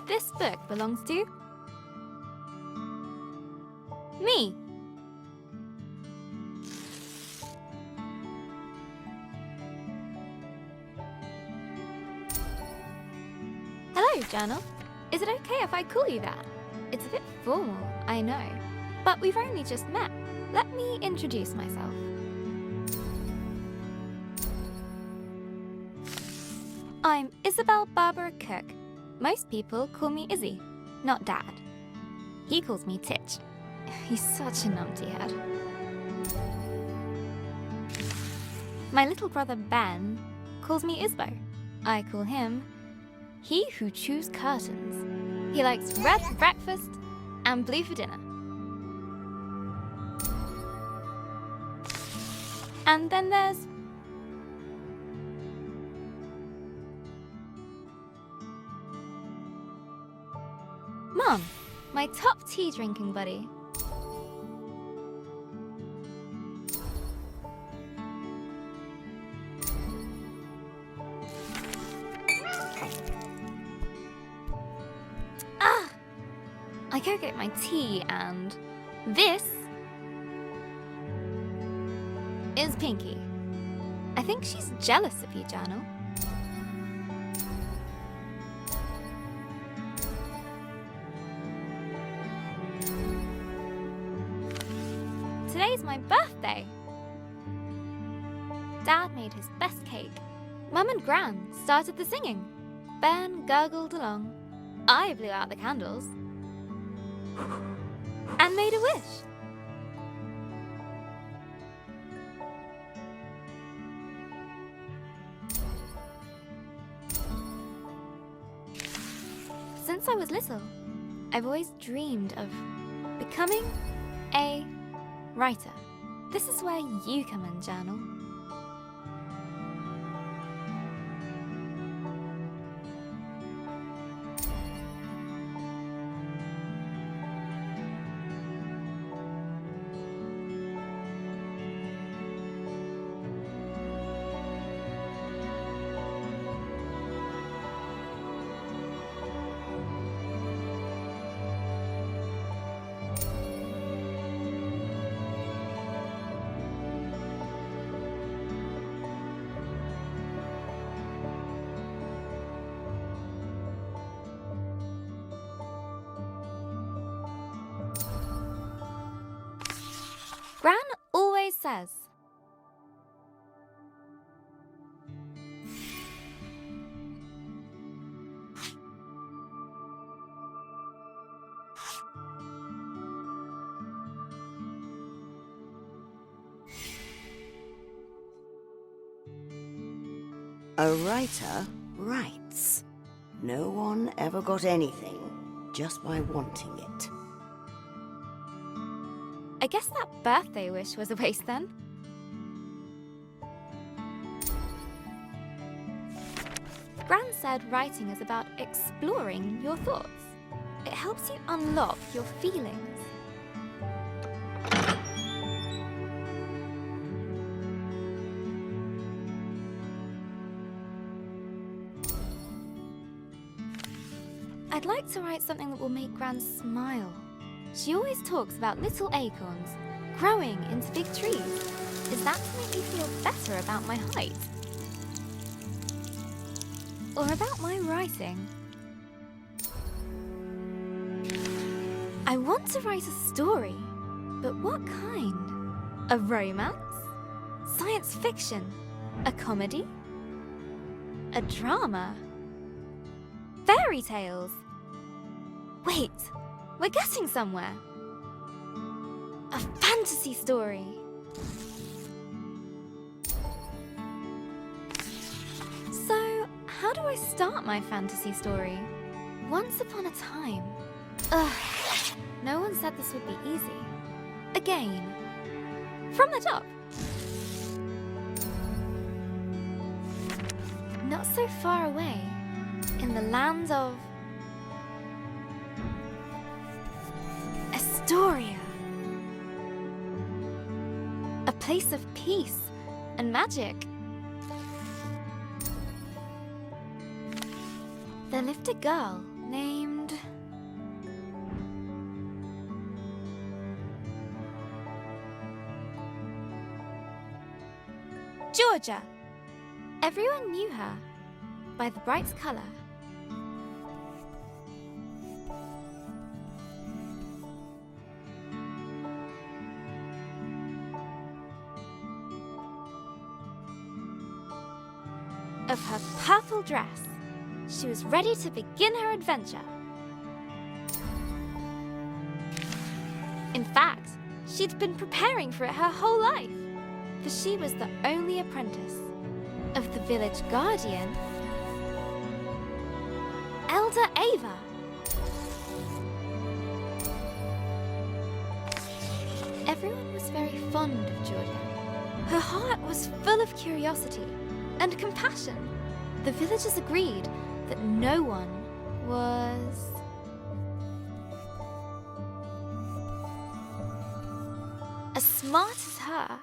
this book belongs to? Me. Hello, journal. Is it okay if I call you that? It's a bit formal, I know, but we've only just met. Let me introduce myself. I'm Isabel Barbara Cook. Most people call me Izzy, not Dad. He calls me Titch. He's such a numpty head. My little brother Ben calls me Isbo. I call him He Who Chews Curtains. He likes red for breakfast and blue for dinner. And then there's Mom, my top tea drinking buddy. I go get my tea, and this is Pinky. I think she's jealous of you, Journal. Today's my birthday. Dad made his best cake. Mum and Gran started the singing. Ben gurgled along. I blew out the candles and made a wish. Since I was little, I've always dreamed of becoming a writer. This is where you come in, Journal. Gran always says, a writer writes. No one ever got anything just by wanting it. I guess that birthday wish was a waste then. Gran said writing is about exploring your thoughts. It helps you unlock your feelings. I'd like to write something that will make Gran smile. She always talks about little acorns growing into big trees. Is that to make me feel better about my height? Or about my writing? I want to write a story, but what kind? A romance? Science fiction? A comedy? A drama? Fairy tales? Wait! We're getting somewhere. A fantasy story. So, how do I start my fantasy story? Once upon a time. Ugh, no one said this would be easy. Again, from the top. Not so far away, in the land of Astoria. A place of peace and magic. There lived a girl named Georgia. Everyone knew her by the bright color. Of her purple dress. She was ready to begin her adventure. In fact, she'd been preparing for it her whole life, for she was the only apprentice of the village guardian, Elder Ava. Everyone was very fond of Georgia. Her heart was full of curiosity and compassion. The villagers agreed that no one was as smart as her.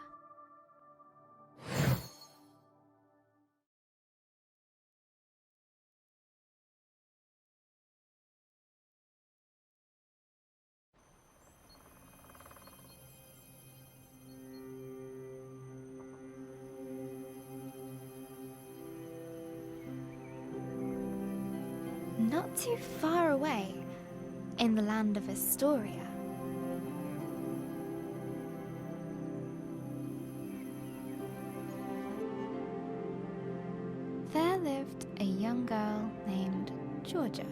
Not too far away, in the land of Astoria, there lived a young girl named Georgia.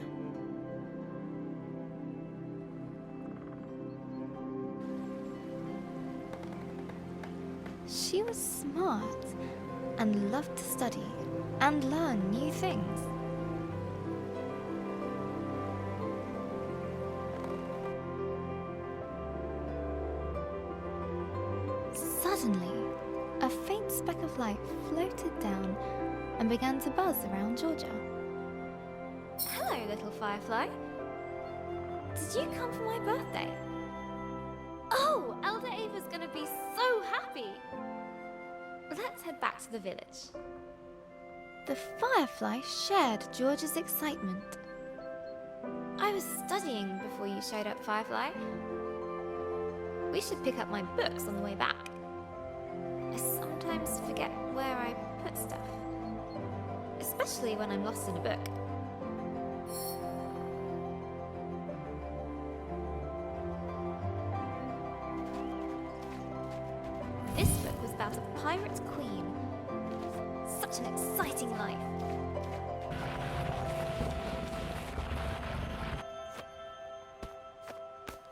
She was smart and loved to study and learn new things. Suddenly, a faint speck of light floated down and began to buzz around Georgia. Hello, little firefly. Did you come for my birthday? Oh, Elder Ava's gonna be so happy. Let's head back to the village. The firefly shared Georgia's excitement. I was studying before you showed up, Firefly. We should pick up my books on the way back. I sometimes forget where I put stuff, especially when I'm lost in a book. This book was about a pirate queen. Such an exciting life.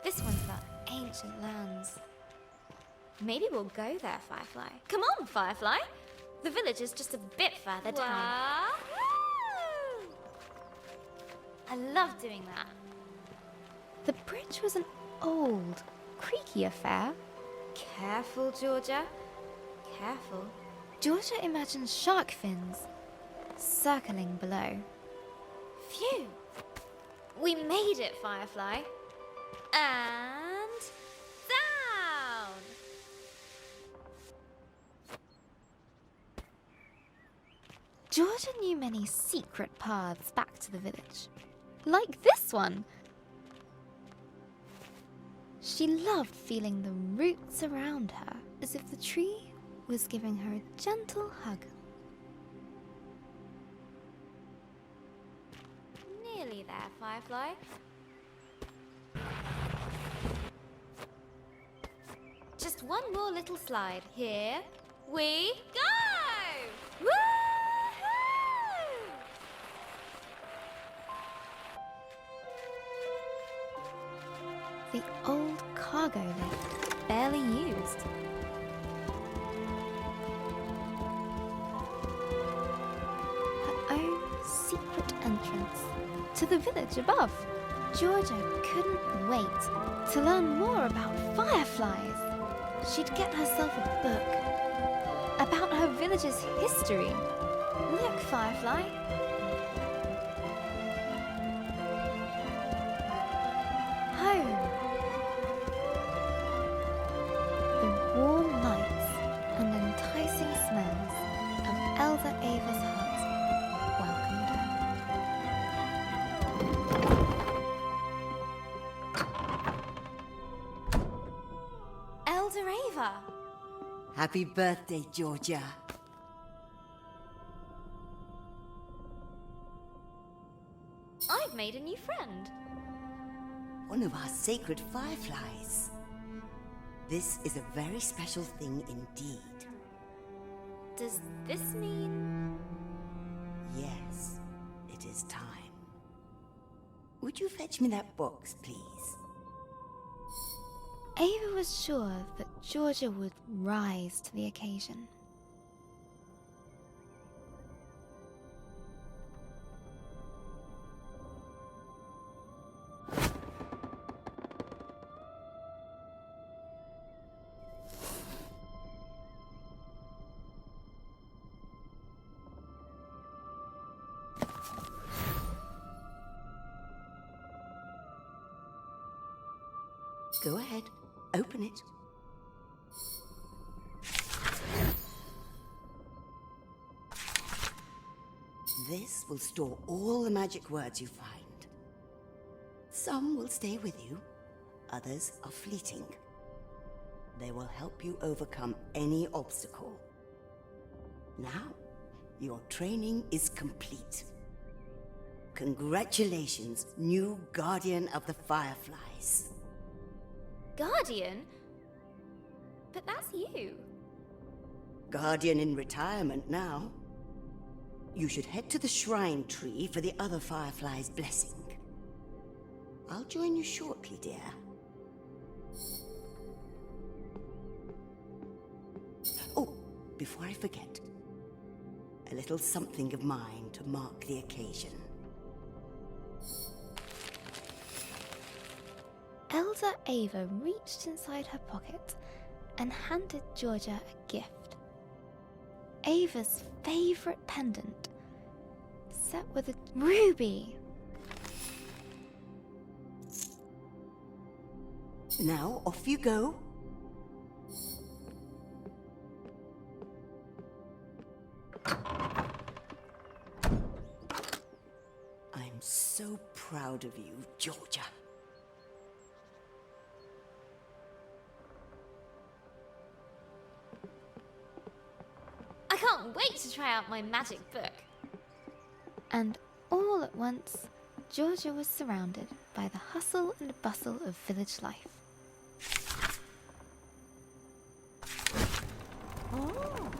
This one's about ancient lands. Maybe we'll go there, Firefly. Come on, Firefly. The village is just a bit further down. Wahoo! I love doing that. The bridge was an old, creaky affair. Careful, Georgia. Careful. Georgia imagined shark fins circling below. Phew! We made it, Firefly. And down! Georgia knew many secret paths back to the village, like this one. She loved feeling the roots around her, as if the tree was giving her a gentle hug. Nearly there, Firefly. Just one more little slide. Here we go! Woohoo! The old cargo lift, barely used. Her own secret entrance to the village above. Georgia couldn't wait to learn more about fireflies. She'd get herself a book about her village's history. Look, Firefly. Home. The warm lights and enticing smells of Elder Ava's hut welcomed her. Happy birthday, Georgia. I've made a new friend. One of our sacred fireflies. This is a very special thing indeed. Does this mean... Yes, it is time. Would you fetch me that box, please? Ava was sure that Georgia would rise to the occasion. Go ahead, open it. This will store all the magic words you find. Some will stay with you, others are fleeting. They will help you overcome any obstacle. Now, your training is complete. Congratulations, new Guardian of the Fireflies. Guardian? But that's you. Guardian in retirement now. You should head to the shrine tree for the other Firefly's blessing. I'll join you shortly, dear. Oh, before I forget, a little something of mine to mark the occasion. Elder Ava reached inside her pocket and handed Georgia a gift. Ava's favorite pendant, set with a ruby. Now, off you go. I'm so proud of you, Georgia. I can't wait to try out my magic book. And all at once, Georgia was surrounded by the hustle and bustle of village life. Oh,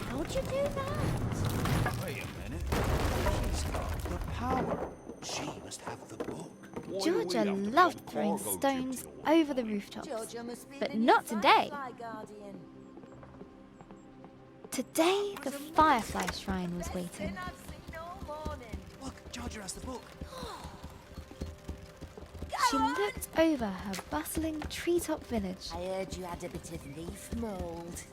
how'd you do that? Wait a minute. She's got the power. She must have the book. Georgia loved throwing stones over the rooftops, but not today. Today, the Firefly Shrine was waiting. Look, Georgia has the book. She looked over her bustling treetop village. I heard you had a bit of leaf mould.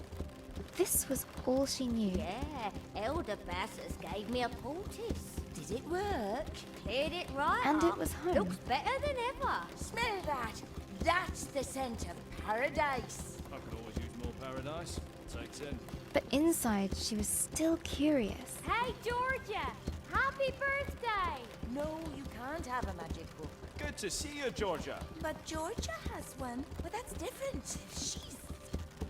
This was all she knew. Yeah, Elder Bassus gave me a poultice. Did it work? Cleared it right And up. it was home. Looks better than ever. Smell that. That's the scent of paradise. I could always use more paradise. Takes in. But inside, she was still curious. Hey, Georgia! Happy birthday! No, you can't have a magic book. Good to see you, Georgia. But Georgia has one. But that's different. She's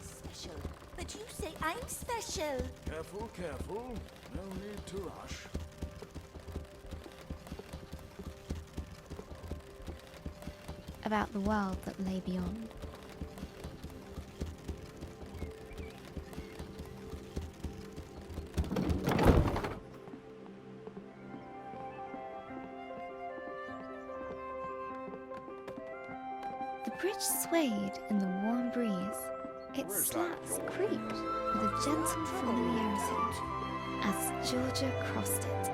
special. But you say I'm special. Careful, careful. No need to rush. About the world that lay beyond. The bridge swayed in the warm breeze. Its slats creaked with a gentle familiarity as Georgia crossed it.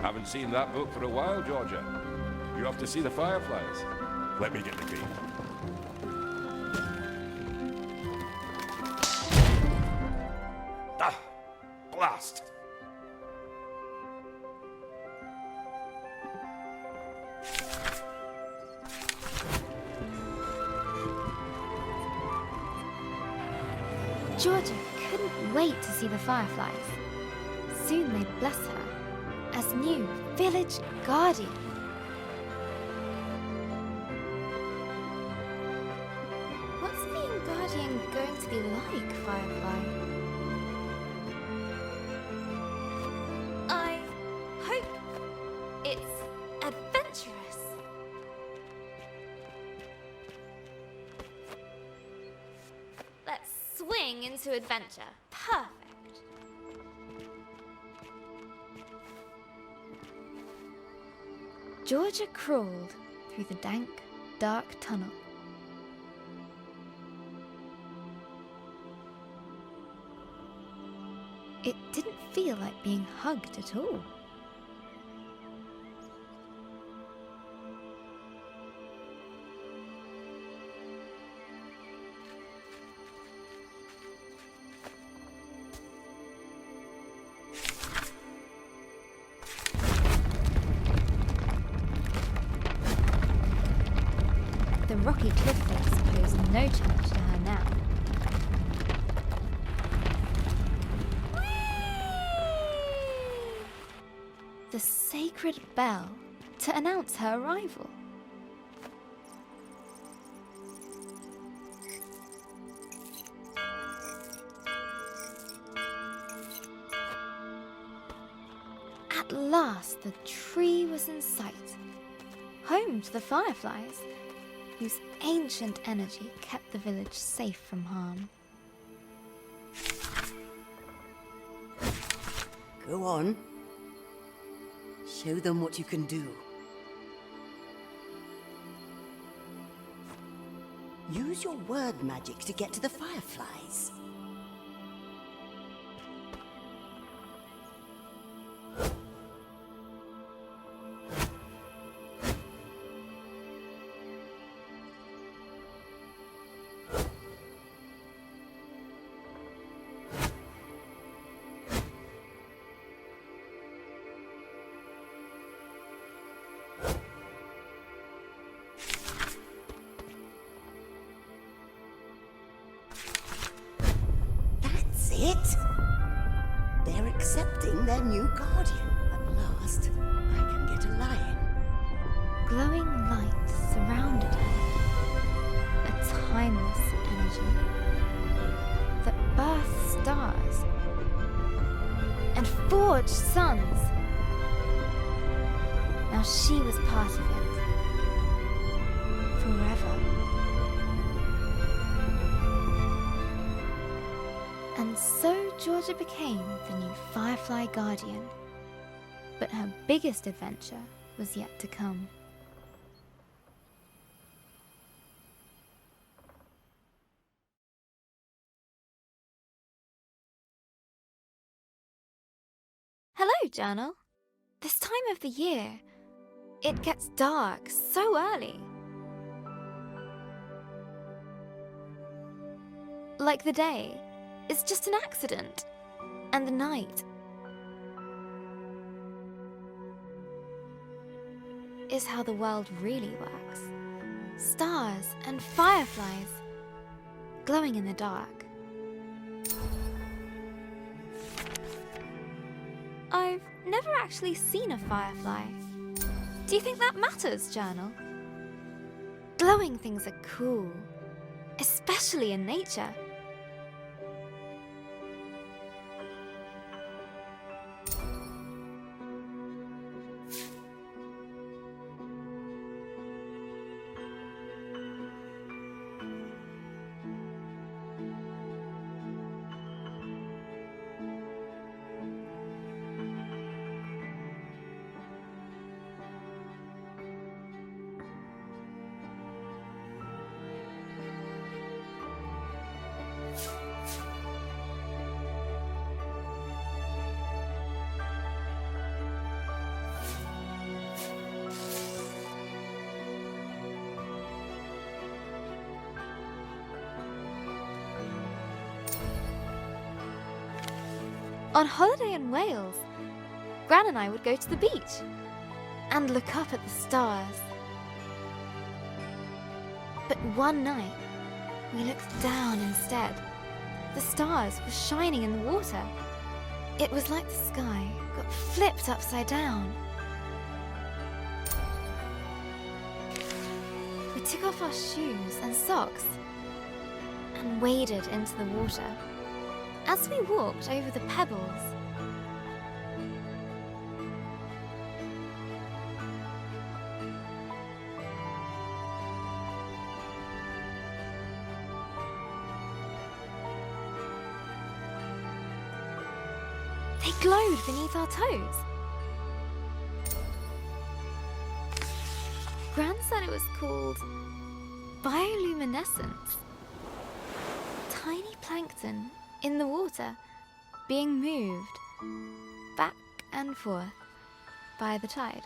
Haven't seen that book for a while, Georgia. You off to see the Fireflies? Let me get the key. Ah! Blast! Georgia couldn't wait to see the fireflies. Soon they'd bless her as new village guardian. What's being guardian going to be like, Firefly? I hope it's adventurous. Let's swing into adventure. Perfect. Georgia crawled through the dank, dark tunnel. It didn't feel like being hugged at all. The rocky cliff face posed no challenge to her now. The sacred bell to announce her arrival. At last, the tree was in sight, home to the fireflies, whose ancient energy kept the village safe from harm. Go on. Show them what you can do. Use your word magic to get to the fireflies. It? They're accepting their new guardian. At last, I can get a lion. Glowing light surrounded her, a timeless energy that birthed stars and forged suns. Now she was part of it, forever. And so Georgia became the new Firefly Guardian. But her biggest adventure was yet to come. Hello, Journal. This time of the year, it gets dark so early. Like the day is just an accident, and the night is how the world really works. Stars and fireflies glowing in the dark. I've never actually seen a firefly. Do you think that matters, Journal? Glowing things are cool, especially in nature. On holiday in Wales, Gran and I would go to the beach and look up at the stars. But one night, we looked down instead The stars were shining in the water. It was like the sky got flipped upside down. We took off our shoes and socks and waded into the water. As we walked over the pebbles, they glowed beneath our toes. Gran said it was called bioluminescence. Tiny plankton in the water being moved back and forth by the tide.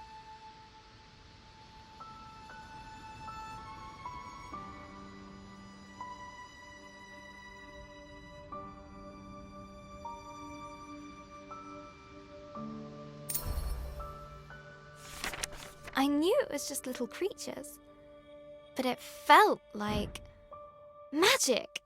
I knew it was just little creatures, but it felt like magic.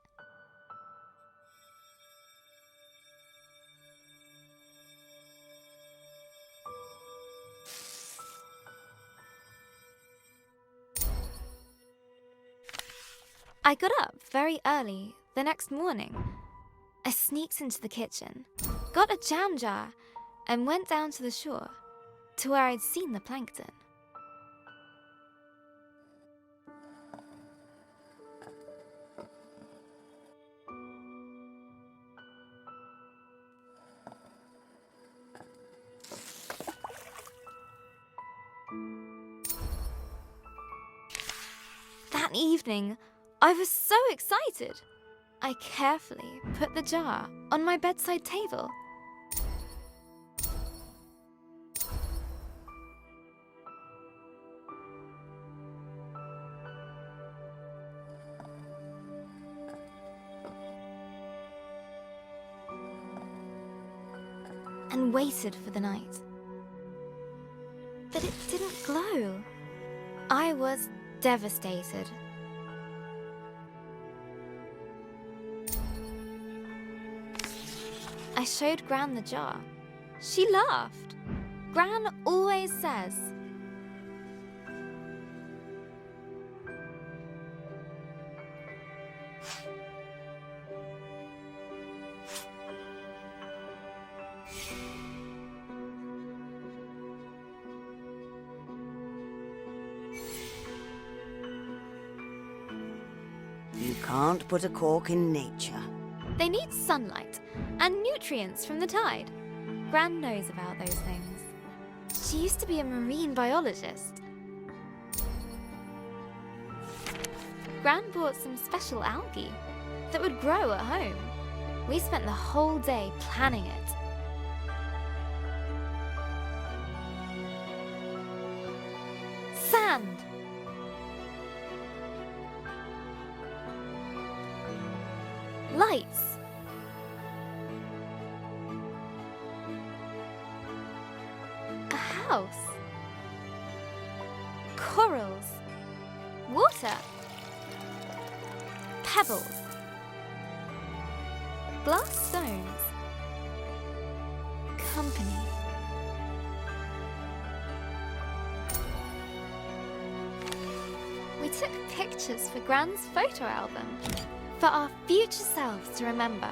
I got up very early the next morning. I sneaked into the kitchen, got a jam jar, and went down to the shore to where I'd seen the plankton. That evening, I was so excited. I carefully put the jar on my bedside table. And waited for the night. But it didn't glow. I was devastated. I showed Gran the jar. She laughed. Gran always says, You can't put a cork in nature. they need sunlight and nutrients from the tide. Gran knows about those things. She used to be a marine biologist. Gran bought some special algae that would grow at home. We spent the whole day planning it. Sand! Lights! A house! Corals! Water! Pebbles! Glass stones! Company! We took pictures for Gran's photo album for our future selves to remember.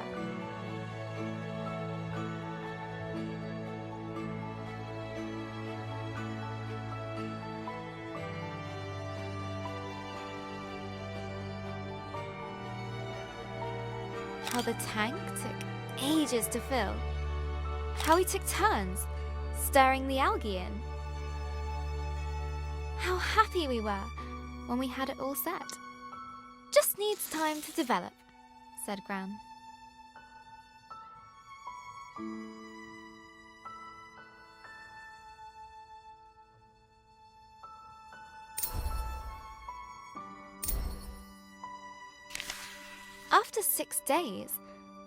How the tank took ages to fill. How we took turns stirring the algae in. How happy we were when we had it all set. Just needs time to develop, said Gran. After 6 days,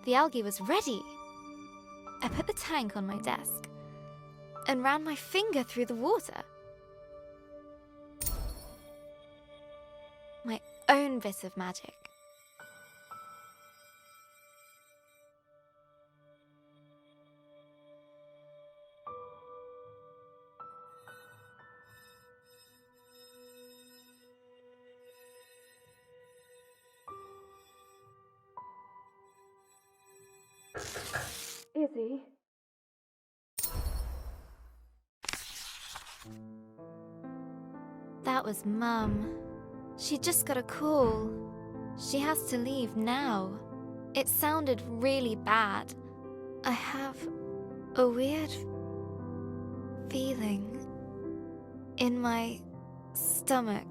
the algae was ready. I put the tank on my desk and ran my finger through the water. My own bit of magic. Izzy? That was Mum. She just got a call. She has to leave now. It sounded really bad. I have a weird feeling in my stomach.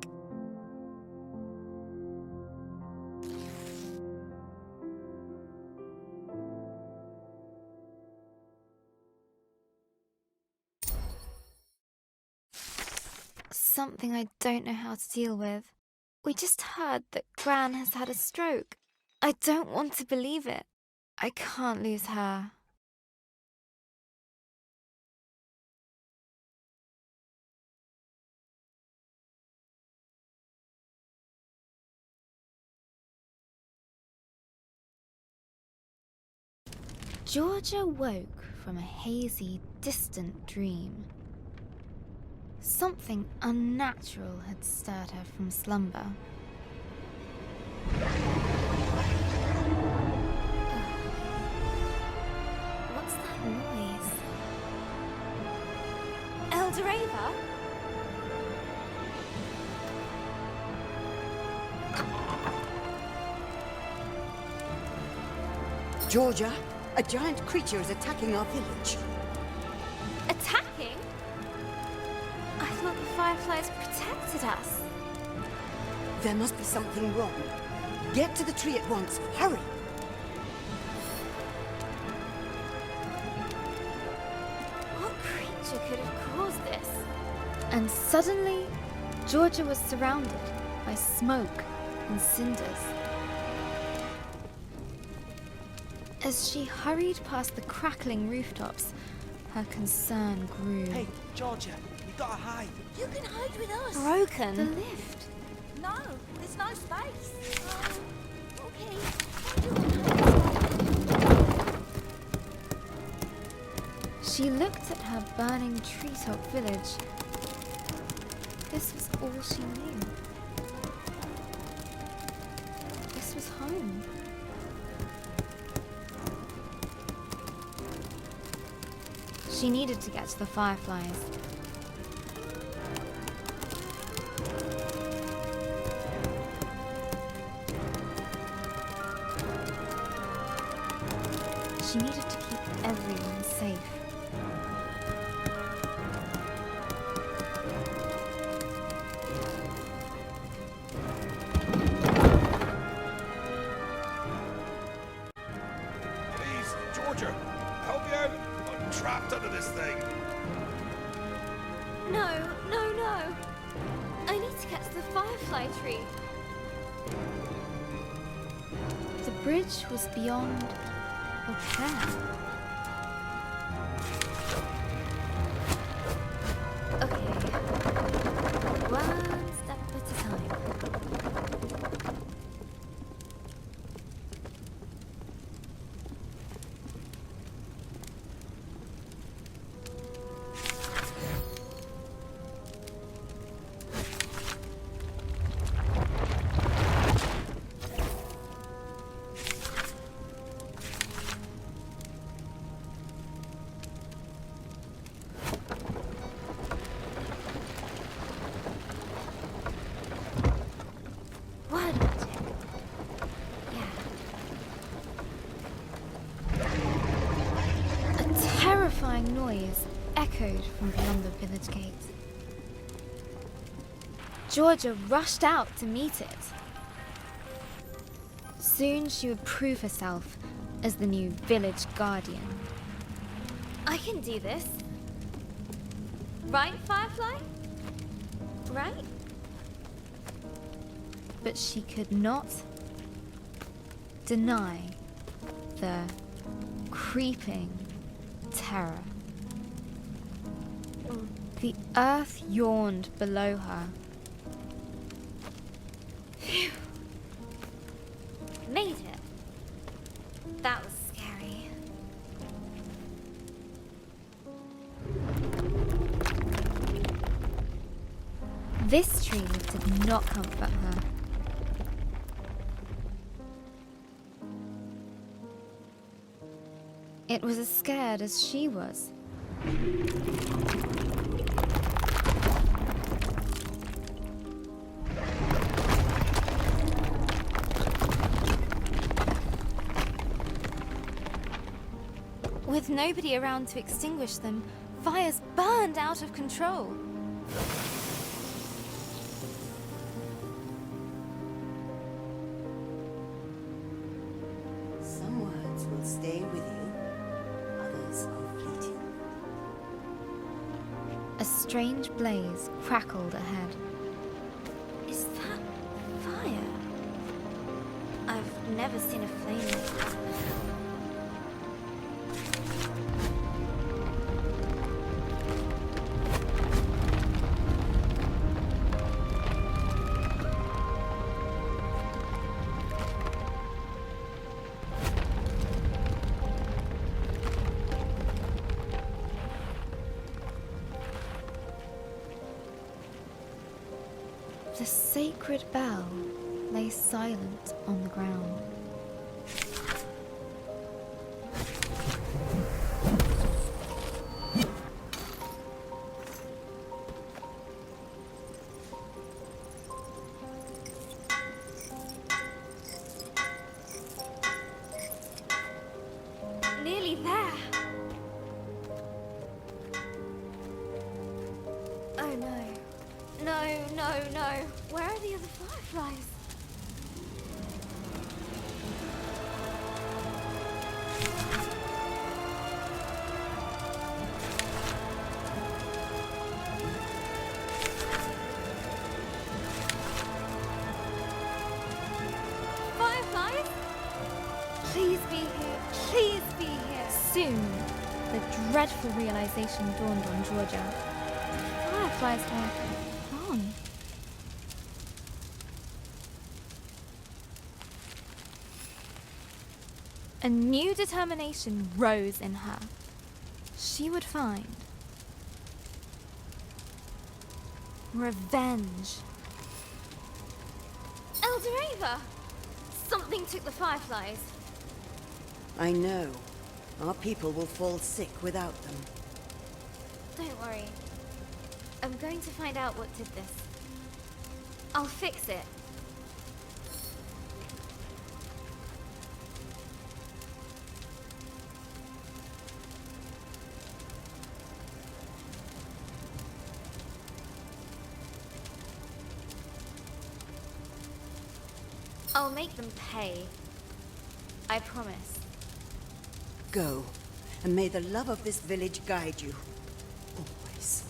Something I don't know how to deal with. We just heard that Gran has had a stroke. I don't want to believe it. I can't lose her. Georgia woke from a hazy, distant dream. Something unnatural had stirred her from slumber. What's that noise? Elder Ava? Georgia, a giant creature is attacking our village. Attacking? I thought the fireflies protected us. There must be something wrong. Get to the tree at once. Hurry! What creature could have caused this? And suddenly, Georgia was surrounded by smoke and cinders. As she hurried past the crackling rooftops, her concern grew. Hey, Georgia, you gotta hide. You can hide with us. Broken. The lift. No, there's no space. Okay. She looked at her burning treetop village. This was all she knew. This was home. She needed to get to the fireflies. She needed to keep everyone safe. Please, Georgia, help me out. I'm trapped under this thing. No, no, no. I need to get to the firefly tree. The bridge was beyond repair. Okay. One step at a time. Word magic. Yeah. A terrifying noise echoed from beyond the village gate. Georgia rushed out to meet it. Soon she would prove herself as the new village guardian. I can do this. Right, Firefly? Right? But she could not deny the creeping terror. The earth yawned below her. Phew. Made it. That was scary. This tree did not comfort her. It was as scared as she was. With nobody around to extinguish them, fires burned out of control. Some words will stay with you, others are fleeting. A strange blaze crackled ahead. Is that fire? I've never seen a flame like that before. The sacred bell lay silent on the ground. Nearly there. Oh no. No, no, no. Where are the other fireflies? Fireflies? Please be here. Please be here. Soon, the dreadful realization dawned on Georgia. Fireflies were gone. A new determination rose in her. She would find revenge. Eldorava! Something took the fireflies. I know. Our people will fall sick without them. Don't worry. I'm going to find out what did this. I'll fix it. I'll make them pay. I promise. Go, and may the love of this village guide you. Always.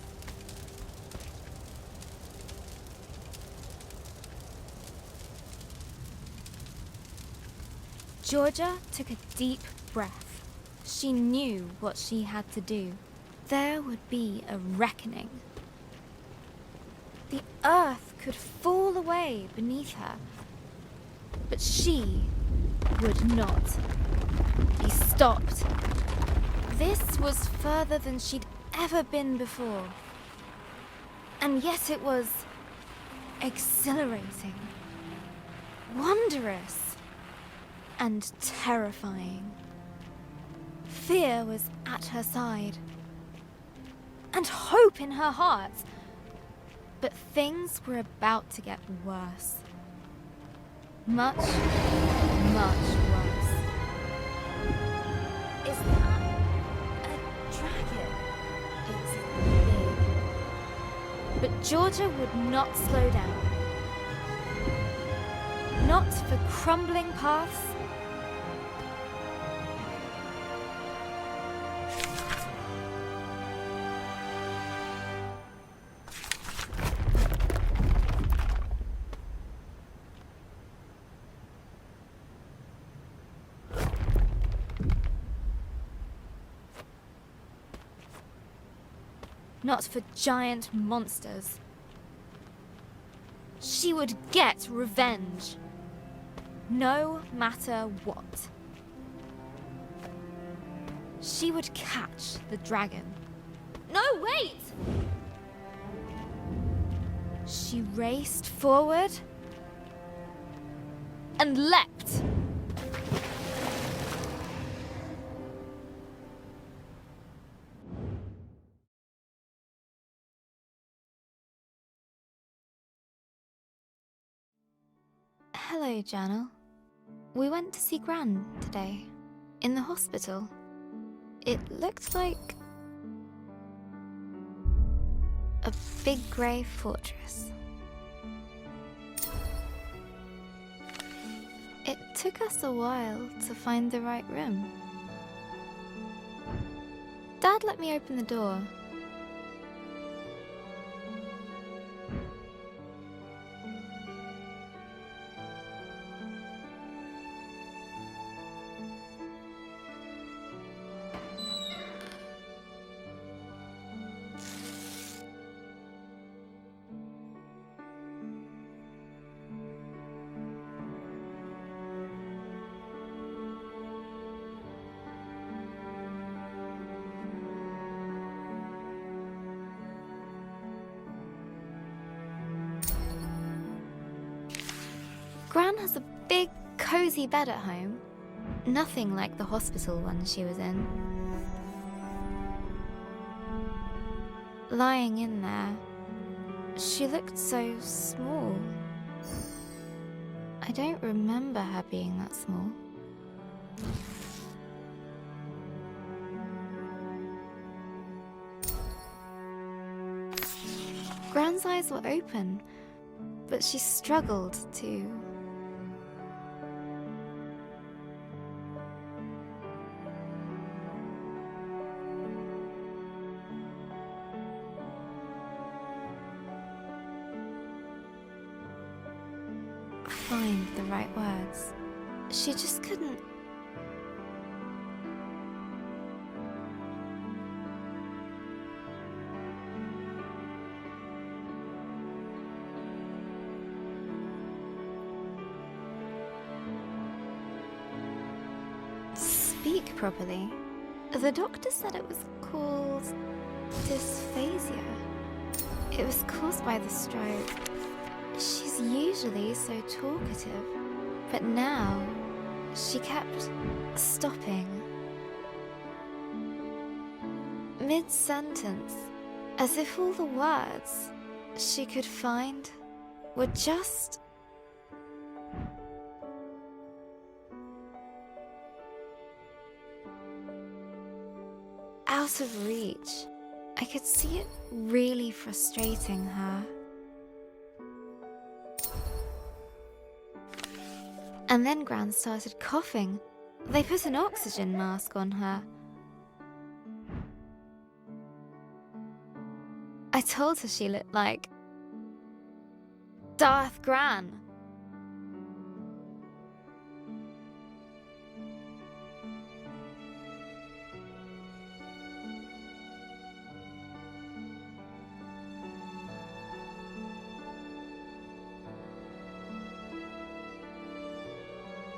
Georgia took a deep breath. She knew what she had to do. There would be a reckoning. The earth could fall away beneath her, but she would not be stopped. This was further than she'd ever been before. And yet it was exhilarating, wondrous, and terrifying. Fear was at her side, and hope in her heart. But things were about to get worse. Much, much worse. Is that a dragon? It's big. But Georgia would not slow down. Not for crumbling paths. Not for giant monsters. She would get revenge. No matter what. She would catch the dragon. No, wait! She raced forward and leapt. Hello, Journal. We went to see Gran today, in the hospital. It looked like a big grey fortress. It took us a while to find the right room. Dad let me open the door. Gran has a big, cozy bed at home. Nothing like the hospital one she was in. Lying in there, she looked so small. I don't remember her being that small. Gran's eyes were open, but she struggled to find the right words. She just couldn't. Speak properly. The doctor said it was called dysphasia. It was caused by the stroke. She's usually so talkative, but now she kept stopping. Mid-sentence, as if all the words she could find were just out of reach. I could see it really frustrating her. And then Gran started coughing. They put an oxygen mask on her. I told her she looked like Darth Gran.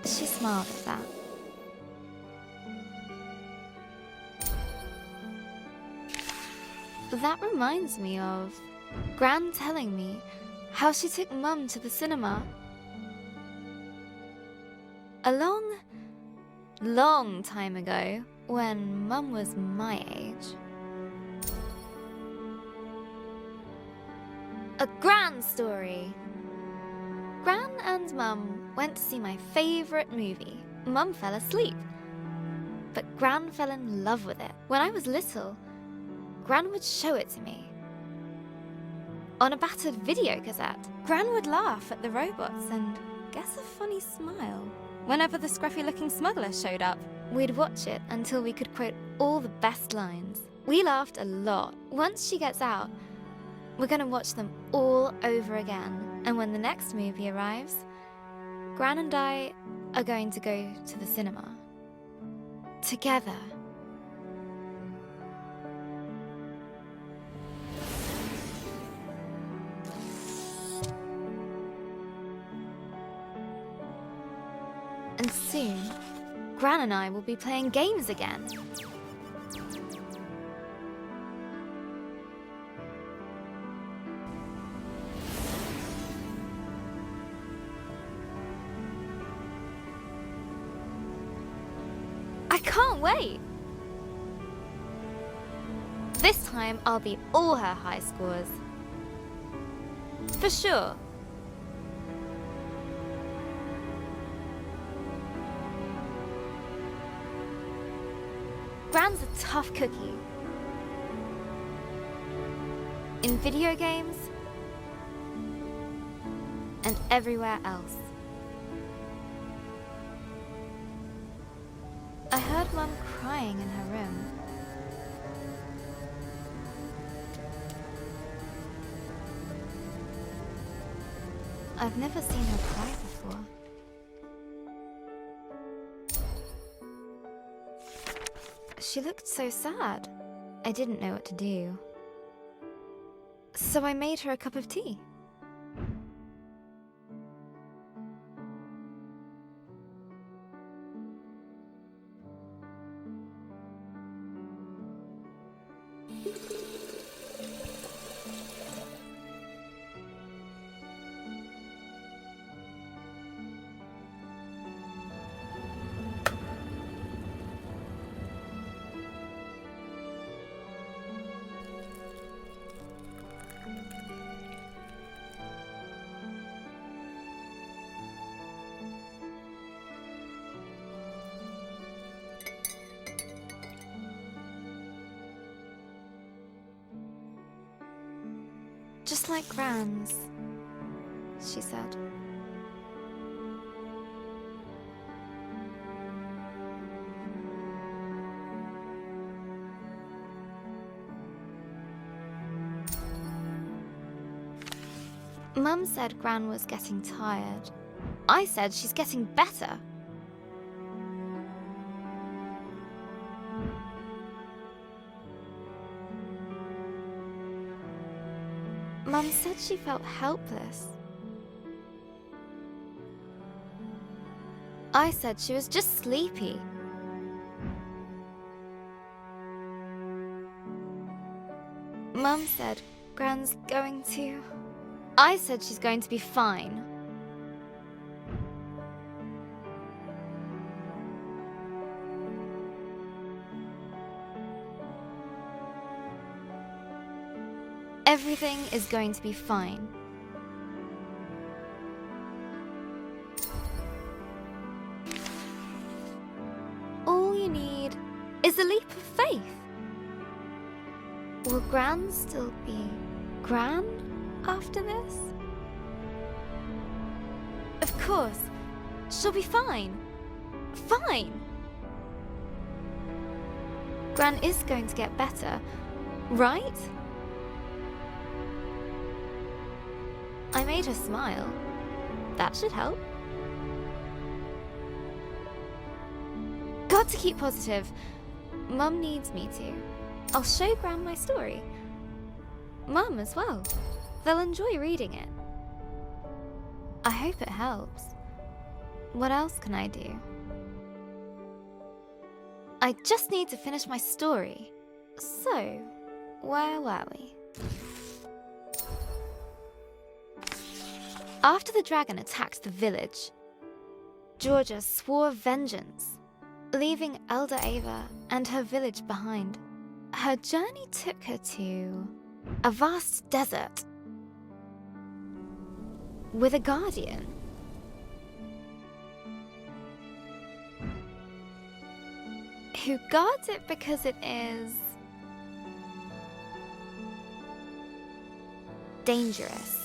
She smiled at that. That reminds me of Gran telling me how she took Mum to the cinema. A long time ago, when Mum was my age. A Gran story! Gran and Mum went to see my favourite movie. Mum fell asleep, but Gran fell in love with it. When I was little, Gran would show it to me. On a battered video cassette, Gran would laugh at the robots and guess a funny smile. Whenever the scruffy-looking smuggler showed up, we'd watch it until we could quote all the best lines. We laughed a lot. Once she gets out, we're gonna watch them all over again. And when the next movie arrives, Gran and I are going to go to the cinema. Together. And soon, Gran and I will be playing games again. I can't wait! This time I'll beat all her high scores. For sure. Gran's a tough cookie. In video games, and everywhere else. I heard Mum crying in her room. I've never seen her cry before. She looked so sad. I didn't know what to do. So I made her a cup of tea. Just like Gran's, she said. Mum said Gran was getting tired. I said she's getting better. Mum said she felt helpless. I said she was just sleepy. Mum said Gran's going to... I said she's going to be fine. Everything is going to be fine. All you need is a leap of faith. Will Gran still be Gran after this? Of course, she'll be fine. Fine! Gran is going to get better, right? I made her smile. That should help. Got to keep positive. Mum needs me to. I'll show Gran my story. Mum as well. They'll enjoy reading it. I hope it helps. What else can I do? I just need to finish my story. So, where were we? After the dragon attacked the village, Georgia swore vengeance, leaving Elder Ava and her village behind. Her journey took her to a vast desert with a guardian. Who guards it because it is dangerous.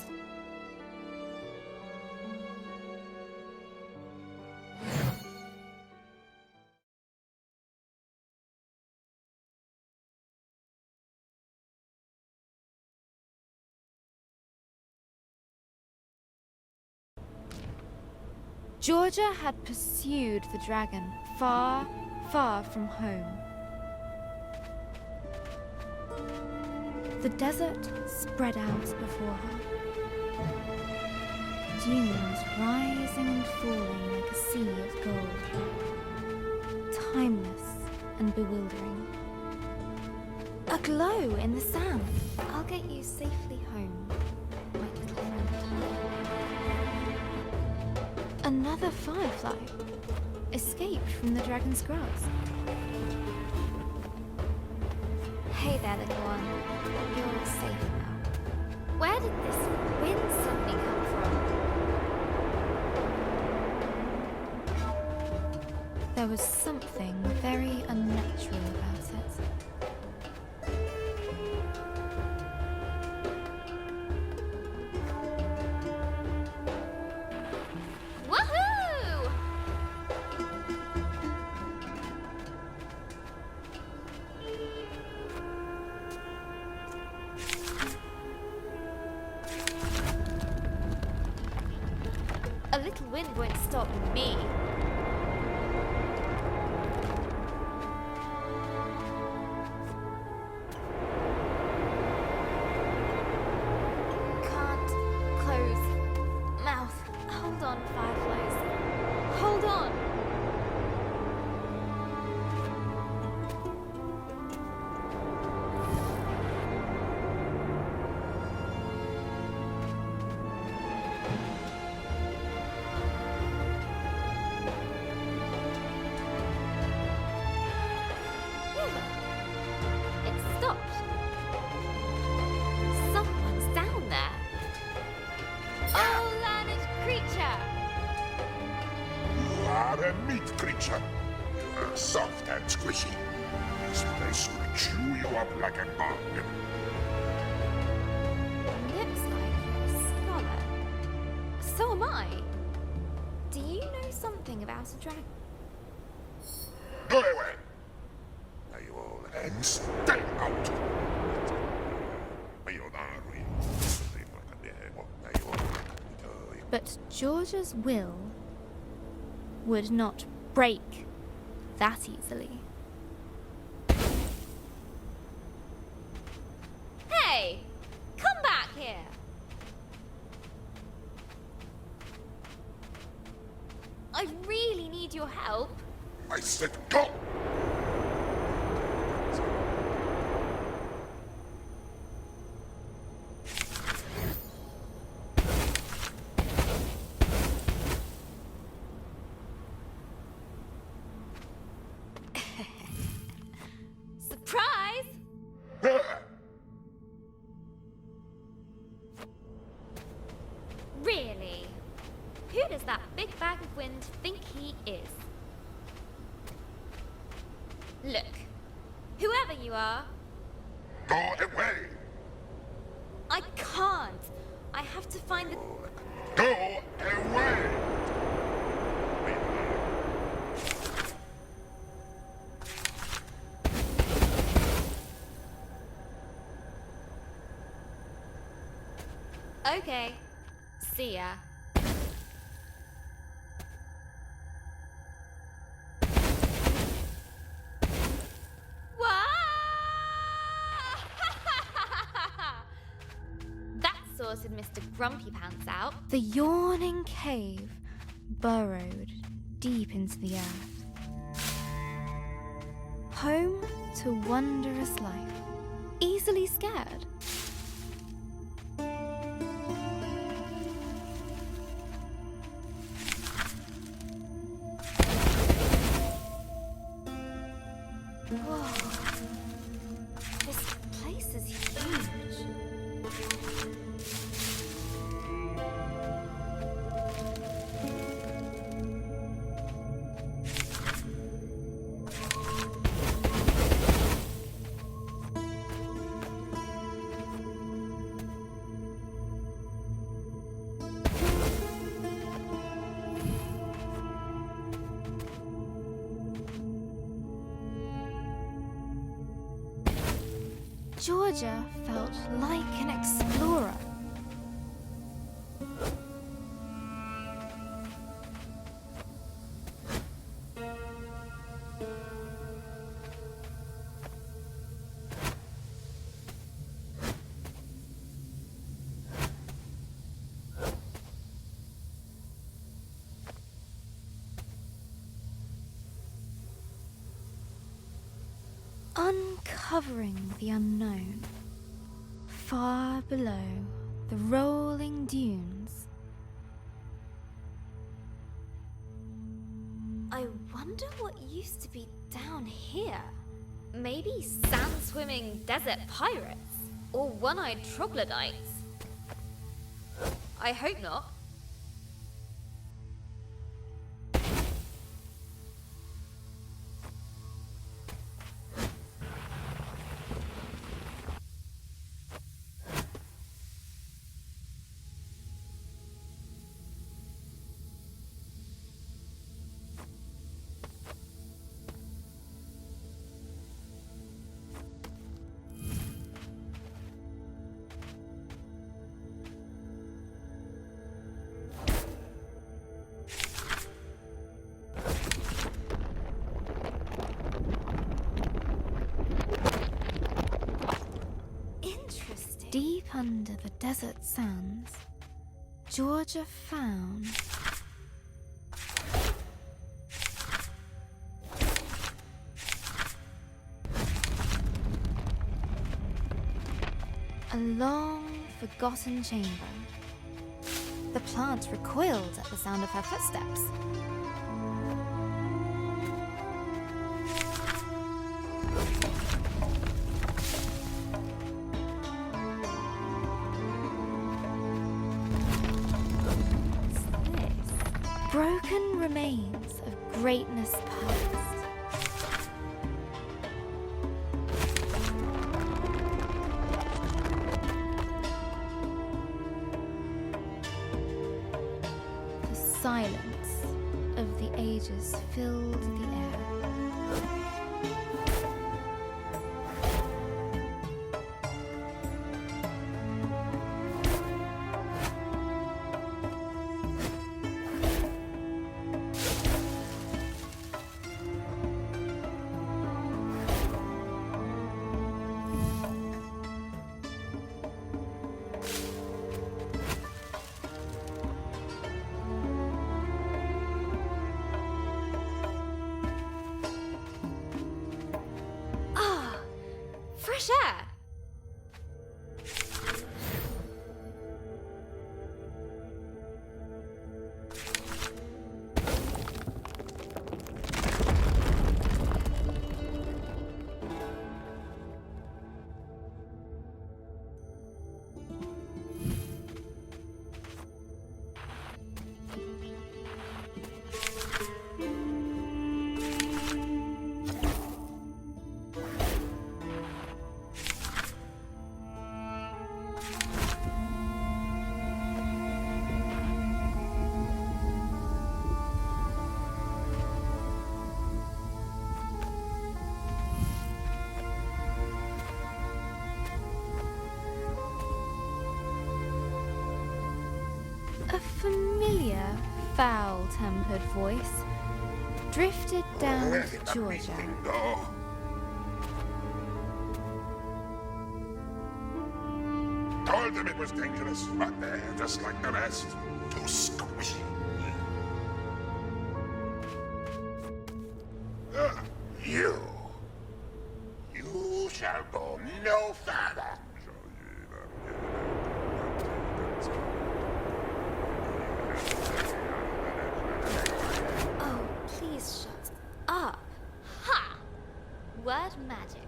Georgia had pursued the dragon far, far from home. The desert spread out before her. Dunes rising and falling like a sea of gold. Timeless and bewildering. A glow in the sand. I'll get you safely home, my little friend. Another firefly escaped from the dragon's grasp. Hey there, little one. You're safe now. Where did this wind suddenly come from? There was something very unnatural about wind won't stop me. Can't close mouth. Hold on, fireflies. Hold on. It stopped. Someone's down there. Outlandish creature! You are a meat creature. You are soft and squishy. This place will chew you up like a bug. Looks like you're a scholar. So am I. Do you know something about a dragon? Go away! Now you all and stay out! But Georgia's will would not break that easily. Hey! Come back here! I really need your help. I said go! Surprise! Really? Who does that big bag of wind think he is? Look, whoever you are, Go away! I can't. I have to find the... Go away! Okay. See ya. That sorted Mr. Grumpy Pants out. The yawning cave burrowed deep into the earth. Home to wondrous life. Easily scared. Whoa. This place is huge. Georgia felt like an explorer. Uncovering the unknown, far below the rolling dunes. I wonder what used to be down here. Maybe sand-swimming desert pirates or one-eyed troglodytes. I hope not. under the desert sands, Georgia found a long, forgotten chamber. The plant recoiled at the sound of her footsteps. What's this? Broken remains of greatness past. The silence of the ages filled the air. Fresh air! A familiar, foul-tempered voice drifted down Let to the Georgia. meeting go. Told them it was dangerous, but they're just like the rest. Too squishy. You. You shall go no further. Oh, please shut up. Ha! Word magic.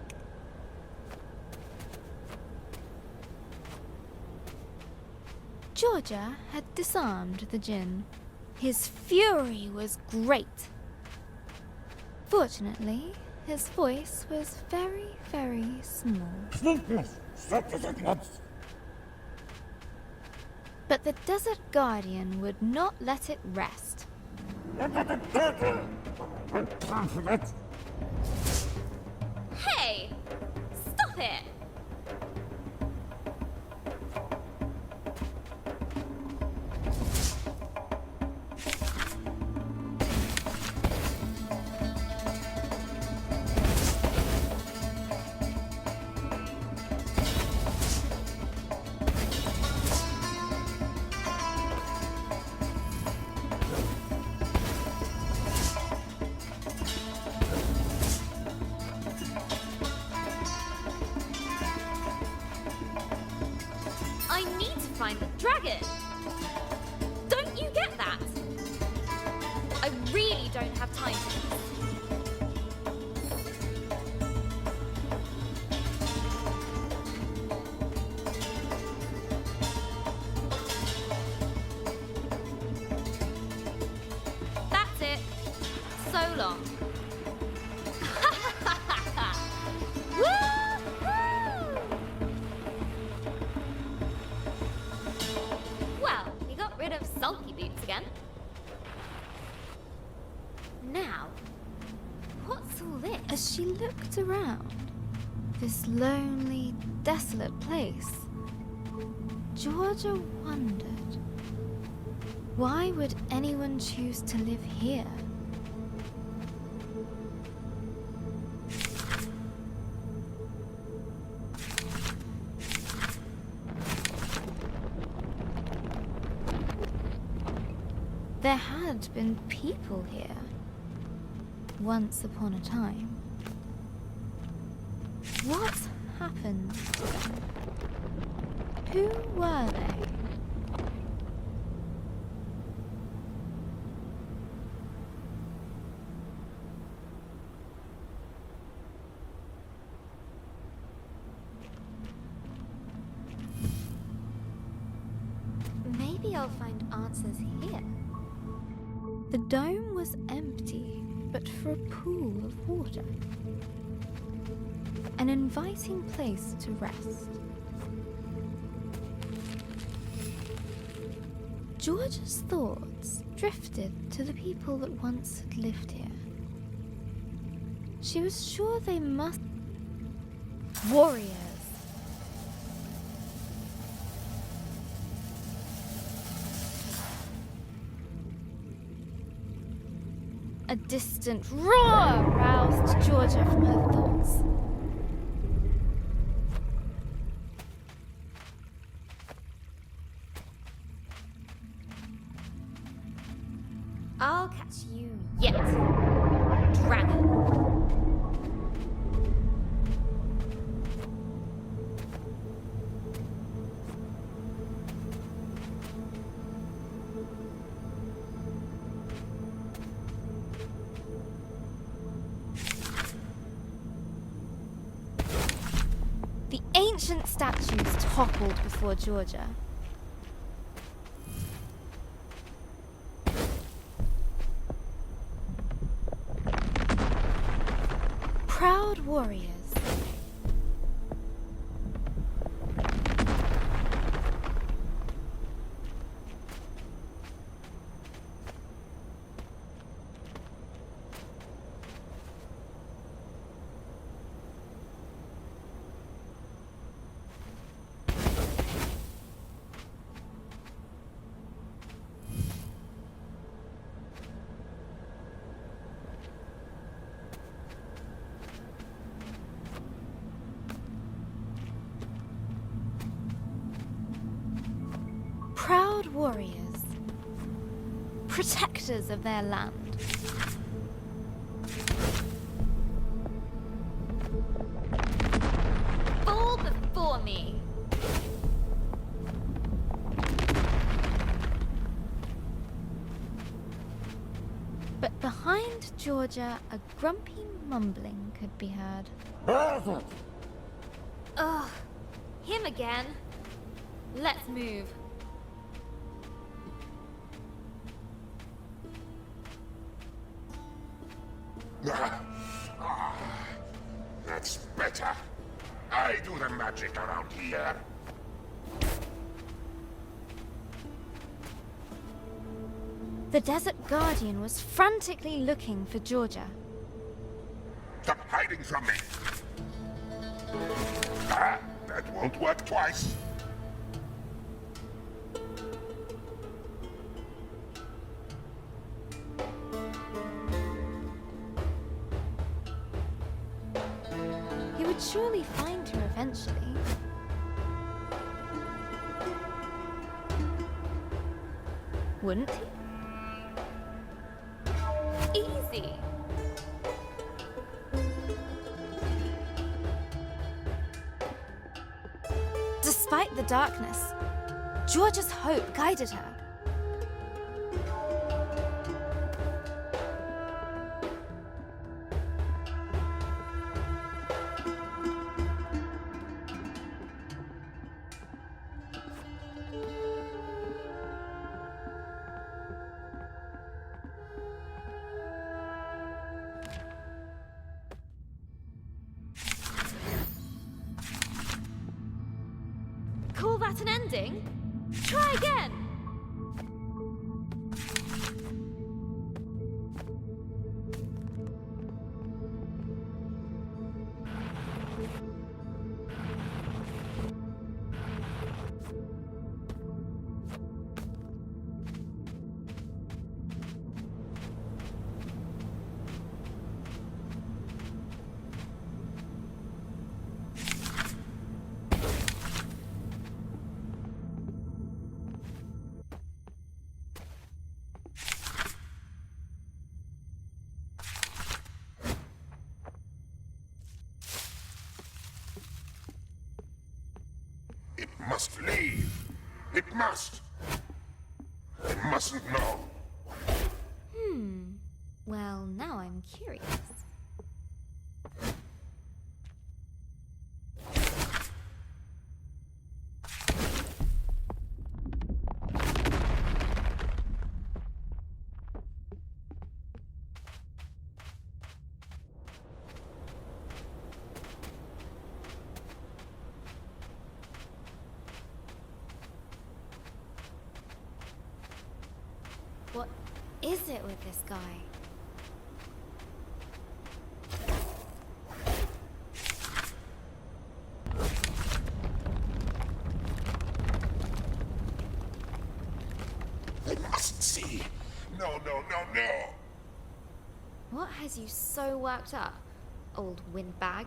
Georgia had disarmed the djinn. His fury was great. Fortunately, his voice was very, very small. But the Desert Guardian would not let it rest. Hey! Stop it! I need to find the dragon! Don't you get that? I really don't have time for this. That's it. So long. Woo-hoo! Well, we got rid of sulky boots again. Now, what's all this? As she looked around this lonely, desolate place, Georgia wondered, why would anyone choose to live here? There had been people here. Once upon a time. What happened to them? Who were they? Maybe I'll find answers here. The dome was empty, but for a pool of water. An inviting place to rest. George's thoughts drifted to the people that once had lived here. She was sure they must... Warriors. A distant roar roused Georgia from her thoughts. I'll catch you yet, dragon. The ancient statues toppled before Georgia. Proud warriors. Proud warriors, protectors of their land. Fall before me. But behind Georgia, a grumpy mumbling could be heard. Ugh, him again. Let's move. That's better. I do the magic around here. The Desert Guardian was frantically looking for Georgia. Stop hiding from me. Ah, that won't work twice. He would surely find her eventually. Wouldn't he? Easy. Despite the darkness, Georgia's hope guided her. Call that an ending? Try again! must leave. It must. They mustn't know. Well, now I'm curious. What is it with this guy? They mustn't see. No, no, no, no. What has you so worked up, old windbag?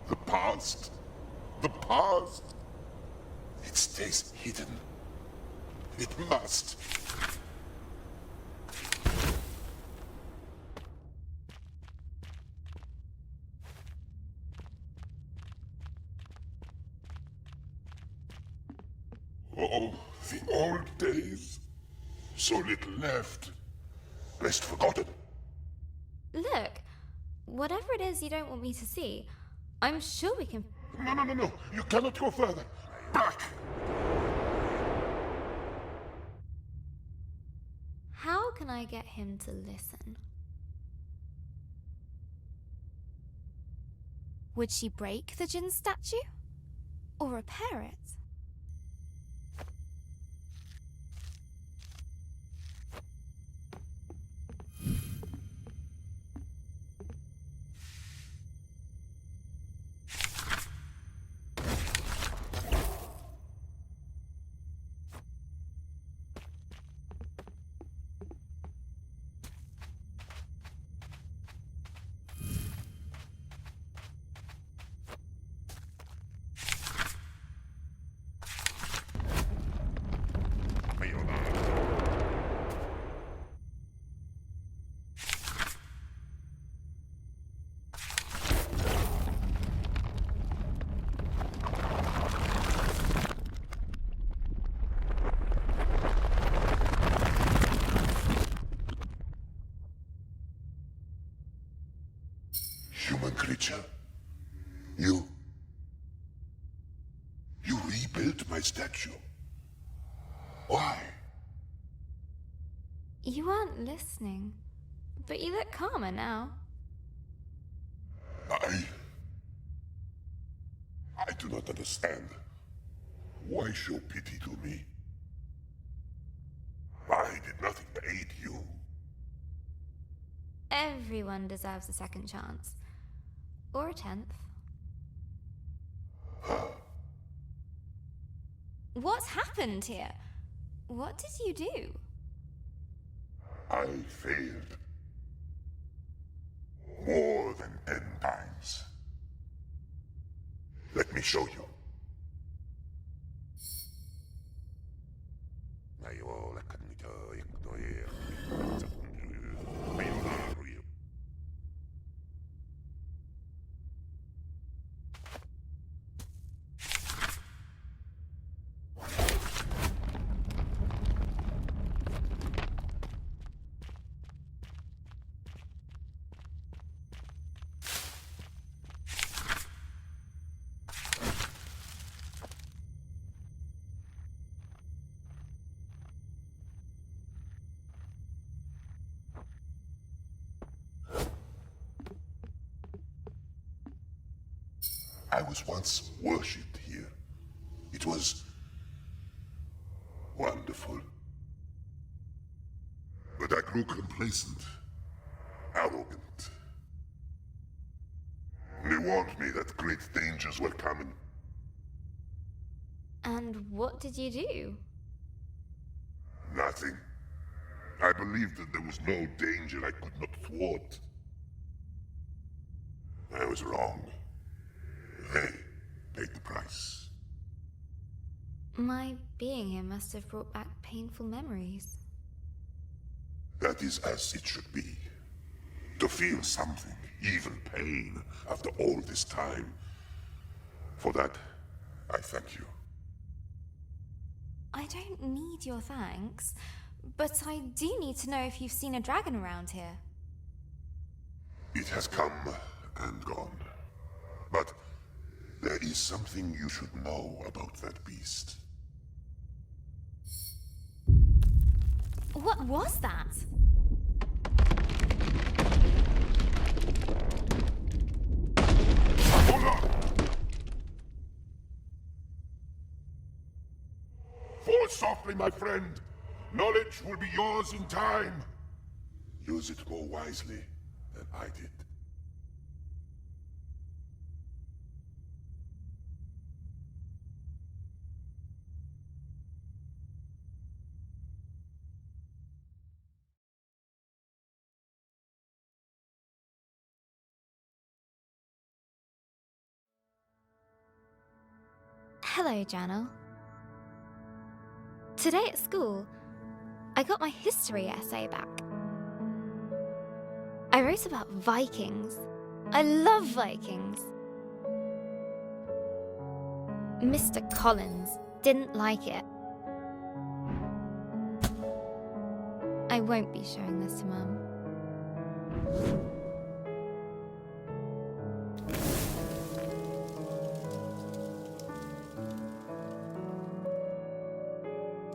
The past. The past. It stays hidden. It must. Oh, the old days. So little left. Best forgotten. Look, whatever it is you don't want me to see, I'm sure we can... No, no, no, no. You cannot go further. Back! How can I get him to listen? Would she break the Jinn statue? Or repair it? Human creature. You rebuilt my statue. Why? You weren't listening, but you look calmer now. I do not understand. Why show pity to me? I did nothing to aid you. Everyone deserves a second chance. Or a 10th. What's happened here? What did you do? I failed. More than 10 times. Let me show you. I was once worshipped here. It was wonderful. But I grew complacent, arrogant. They warned me that great dangers were coming. And what did you do? Nothing. I believed that there was no danger I could not thwart. I was wrong. They paid the price. My being here must have brought back painful memories. That is as it should be. To feel something, even pain, after all this time. For that, I thank you. I don't need your thanks, but I do need to know if you've seen a dragon around here. It has come and gone. But there is something you should know about that beast. What was that? Hold on! Fall softly, my friend. Knowledge will be yours in time. Use it more wisely than I did. Hello, Janel. Today at school, I got my history essay back. I wrote about Vikings. I love Vikings. Mr. Collins didn't like it. I won't be showing this to Mum.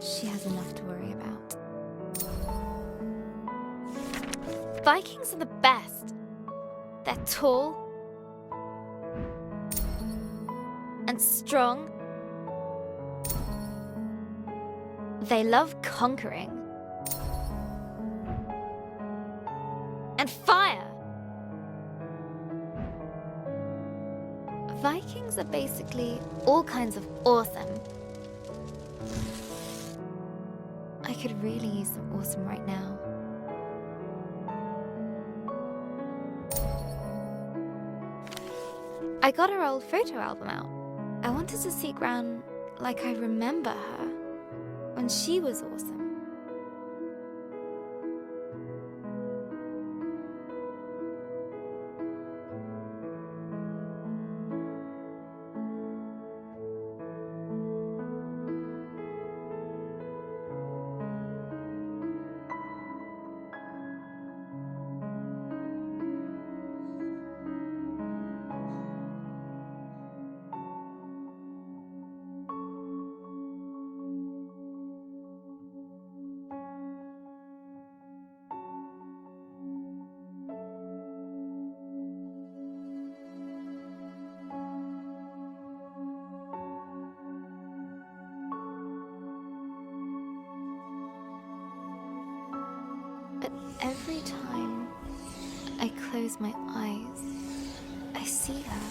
She has enough to worry about. Vikings are the best. They're tall and strong. They love conquering and fire. Vikings are basically all kinds of awesome. I could really use some awesome right now. I got her old photo album out. I wanted to see Gran like I remember her when she was awesome. But every time I close my eyes, I see her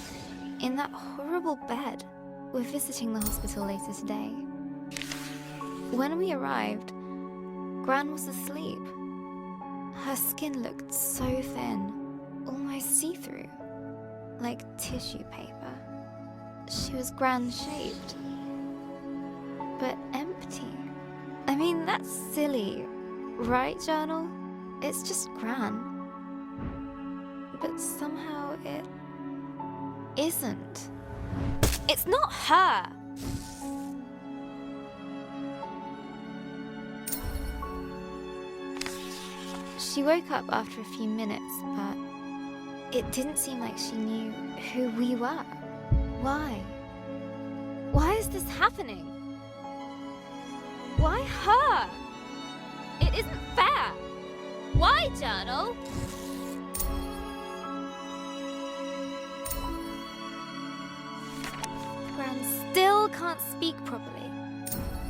in that horrible bed. We're visiting the hospital later today. When we arrived, Gran was asleep. Her skin looked so thin, almost see-through, like tissue paper. She was Gran-shaped, but empty. I mean, that's silly, right, Journal? It's just Gran. But somehow it isn't. It's not her! She woke up after a few minutes, but it didn't seem like she knew who we were. Why? Why is this happening? Why her? It isn't fair! Why, Journal? Gran still can't speak properly.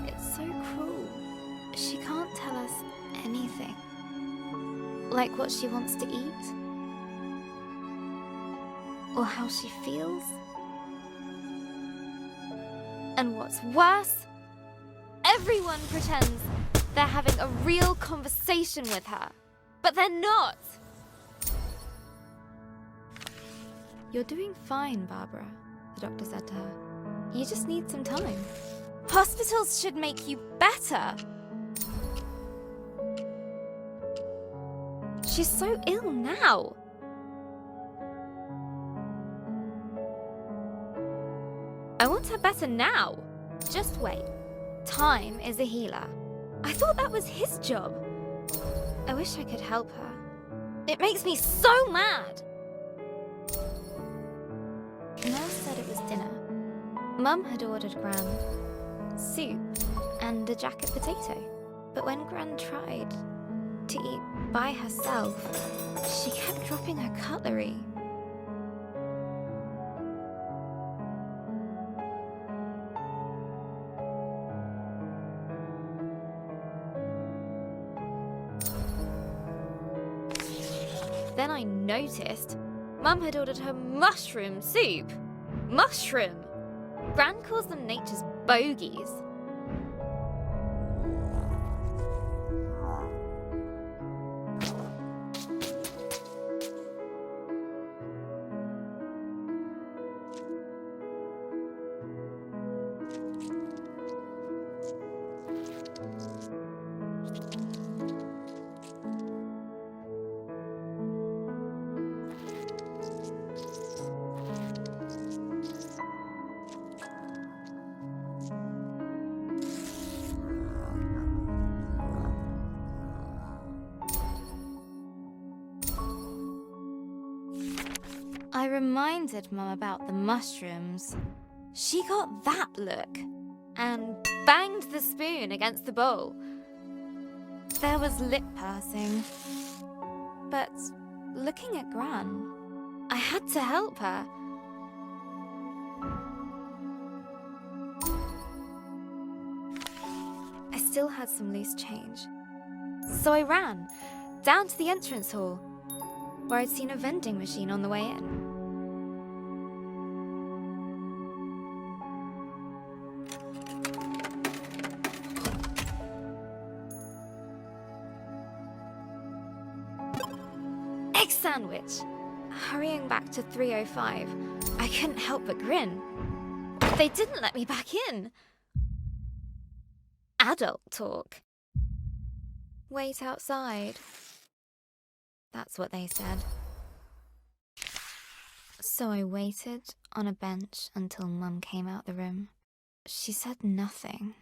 It's so cruel. She can't tell us anything. Like what she wants to eat? Or how she feels? And what's worse, everyone pretends they're having a real conversation with her, but they're not. You're doing fine, Barbara, the doctor said to her. You just need some time. Hospitals should make you better. She's so ill now. I want her better now. Just wait. Time is a healer. I thought that was his job. I wish I could help her. It makes me so mad. Nurse said it was dinner. Mum had ordered Gran soup and a jacket potato. But when Gran tried to eat by herself, she kept dropping her cutlery. Then I noticed Mum had ordered her mushroom soup. Mushroom! Gran calls them nature's bogies. I reminded Mum about the mushrooms. She got that look and banged the spoon against the bowl. There was lip pursing. But looking at Gran, I had to help her. I still had some loose change. So I ran down to the entrance hall, where I'd seen a vending machine on the way in. Egg sandwich! Hurrying back to 305, I couldn't help but grin. They didn't let me back in. Adult talk. Wait outside. That's what they said. So I waited on a bench until Mum came out the room. She said nothing.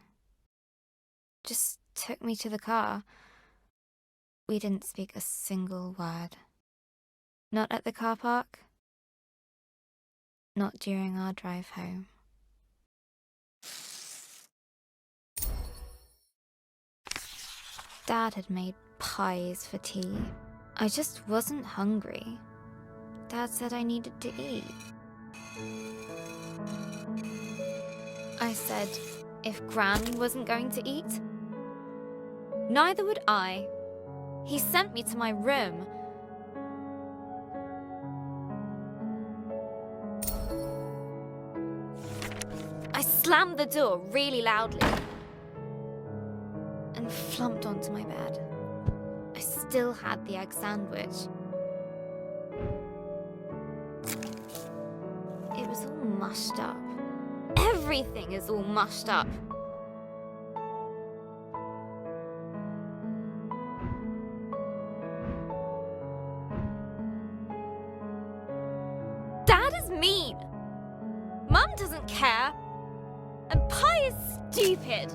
Just took me to the car. We didn't speak a single word. Not at the car park. Not during our drive home. Dad had made pies for tea. I just wasn't hungry. Dad said I needed to eat. I said if Gran wasn't going to eat, neither would I. He sent me to my room. I slammed the door really loudly and flumped onto my bed. I still had the egg sandwich. It was all mushed up. Everything is all mushed up. Dad is mean. Mum doesn't care. And pie is stupid.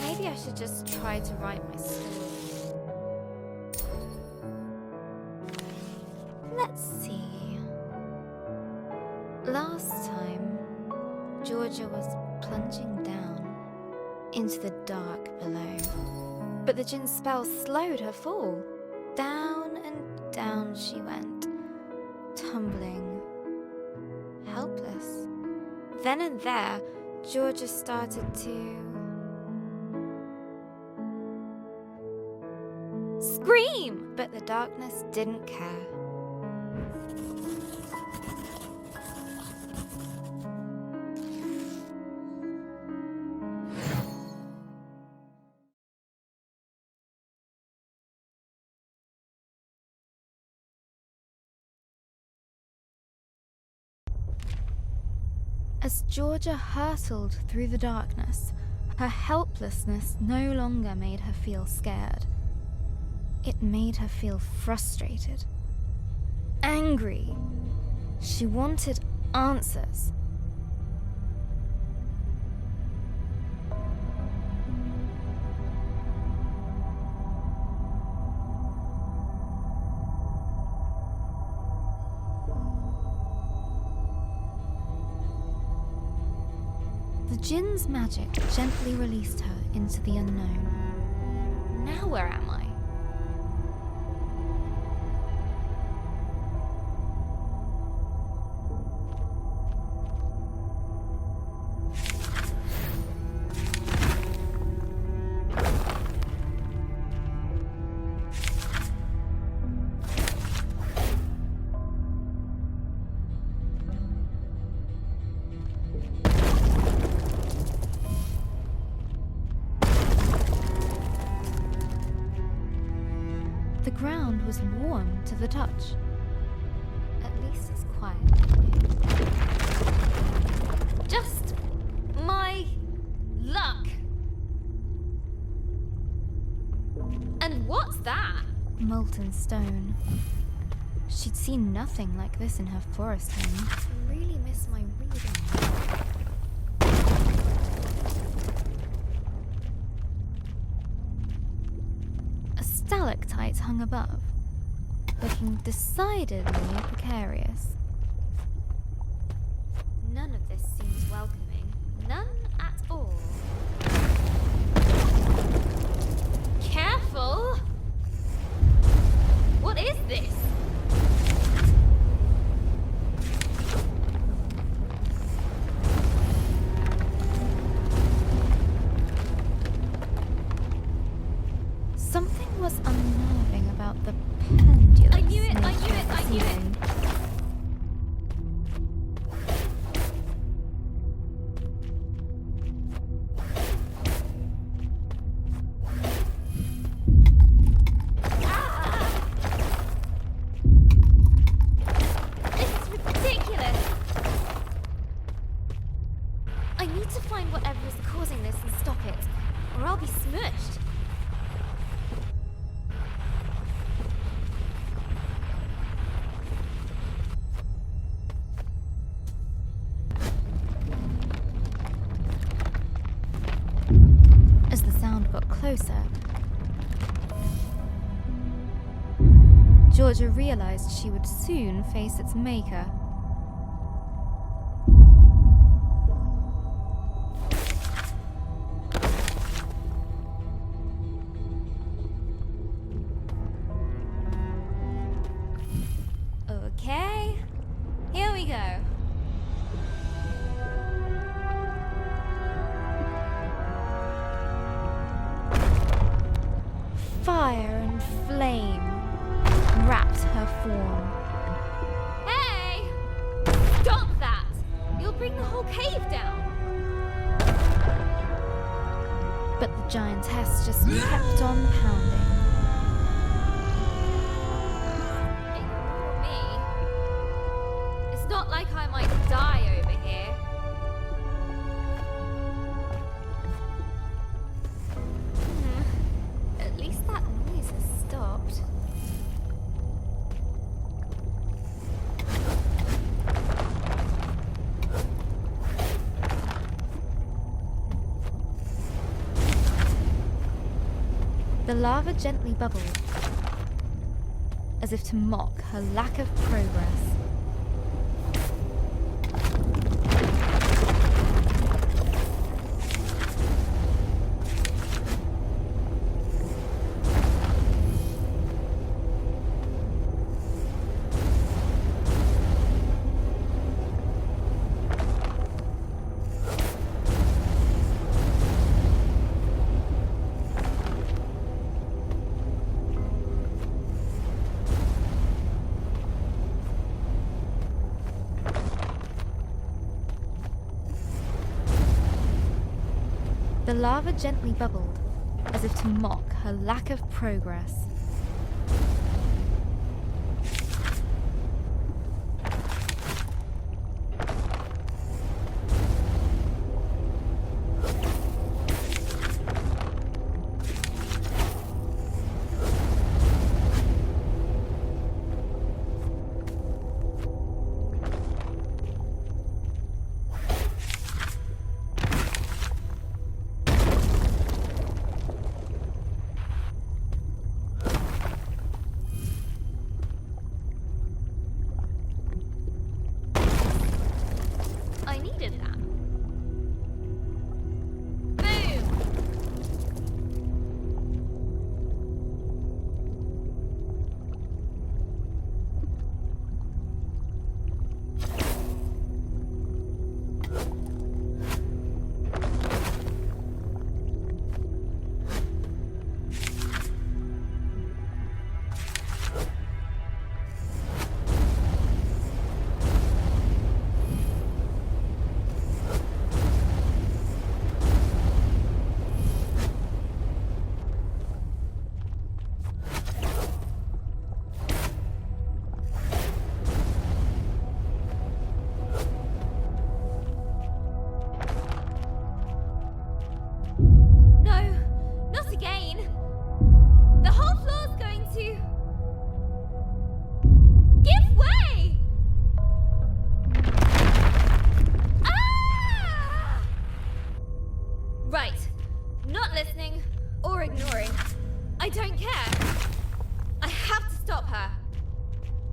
Maybe I should just try to write my story. Let's see. Last time, Georgia was plunging down into the dark below. But the djinn spell slowed her fall. Down and down she went, tumbling, helpless. Then and there, Georgia started to scream, but the darkness didn't care. As Georgia hurtled through the darkness, her helplessness no longer made her feel scared. It made her feel frustrated, angry. She wanted answers. The Jinn's magic gently released her into the unknown. Now where am I? The ground was warm to the touch. At least it's quiet here. Just my luck. And what's that? Molten stone. She'd seen nothing like this in her forest home. I really miss my reading. Stalactites hung above, looking decidedly precarious. None of this seems welcoming. None at all. Careful! What is this? Something was unnerving about the pendulum. I knew it! This is ridiculous! I need to find whatever is causing this and stop it, or I'll be smushed. As the sound got closer, Georgia realized she would soon face its maker. Okay, here we go. Fire and flame wrapped her form. Hey! Stop that! You'll bring the whole cave down. But the giantess just kept on pounding. Ignore me. It's not like I might die over here. At least that noise has stopped. The lava gently bubbled, as if to mock her lack of progress. The lava gently bubbled, as if to mock her lack of progress.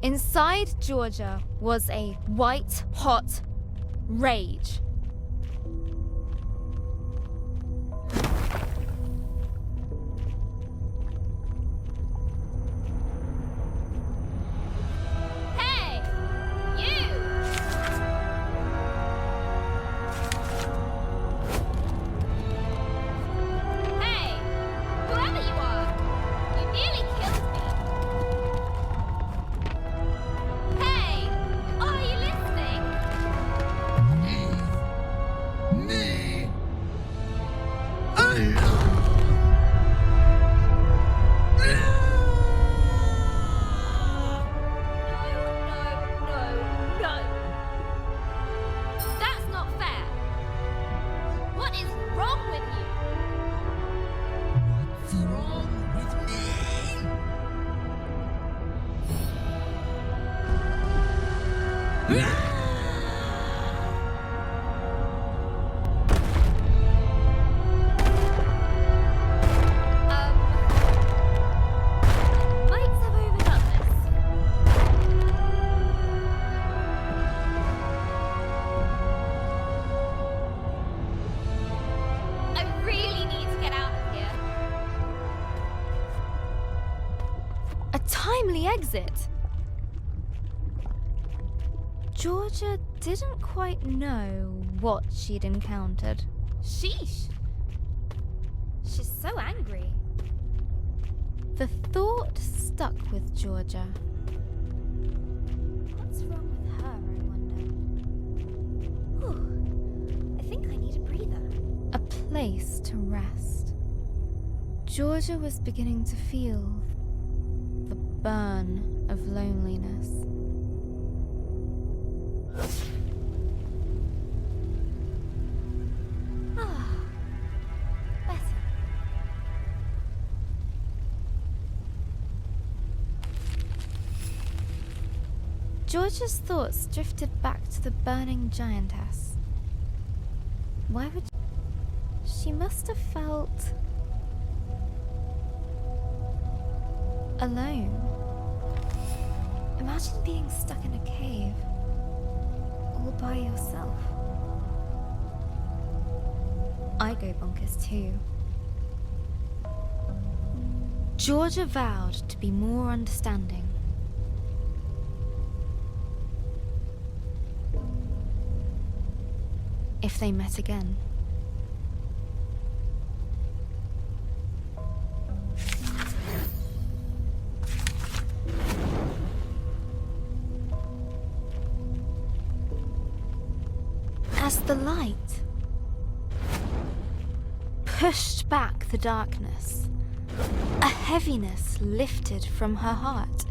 Inside Georgia was a white-hot rage. Hey! You! Hey! Whoever you are! You nearly killed me! Hey! Are you listening? No. That's not fair. What is wrong with you? What's wrong with me? Might have overdone this. I really need to get out of here. A timely exit. Georgia didn't quite know what she'd encountered. Sheesh. She's so angry. The thought stuck with Georgia. What's wrong with her, I wonder? Whew. I think I need a breather. A place to rest. Georgia was beginning to feel the burn of loneliness. Ah, better. Georgia's thoughts drifted back to the burning giantess. Why would she must have felt alone. Imagine being stuck in a cave all by yourself. I go bonkers too. Georgia vowed to be more understanding. If they met again. As the light pushed back the darkness, a heaviness lifted from her heart.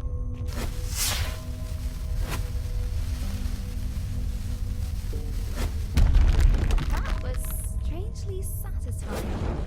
That was strangely satisfying.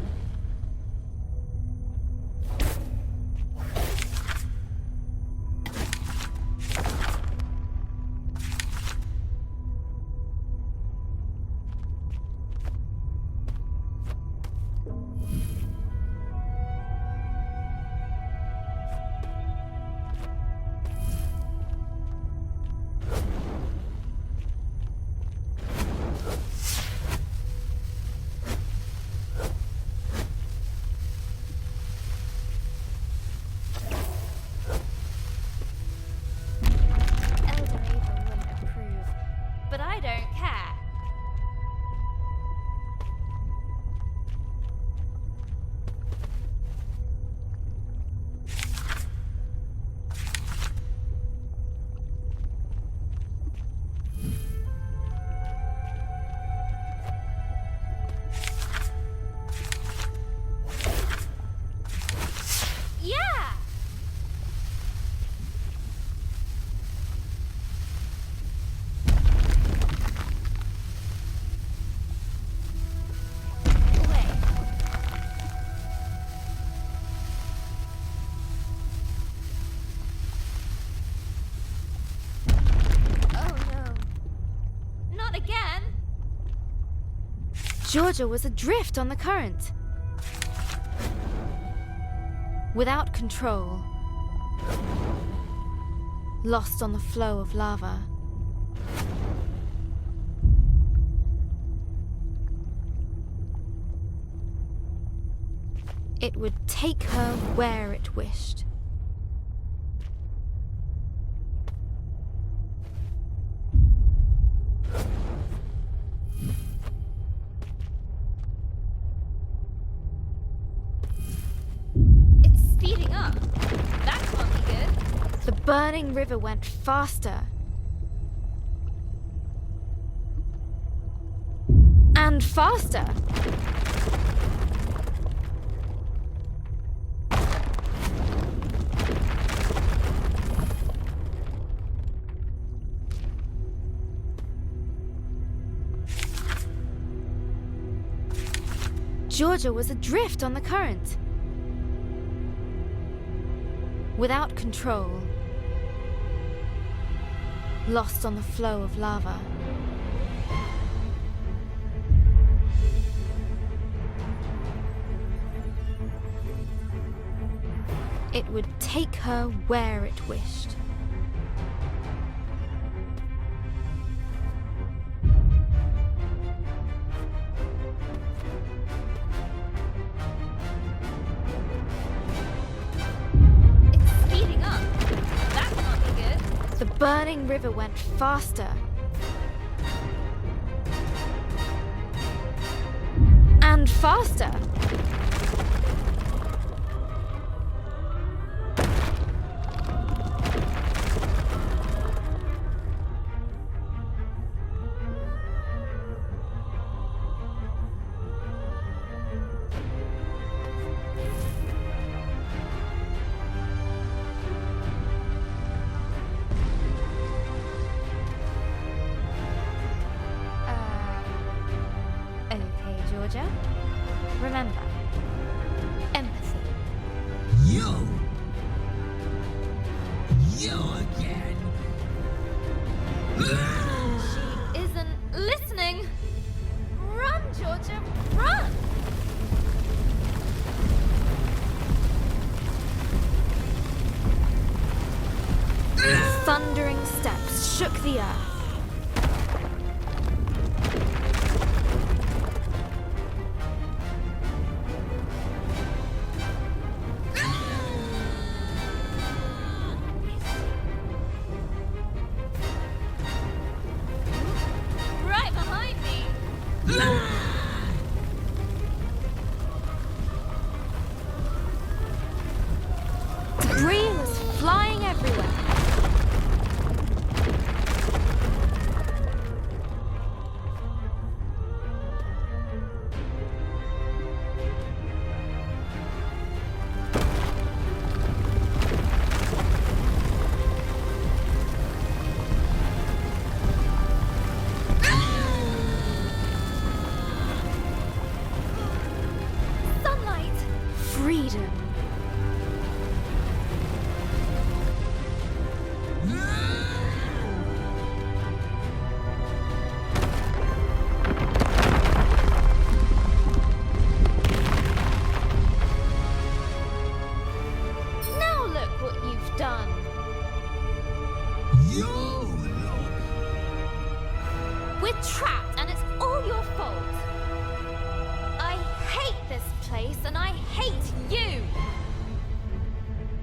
But I don't care. Yeah! Again. Georgia was adrift on the current. Without control. lost on the flow of lava. It would take her where it wished. It's speeding up. That can't be good. The burning river went faster. And faster. Georgia was adrift on the current. Without control. Lost on the flow of lava. It would take her where it wished. The burning river went faster. And faster. Georgia. Remember, empathy. You again. She isn't listening. Run, Georgia, run! Thundering steps shook the earth. Debris was flying everywhere. Sunlight. Freedom. Done. We're trapped and it's all your fault. I hate this place and I hate you.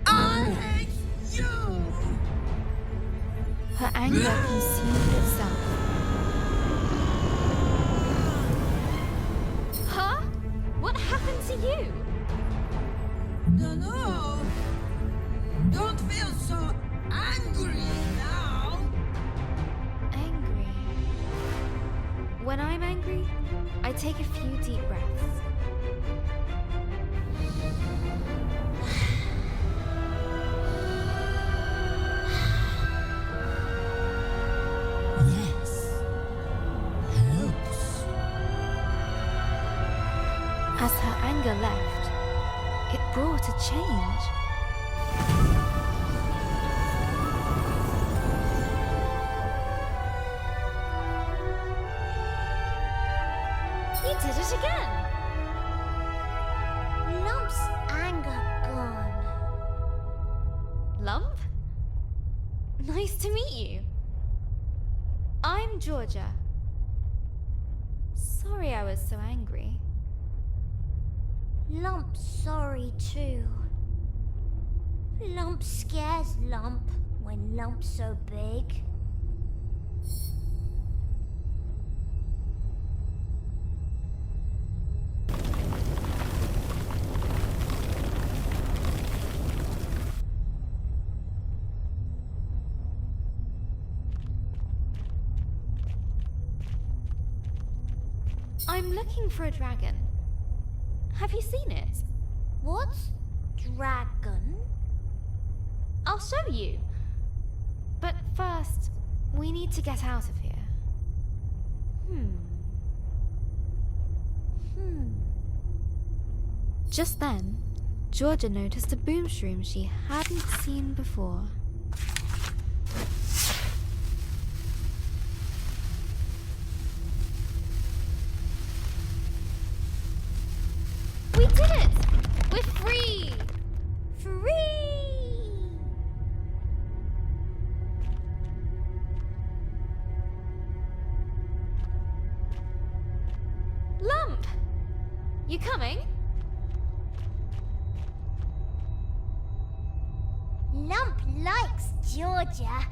I hate you. Her anger consumed itself. Huh? What happened to you? No. Don't feel so angry now. Angry. When I'm angry, I take a few deep breaths. Yes. Helps. As her anger left, it brought a change. You did it again! Lump's anger gone. Lump? Nice to meet you. I'm Georgia. Sorry I was so angry. Lump's sorry too. Lump scares Lump when Lump's so big. I'm looking for a dragon. Have you seen it? What? Dragon? I'll show you. But first, we need to get out of here. Just then, Georgia noticed a boomshroom she hadn't seen before. We did it! We're free! Free! Lump! You coming? Lump likes Georgia.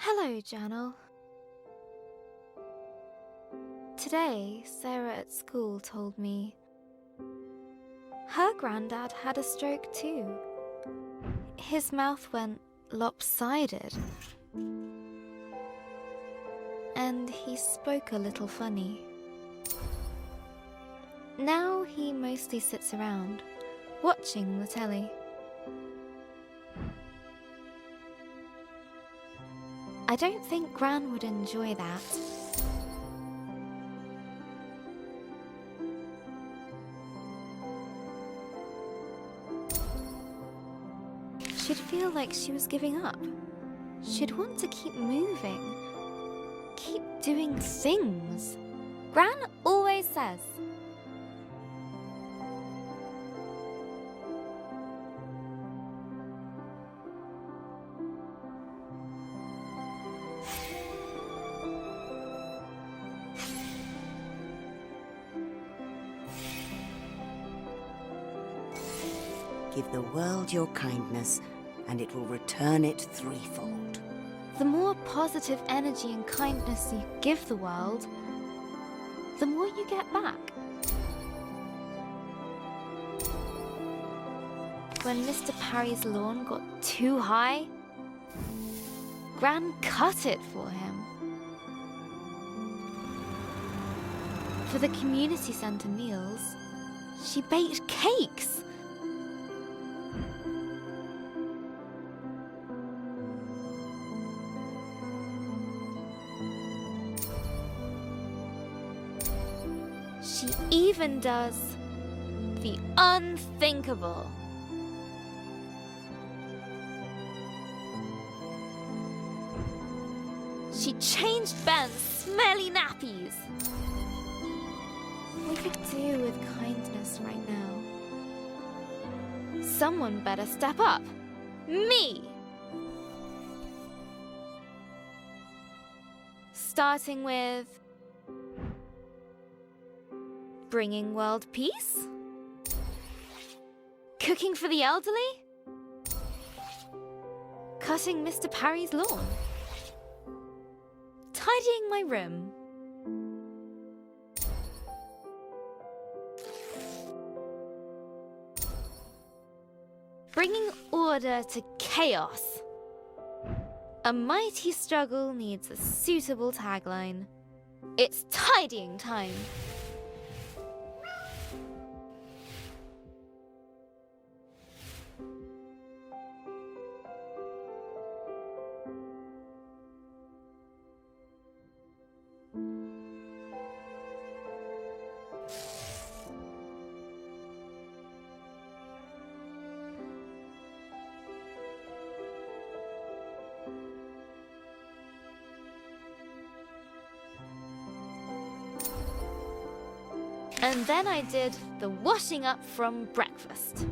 Hello, Journal. Today, Sarah at school told me her granddad had a stroke too. His mouth went lopsided, and he spoke a little funny. Now he mostly sits around, watching the telly. I don't think Gran would enjoy that. She'd feel like she was giving up. She'd want to keep moving, keep doing things. Gran always says. Give the world your kindness, and it will return it threefold. The more positive energy and kindness you give the world, the more you get back. When Mr. Parry's lawn got too high, Gran cut it for him. For the community centre meals, she baked cakes. She even does the unthinkable. She changed Ben's smelly nappies. We could do with kindness right now. Someone better step up. Me! Starting with bringing world peace? Cooking for the elderly? Cutting Mr. Parry's lawn? Tidying my room? Bringing order to chaos? A mighty struggle needs a suitable tagline. It's tidying time. And then I did the washing up from breakfast.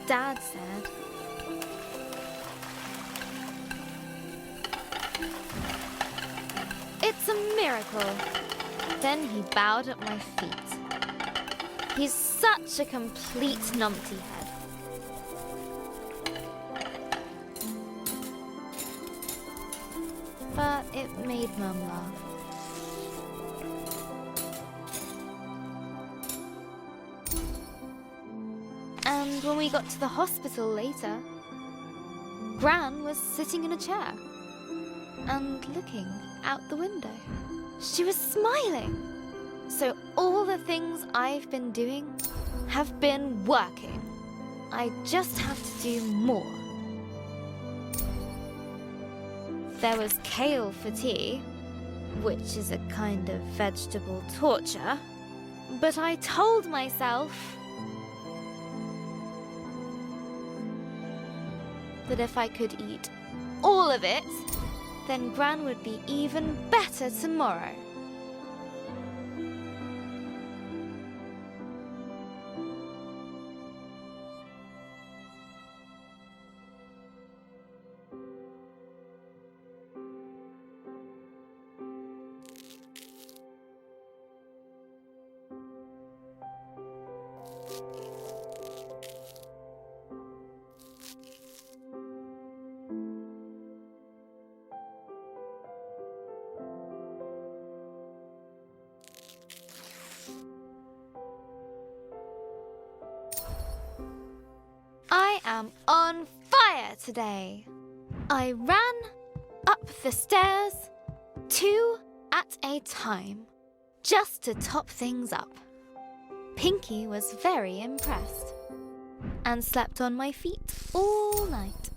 Dad said, "It's a miracle." Then he bowed at my feet. He's such a complete numpty head. But it made Mum laugh. And when we got to the hospital later, Gran was sitting in a chair and looking out the window. She was smiling. So all the things I've been doing have been working. I just have to do more. There was kale for tea, which is a kind of vegetable torture, but I told myself that if I could eat all of it, then Gran would be even better tomorrow. I am on fire today. I ran up the stairs 2 at a time, just to top things up. Pinky was very impressed and slept on my feet all night.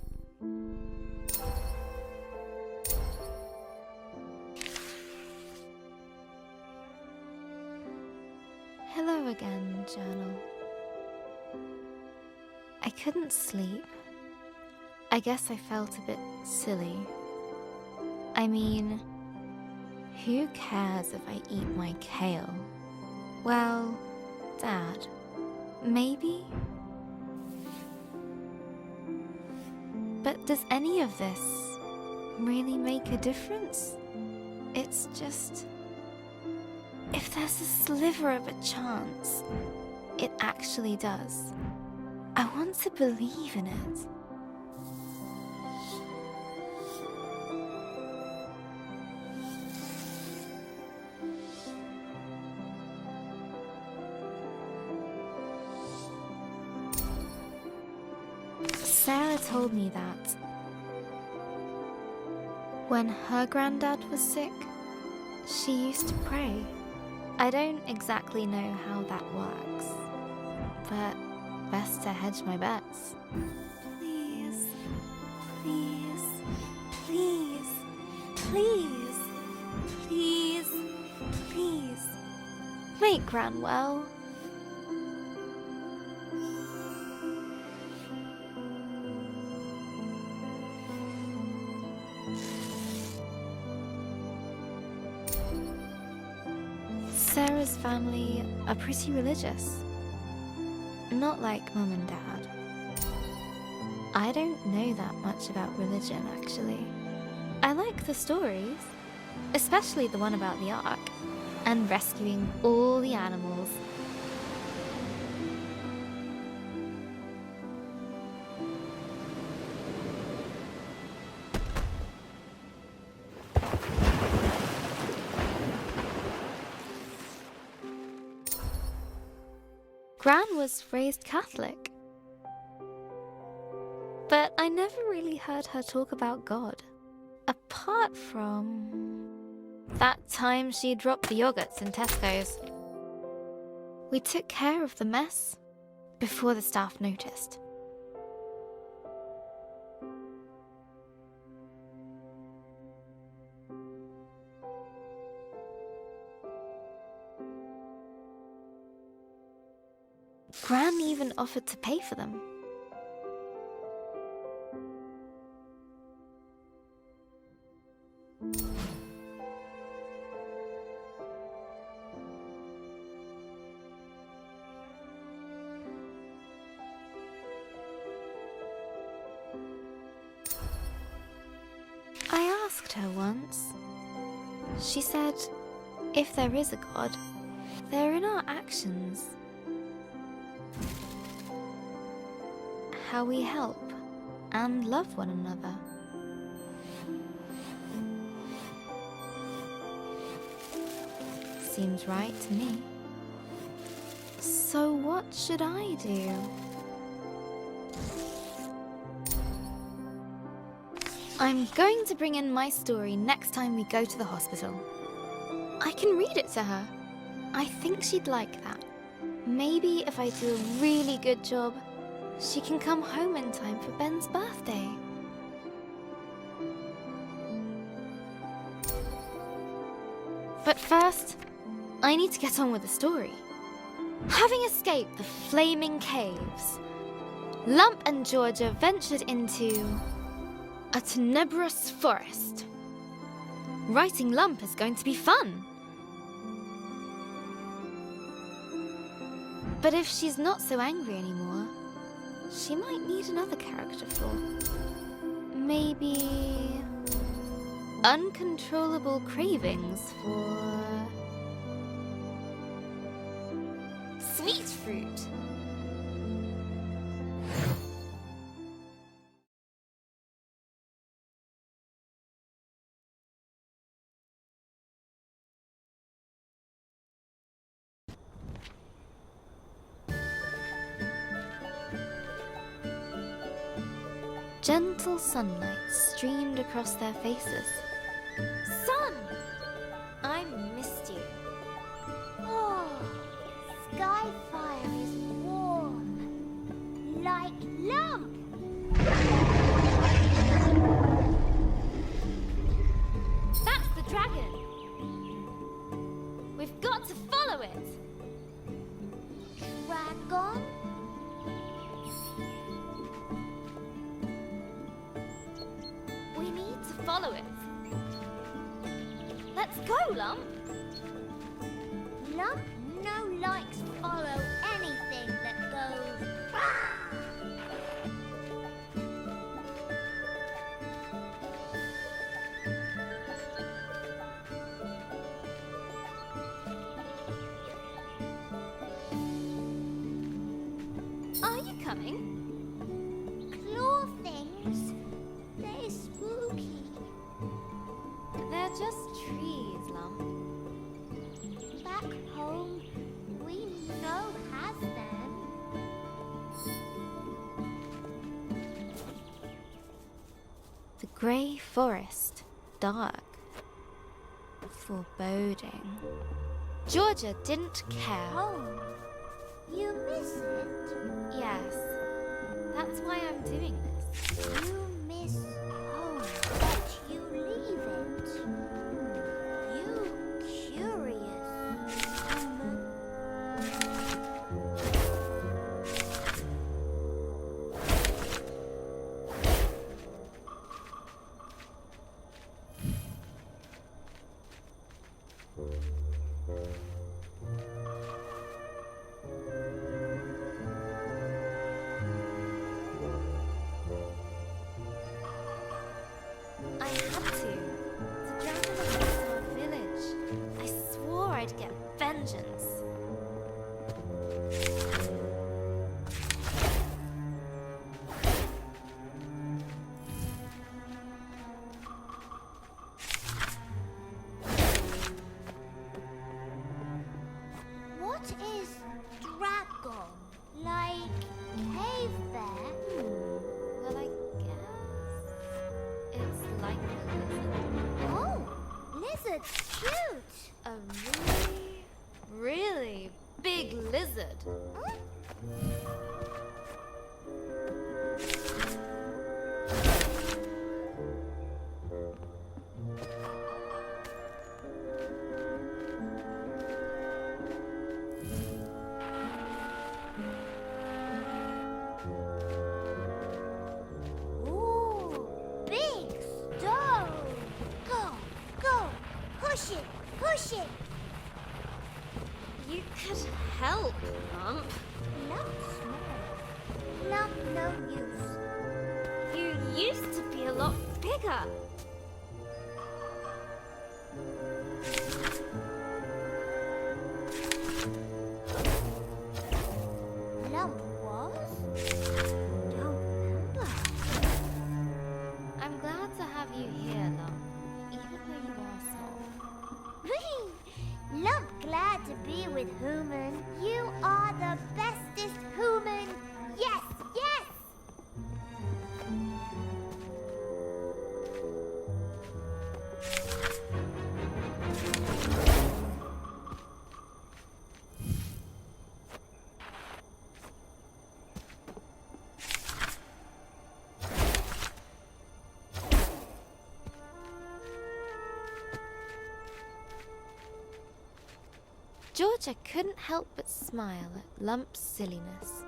Hello again, journal. I couldn't sleep. I guess I felt a bit silly. I mean, who cares if I eat my kale? Well, Dad, maybe? But does any of this really make a difference? It's just, if there's a sliver of a chance, it actually does. I want to believe in it. Sarah told me that when her granddad was sick, she used to pray. I don't exactly know how that works, but best to hedge my bets. Please, please, please, please, please, please, make Gran well. Sarah's family are pretty religious. Not like Mum and Dad. I don't know that much about religion, actually. I like the stories, especially the one about the Ark and rescuing all the animals. Gran was raised Catholic, but I never really heard her talk about God, apart from that time she dropped the yogurts in Tesco's. We took care of the mess before the staff noticed. even offered to pay for them. I asked her once. She said, if there is a God, they're in our actions. How we help and love one another. Seems right to me. So what should I do? I'm going to bring in my story next time we go to the hospital. I can read it to her. I think she'd like that. Maybe if I do a really good job, she can come home in time for Ben's birthday. But first, I need to get on with the story. Having escaped the flaming caves, Lump and Georgia ventured into a tenebrous forest. Writing Lump is going to be fun. But if she's not so angry anymore, she might need another character flaw. Maybe uncontrollable cravings for sweet fruit. Gentle sunlight streamed across their faces. Sun! I missed you. Oh, Skyfire is warm. Like Lump. That's the dragon! We've got to follow it! Dragon? We need to follow it. Let's go, Lump! Lump no likes follow anything that goes. Are you coming? Claw things. They're spooky. They're just trees, Lump. Back home, we know has them. The grey forest, dark, foreboding. Georgia didn't care. Home. You miss it. Yes, that's why I'm doing this. You miss home, but you leave it. You curious human. I had to. The dragon attacked our village. I swore I'd get vengeance. What is dragon? Like cave bear? Well, I guess it's like a lizard. Oh, lizard's cute. A really big lizard. shit. You could help, Lump. Lump small. Lump no use. You used to be a lot bigger. Lump was? Don't remember. I'm glad to have you here, Lump, even though you are small. Lump glad to be with human. You are the bestest human. Yes, yes. Georgia couldn't help but smile at Lump's silliness.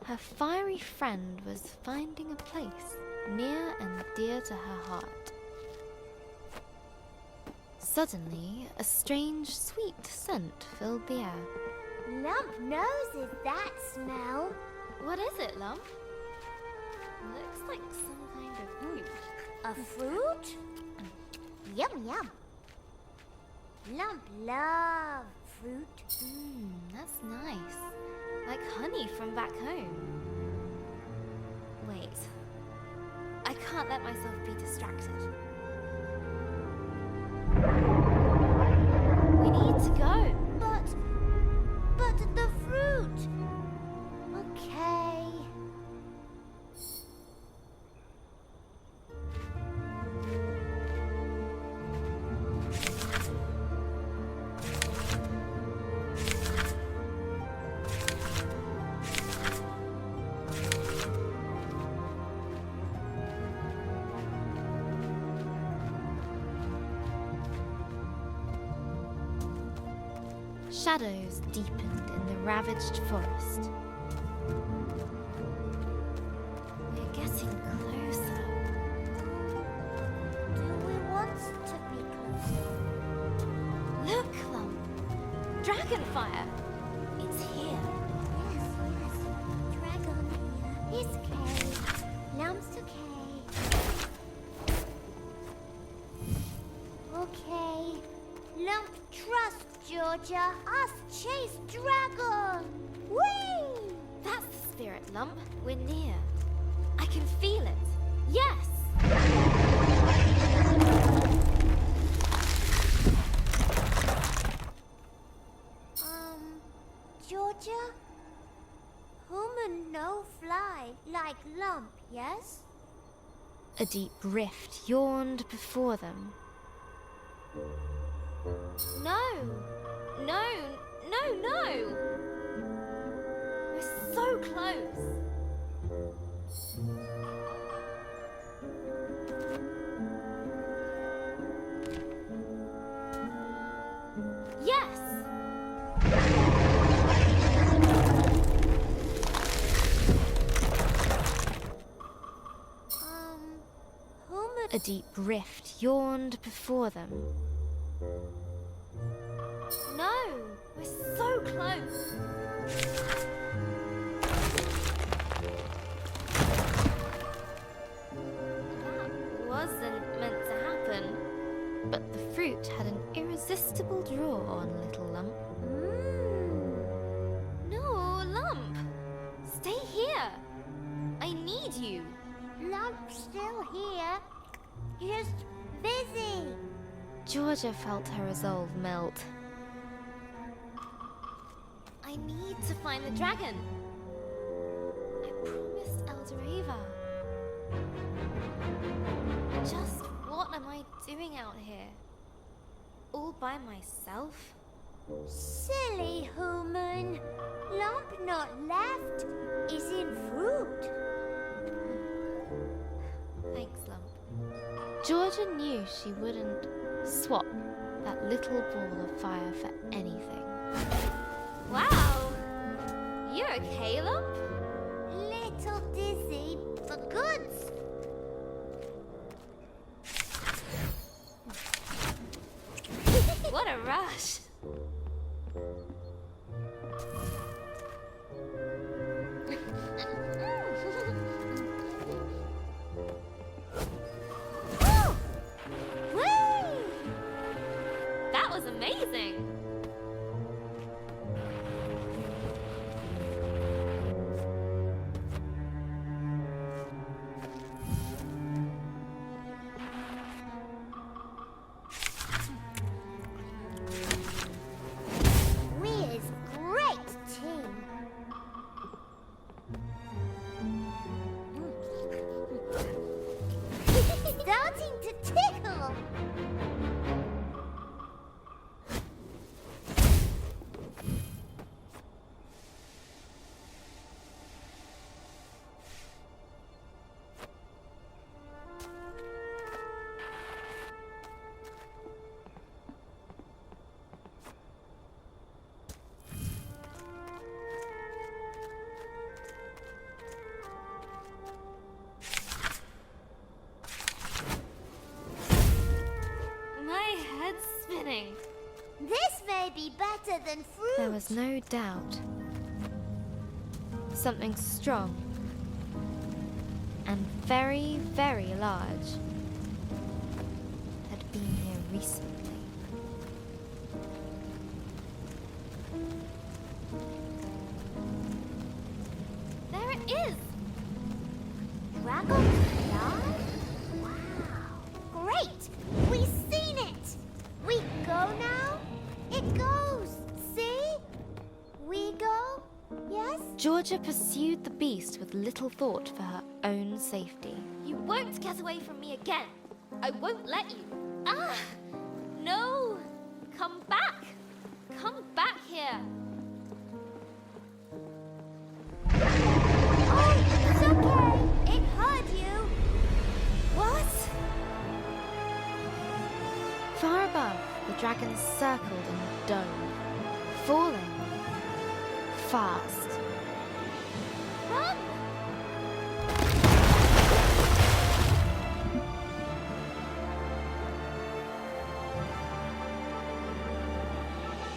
Her fiery friend was finding a place near and dear to her heart. Suddenly, a strange, sweet scent filled the air. Lump knows is that smell. What is it, Lump? Looks like some kind of fruit. A fruit? Yum yum. Lump love fruit. That's nice. Like honey from back home. Wait. I can't let myself be distracted. We need to go. But the fruit. Okay. Shadows deepened in the ravaged forest. We're getting closer. Do we want to be closer? Look, Lump! Dragonfire! It's here. Yes, yes. Dragon here. It's okay. Lump's okay. Okay. Lump trust Georgia. Us chase dragon. Whee! That's the spirit, Lump. We're near. I can feel it. Yes! Georgia? Human no fly like Lump, yes? A deep rift yawned before them. No! No! No, no! We're so close! Yes! Human. A deep rift yawned before them. No! We're so close! That wasn't meant to happen. But the fruit had an irresistible draw on Little Lump. No, Lump! Stay here! I need you! Lump's still here. Just busy. Georgia felt her resolve melt. I need to find the dragon. I promised Eldoreva. Just what am I doing out here? All by myself? Silly human. Lump not left is in fruit. Thanks, Lump. Georgia knew she wouldn't swap that little ball of fire for anything. Wow! You're okay, Lump? Little dizzy for goods. rush. Woo! That was amazing. We is great team. Starting to tickle. My head's spinning. This may be better than fruit. There was no doubt. Something strong and very, very large had been here recently. There it is! Dragon Fly? Wow. Great! We've seen it! We go now? It goes! See? We go? Yes? Georgia pursued the beast with little thought for her own safety. You won't get away from me again. I won't let you. Ah! No! Come back! Come back here! Oh, it's okay. It hurt you. What? Far above, the dragon circled in a dome, falling fast. Run!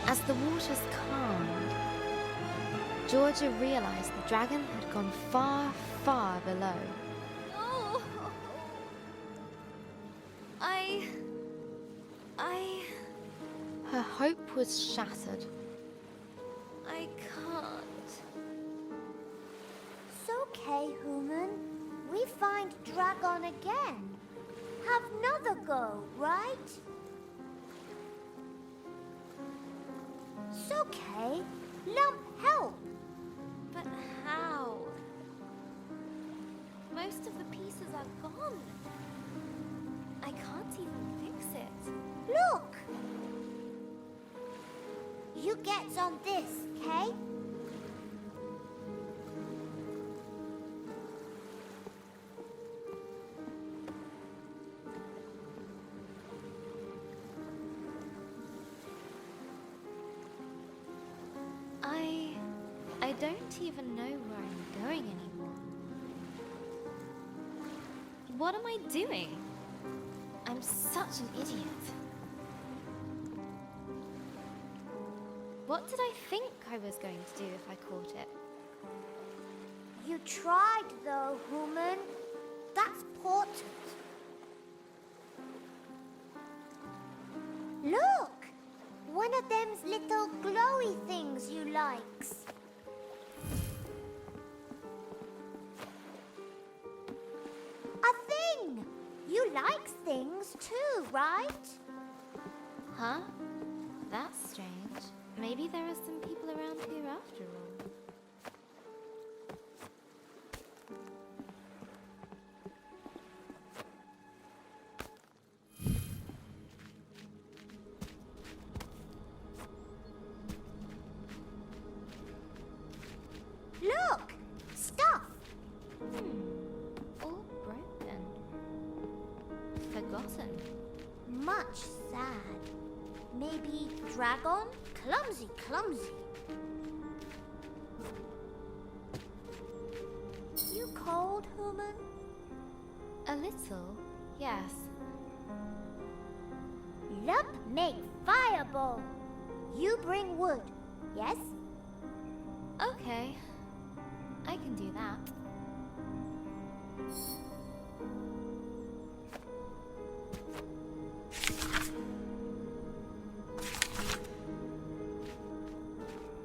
As the waters calmed, Georgia realized the dragon had gone far, far below. Oh! Her hope was shattered. I can't. It's okay, human. We find dragon again. Have another go, right? It's okay. Lump help. But how? Most of the pieces are gone. I can't even fix it. Look. You get on this, okay? I don't even know where I'm going anymore. What am I doing? I'm such an idiot. What did I think I was going to do if I caught it? You tried though, human. That's important. Look! One of them's little glowy things you likes. A thing! You likes things too, right? Huh? That's strange. Maybe there are some people around here after all. Look! Stuff! All broken. Forgotten. Much sad. Maybe dragon? Clumsy, clumsy. You cold, human? A little, yes. Lump make fireball. You bring wood, yes? Okay. I can do that.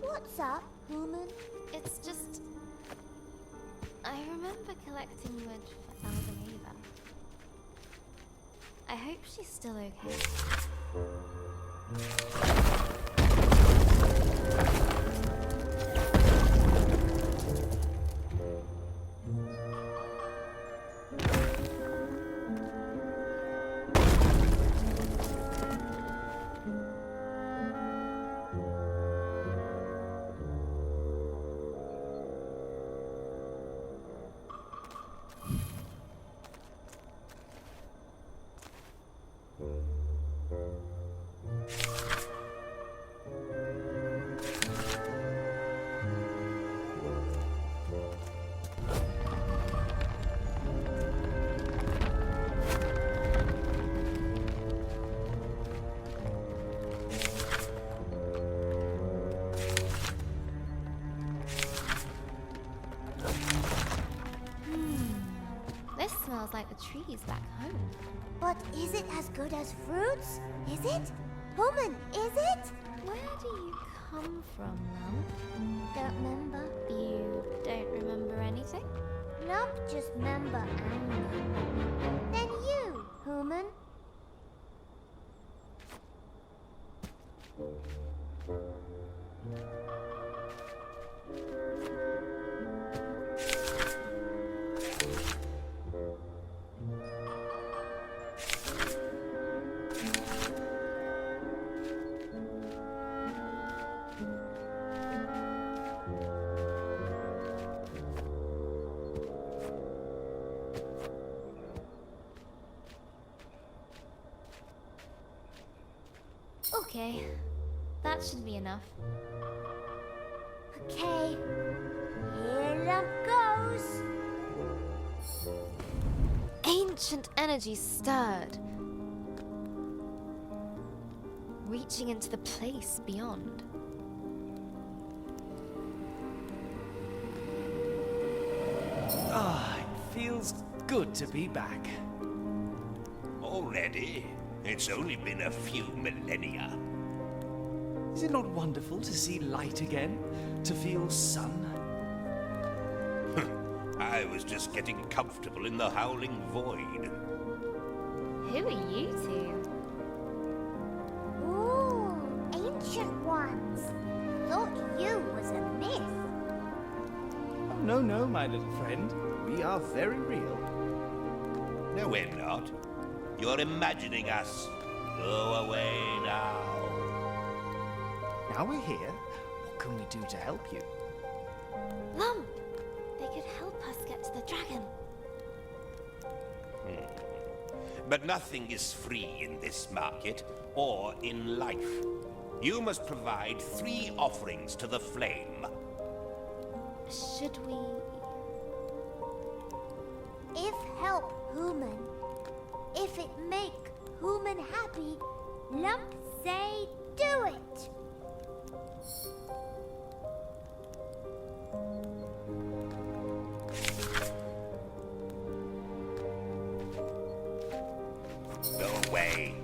What's up, human? It's just... I remember collecting wood for Elder Ava. I hope she's still okay. This smells like the trees back home. But is it as good as fruits? Is it? Human, is it? Where do you come from, Lump? Don't remember. You don't remember anything? Lump just remember anger. Then you, human. Okay, that should be enough. Okay. Here Lump goes. Ancient energy stirred, reaching into the place beyond. Ah, it feels good to be back. Already? It's only been a few millennia. Is it not wonderful to see light again? To feel sun? I was just getting comfortable in the howling void. Who are you two? Ooh, ancient ones. Thought you was a myth. Oh, no, my little friend. We are very real. No, we're not. You're imagining us. Go away now. Now we're here. What can we do to help you? Lump! They could help us get to the dragon. But nothing is free in this market or in life. You must provide 3 offerings to the flame. Should we... If help human, if it make human happy, Lump say do it. Go away.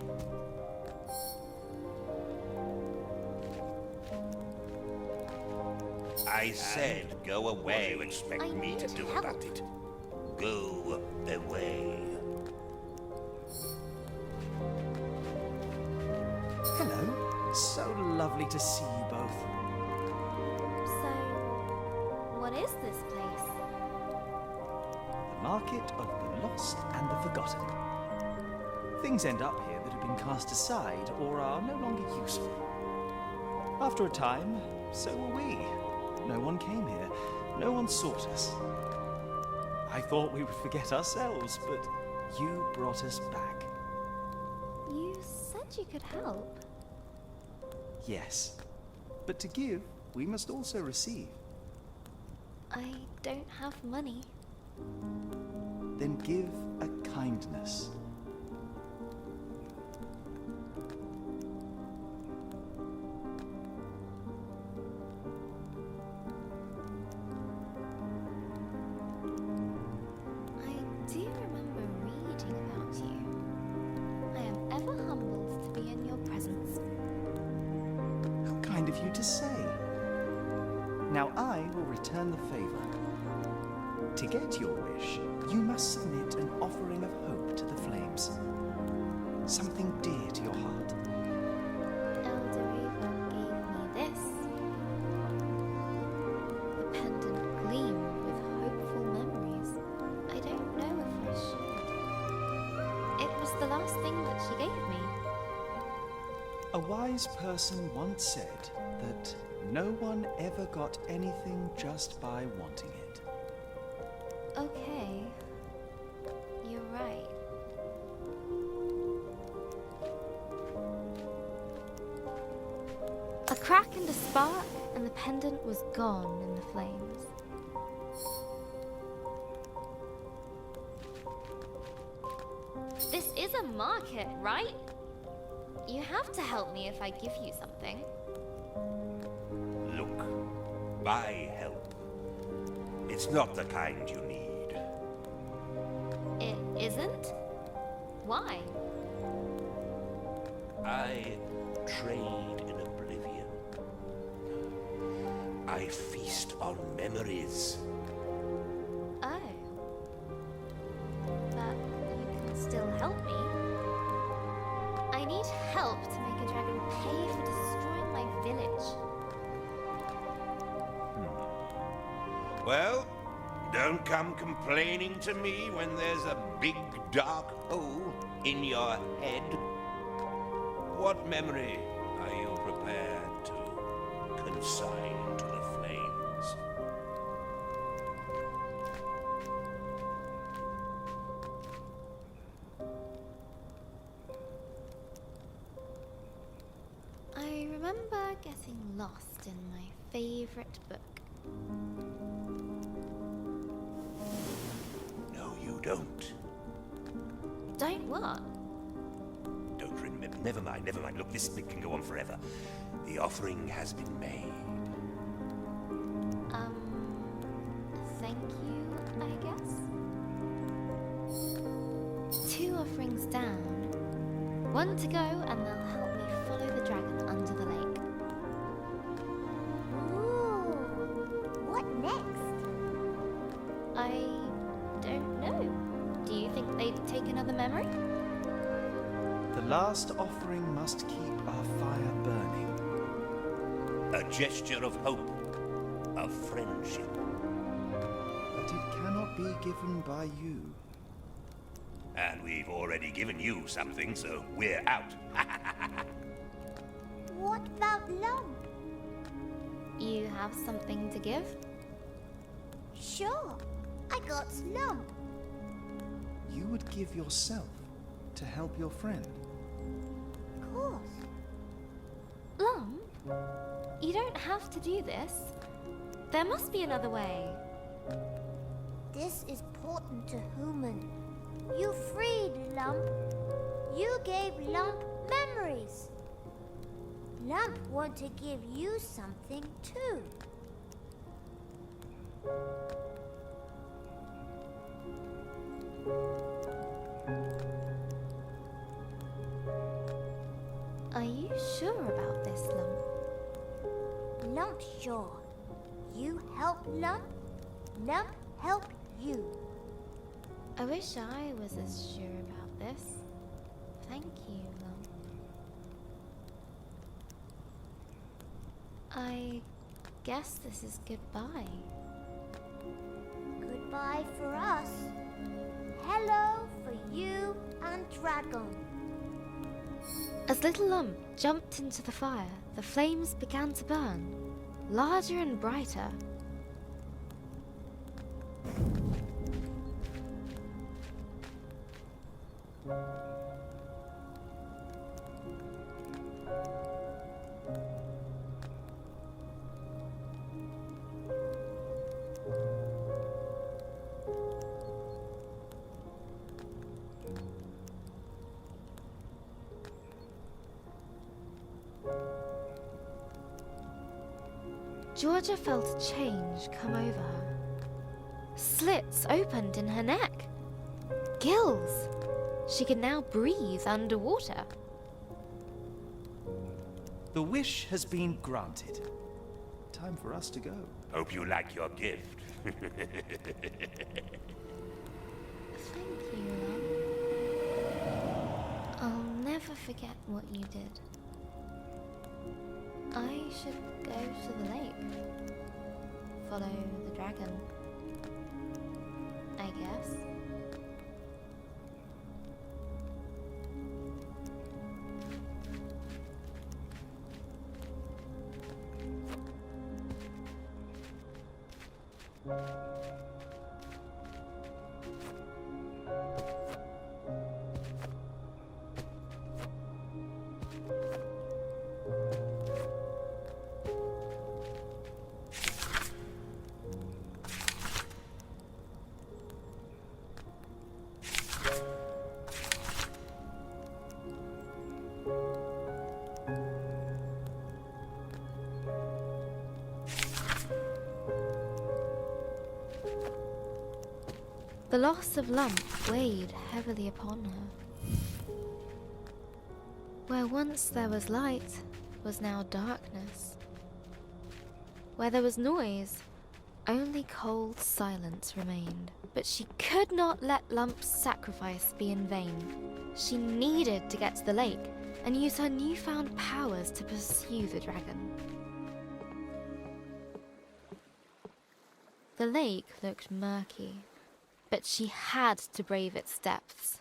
I said go away. What do you expect I me to need do help. about it? Go away. Hello. So lovely to see you both. So... what is this place? The market of the lost and the forgotten. Things end up here that have been cast aside or are no longer useful. After a time, so were we. No one came here. No one sought us. I thought we would forget ourselves, but you brought us back. You said you could help. Yes. But to give, we must also receive. I don't have money. Then give a kindness. to say. Now I will return the favor. To get your wish, you must submit an offering of hope to the flames. Something dear to your heart. Elder Eva gave me this. The pendant gleamed with hopeful memories. I don't know if I should. It was the last thing that she gave me. A wise person once said that no one ever got anything just by wanting it. Okay. You're right. A crack and a spark, and the pendant was gone in the flames. This is a market, right? You have to help me if I give you something. Look, buy help. It's not the kind you need. It isn't? Why? I trade in oblivion. I feast on memories. Oh. But you can still help me. I need help to make a dragon pay for destroying my village. Well, don't come complaining to me when there's a big dark hole in your head. What memory are you prepared to consign to the flames? I remember getting lost in my favorite book. No, you don't. Don't what? Don't remember. Never mind, never mind. Look, this bit can go on forever. The offering has been made. Thank you, I guess? 2 offerings down. 1 to go, and they'll help me follow the dragon under the lake. Ooh. What next? I don't know. Do you think they'd take another memory? The last offering must keep our fire burning. A gesture of hope, of friendship. But it cannot be given by you. And we've already given you something, so we're out. What about Lump? You have something to give? Sure. I got Lump. You would give yourself to help your friend. Of course. Lump? You don't have to do this. There must be another way. This is important to Human. You freed Lump. You gave Lump memories. Lump want to give you something too. Are you sure about this, Lump? Lump sure. You help Lump, Lump help you. I wish I was as sure about this. Thank you, Lump. I guess this is goodbye. Goodbye for us. Hello for you and Dragon. As little Lump jumped into the fire, the flames began to burn, larger and brighter. Georgia felt a change come over her. Slits opened in her neck. Gills. She could now breathe underwater. The wish has been granted. Time for us to go. Hope you like your gift. Thank you, Lump. I'll never forget what you did. I should go to the lake. Follow the dragon. I guess. The loss of Lump weighed heavily upon her. Where once there was light, was now darkness. Where there was noise, only cold silence remained. But she could not let Lump's sacrifice be in vain. She needed to get to the lake and use her newfound powers to pursue the dragon. The lake looked murky, but she had to brave its depths.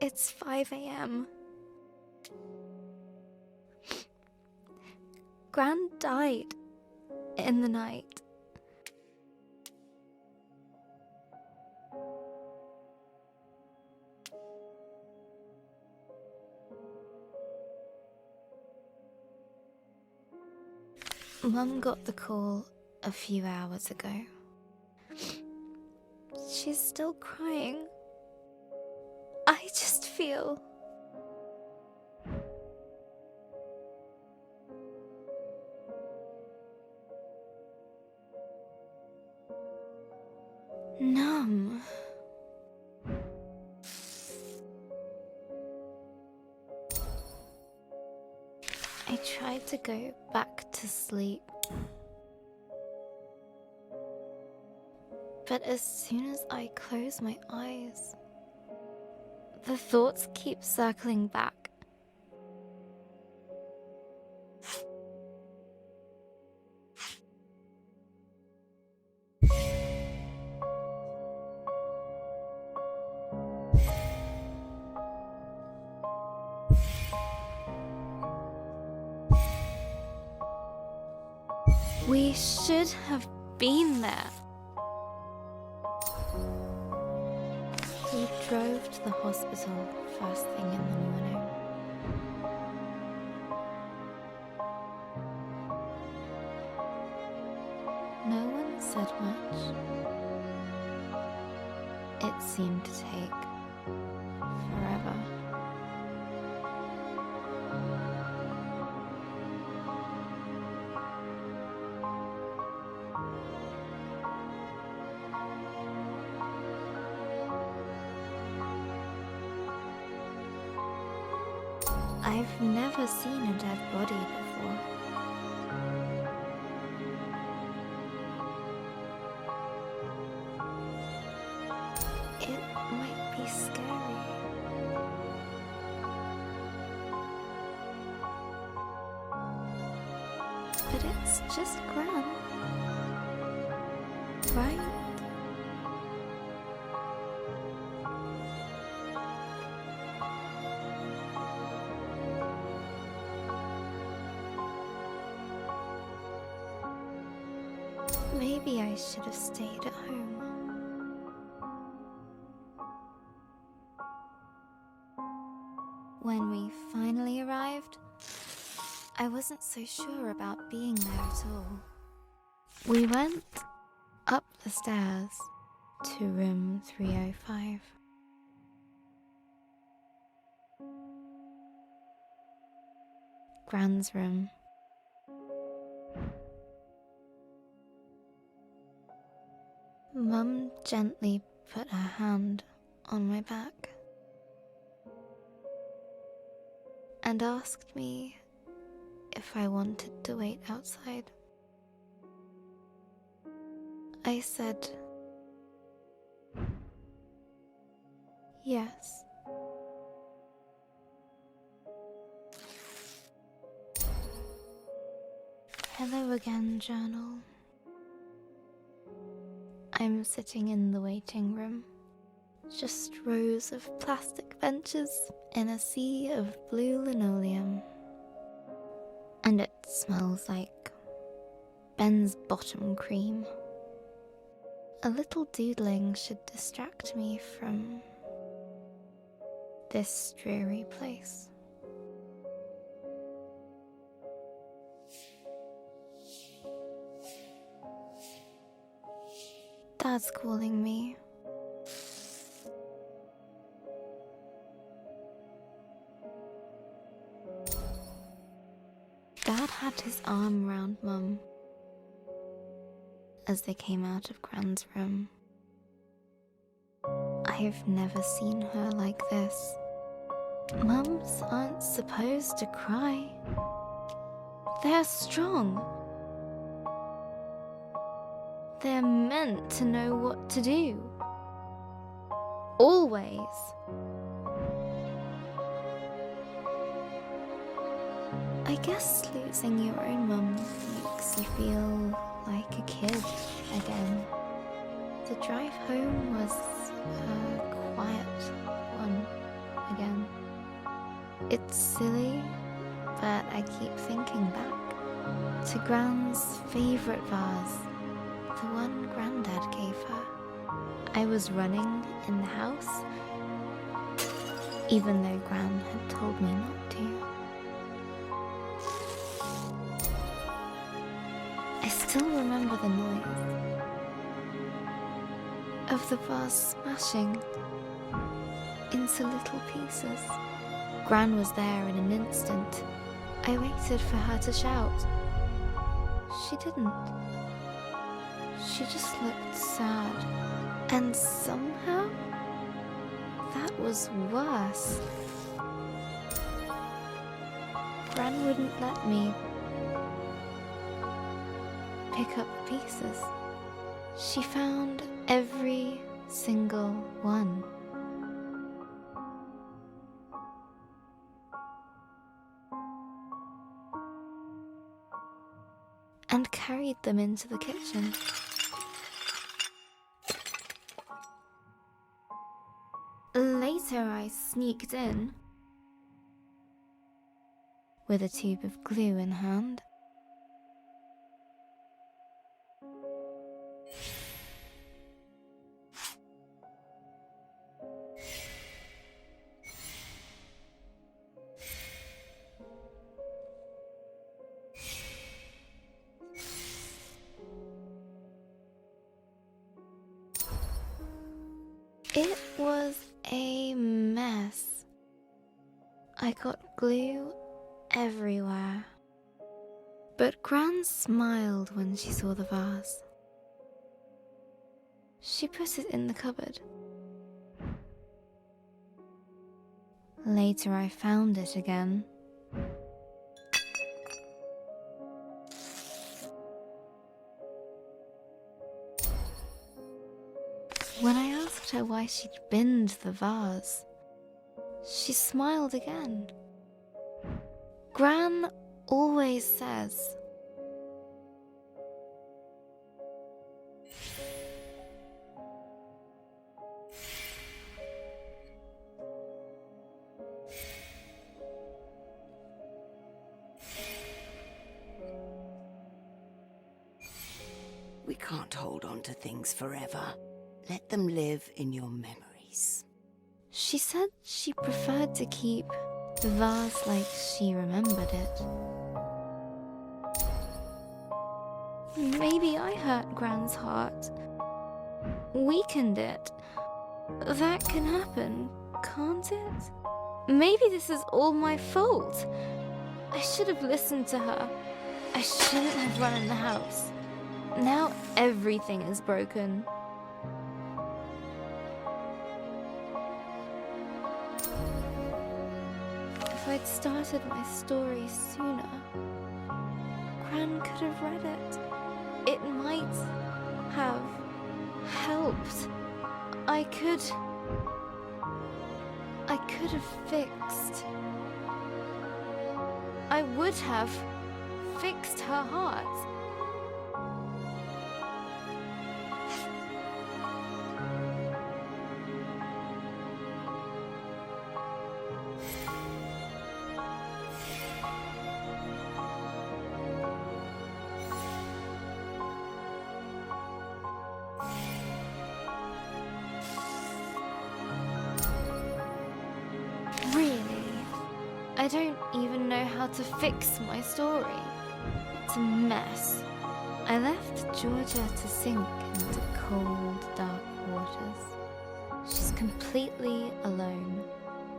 It's 5 a.m. Gran died in the night. Mum got the call a few hours ago. She's still crying. I just feel... numb. I tried to go back to sleep. But as soon as I close my eyes, the thoughts keep circling back. We should have been there. We drove to the hospital first thing in the morning. No one said much. It seemed to take forever. I've never seen a dead body before. It might be scary. But it's just Gran, right? Maybe I should have stayed at home. When we finally arrived, I wasn't so sure about being there at all. We went up the stairs to room 305. Gran's room. Mum gently put her hand on my back and asked me if I wanted to wait outside. I said yes. Hello again, journal. I'm sitting in the waiting room. Just rows of plastic benches in a sea of blue linoleum. And it smells like Ben's bottom cream. A little doodling should distract me from this dreary place. Dad's calling me. Dad had his arm round Mum as they came out of Gran's room. I've never seen her like this. Mums aren't supposed to cry. They're strong. They're meant to know what to do. Always. I guess losing your own mum makes you feel like a kid again. The drive home was a quiet one again. It's silly, but I keep thinking back to Gran's favourite vase, the one Grandad gave her. I was running in the house, even though Gran had told me not to. I still remember the noise of the vase smashing into little pieces. Gran was there in an instant. I waited for her to shout. She didn't. She just looked sad. And somehow, that was worse. Gran wouldn't let me pick up the pieces. She found every single one. And carried them into the kitchen. Later I sneaked in with a tube of glue in hand. It was a mess. I got glue everywhere. But Gran smiled when she saw the vase. She put it in the cupboard. Later I found it again. When I asked her why she'd binned the vase, she smiled again. Gran always says, we can't hold on to things forever. Let them live in your memories. She said she preferred to keep the vase like she remembered it. Maybe I hurt Gran's heart. Weakened it. That can happen, can't it? Maybe this is all my fault. I should have listened to her. I shouldn't have run in the house. Now everything is broken. If I'd started my story sooner, Gran could have read it. It might have helped. I could have fixed. I would have fixed her heart. Really? I don't even know how to fix my story. It's a mess. I left Georgia to sink into cold, dark waters. She's completely alone.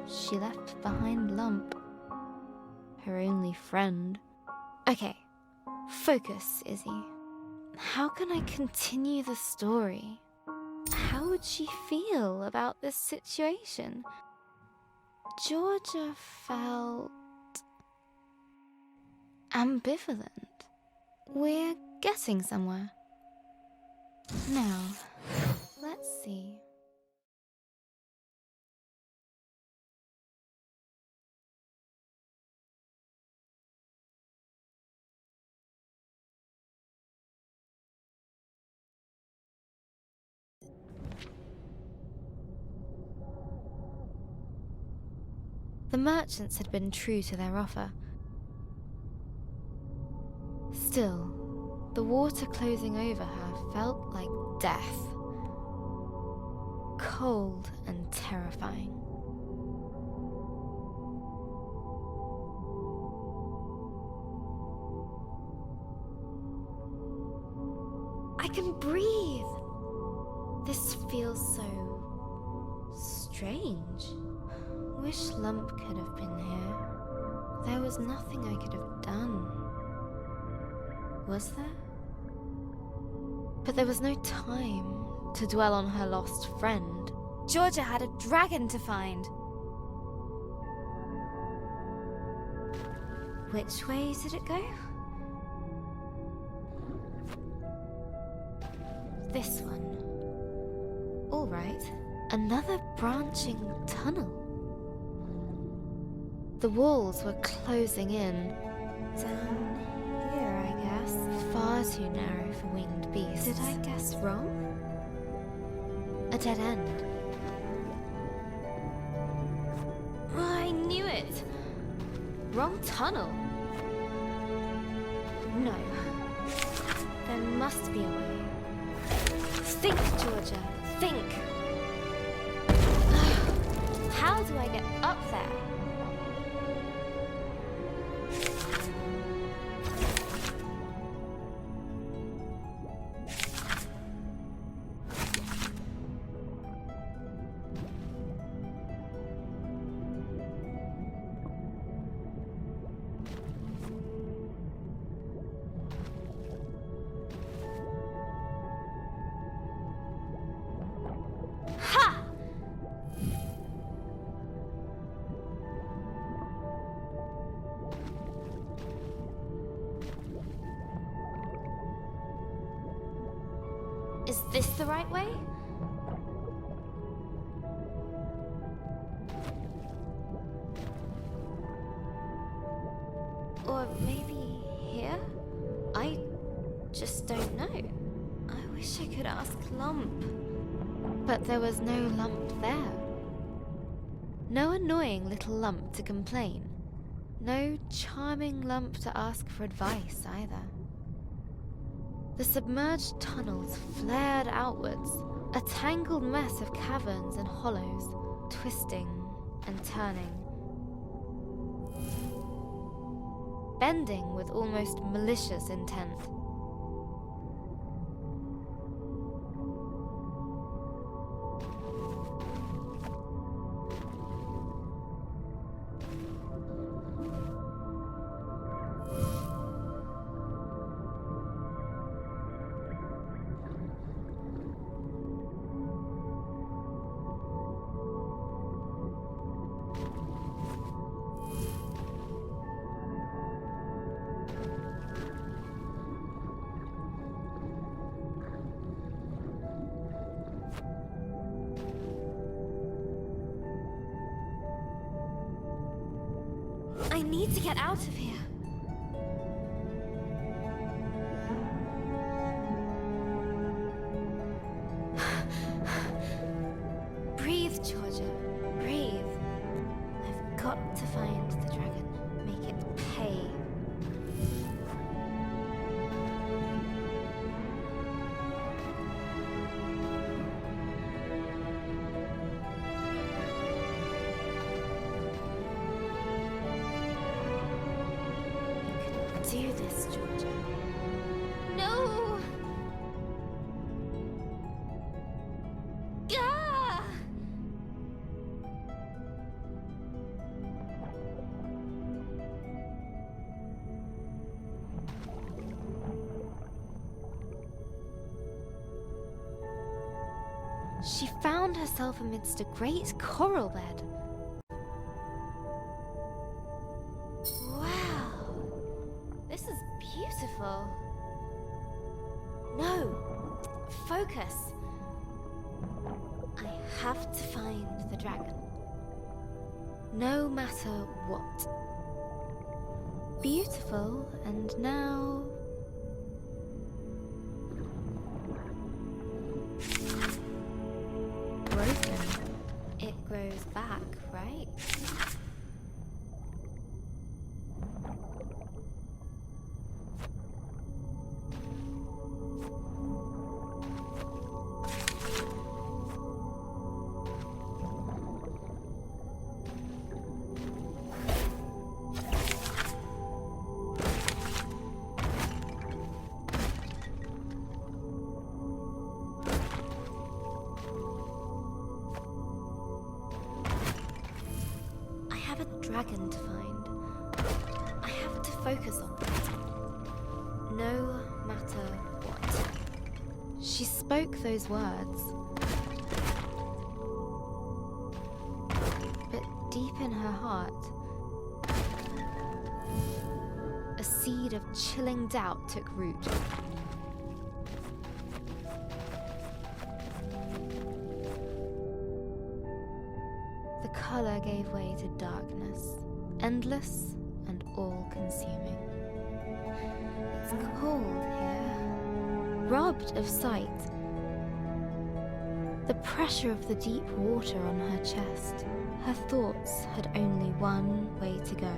She left behind Lump, her only friend. Okay, focus, Izzy. How can I continue the story? How would she feel about this situation? Georgia felt ambivalent. We're getting somewhere. Now, let's see. The merchants had been true to their offer. Still, the water closing over her felt like death. Cold and terrifying. I can breathe! This feels so strange. Wish Lump could have been here. There was nothing I could have done. Was there? But there was no time to dwell on her lost friend. Georgia had a dragon to find. Which way did it go? This one. All right. Another branching tunnel. The walls were closing in. Down here, I guess. Far too narrow for winged beasts. Did I guess wrong? A dead end. Oh, I knew it! Wrong tunnel. No. There must be a way. Think, Georgia. Think! How do I get up there? Is this the right way? Or maybe here? I just don't know. I wish I could ask Lump. But there was no Lump there. No annoying little Lump to complain. No charming Lump to ask for advice either. The submerged tunnels flared outwards, a tangled mess of caverns and hollows, twisting and turning. Bending with almost malicious intent. I need to get out of here. Breathe, Georgia. Breathe. I've got to find the dragon. Make it pay. You can do this, Georgia. No! Gah! She found herself amidst a great coral bed. Wow, this is beautiful. No, focus. I have to find the dragon. No matter what. Beautiful, and now... broken. It grows back, right? Dragon to find. I have to focus on that. No matter what. She spoke those words. But deep in her heart, a seed of chilling doubt took root. The color gave way to darkness, endless and all-consuming. It's cold here, robbed of sight. The pressure of the deep water on her chest. Her thoughts had only one way to go,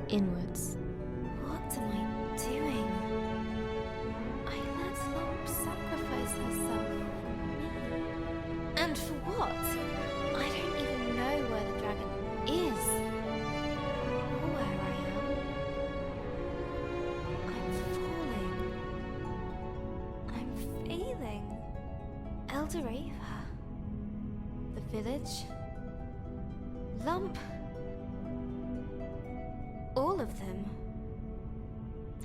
inwards. What am I doing? I let Lump sacrifice herself for me. And for what? I don't even know where the dragon is, or where I am. I'm falling. I'm failing. Elderava. The village. Lump. All of them.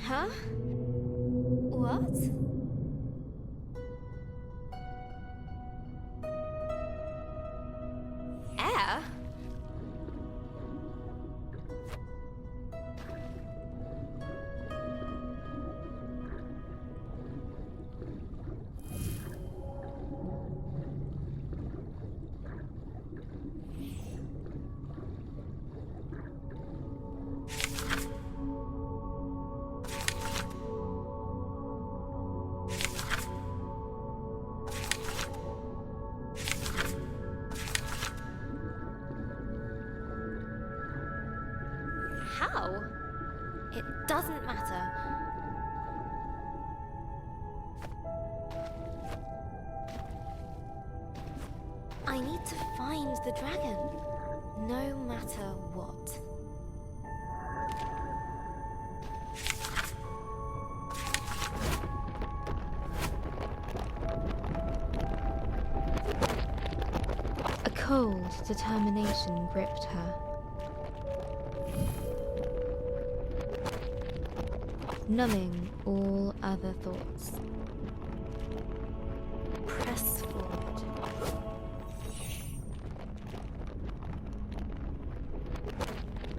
Huh? What? Air? How? It doesn't matter. I need to find the dragon, no matter what. A cold determination gripped her. Numbing all other thoughts. Press forward.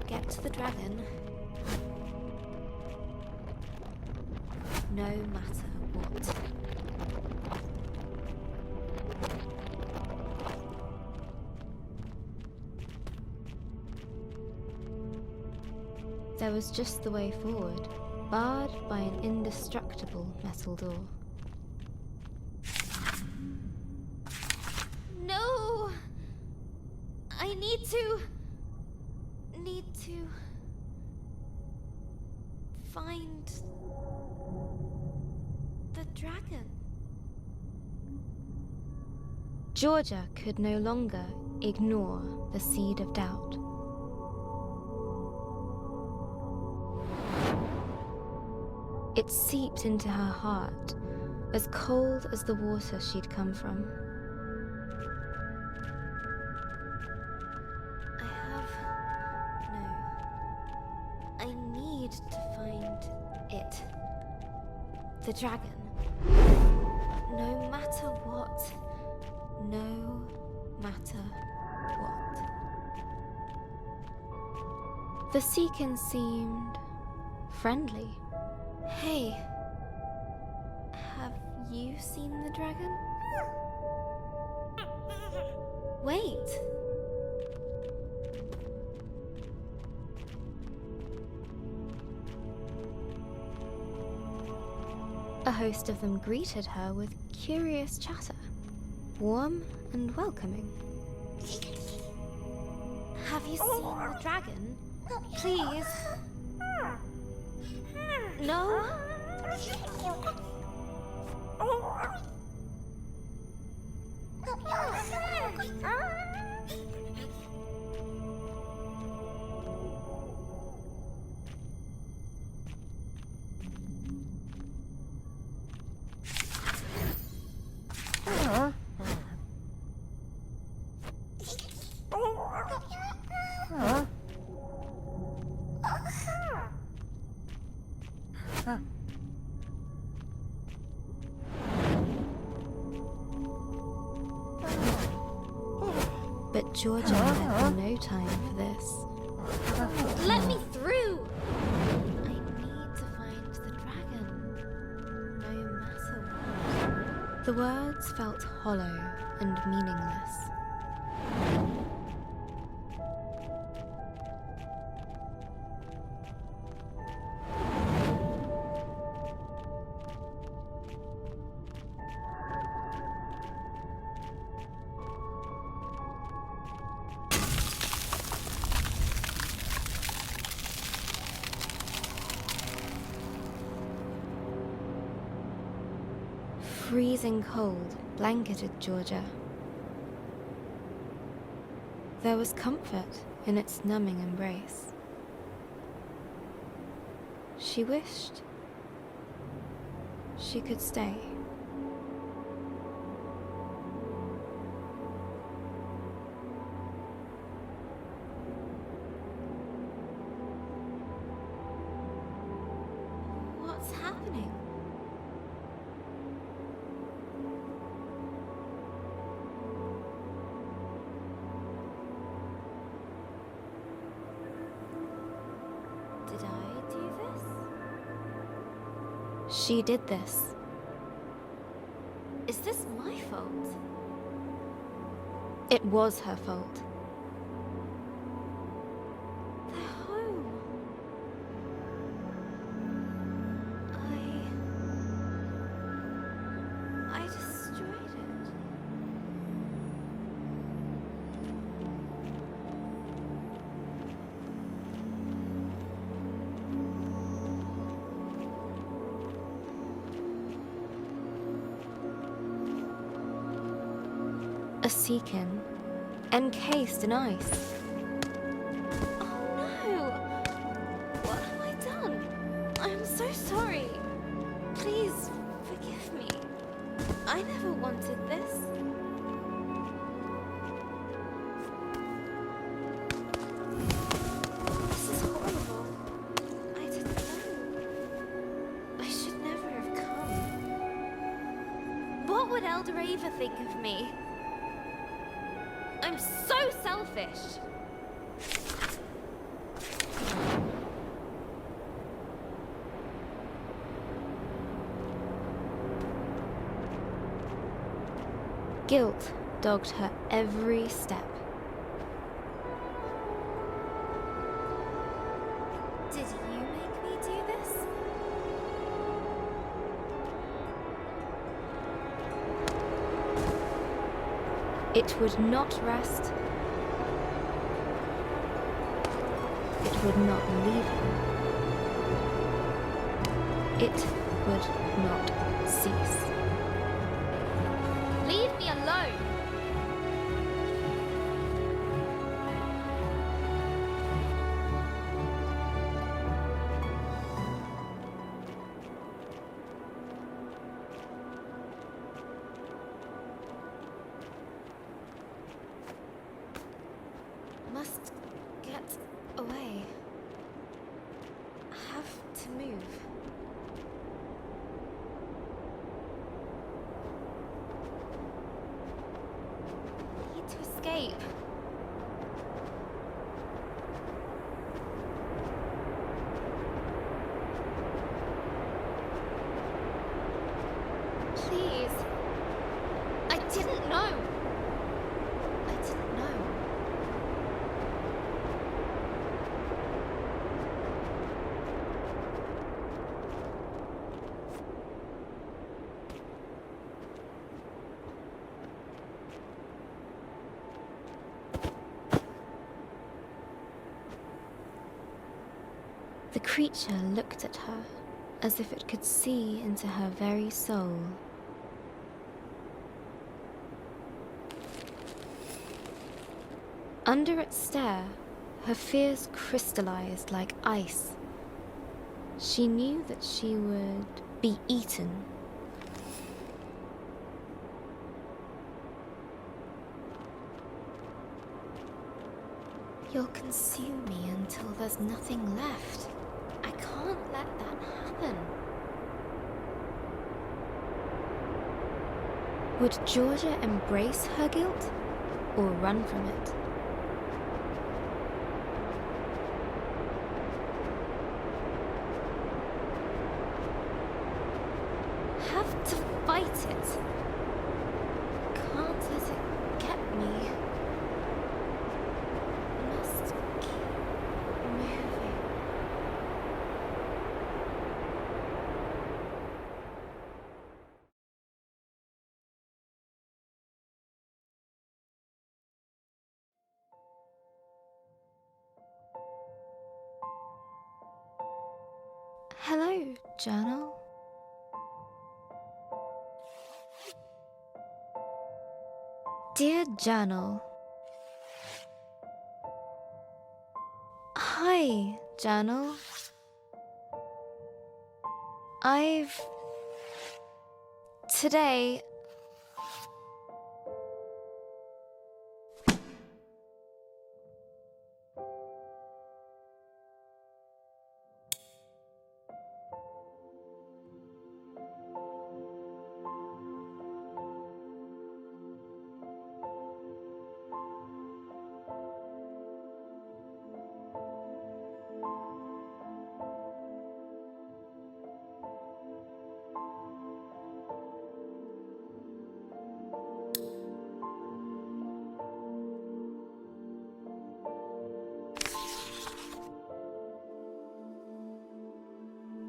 Get to the dragon. No matter what. There was just the way forward, barred by an indestructible metal door. No! I need to find the dragon. Georgia could no longer ignore the seed of doubt. It seeped into her heart, as cold as the water she'd come from. I need to find it. The dragon. No matter what. No matter what. The Seekin seemed friendly. Hey, have you seen the dragon? Wait. A host of them greeted her with curious chatter, warm and welcoming. Have you seen the dragon? Please. No? But Georgia had no time for this. Let me through! I need to find the dragon, no matter what. The words felt hollow and meaningless. Freezing cold blanketed Georgia. There was comfort in its numbing embrace. She wished she could stay. What's happening? Did I do this? She did this. Is this my fault? It was her fault. They're home. I destroyed it. A Seekin, encased in ice. Oh no! What have I done? I'm so sorry. Please forgive me. I never wanted this. This is horrible. I didn't know. I should never have come. What would Elder Ava think of me? I'm so selfish! Guilt dogged her every step. Did It would not rest. It would not leave him. It would not cease. Leave me alone! Must get away. Have to move. Need to escape. Please. I didn't know. I didn't know. The creature looked at her as if it could see into her very soul. Under its stare, her fears crystallized like ice. She knew that she would be eaten. You'll consume me until there's nothing left. I can't let that happen. Would Georgia embrace her guilt or run from it? Have to fight it. Can't let it get me. Must keep moving. Hello, journal. Dear Journal. Hi, Journal. Today...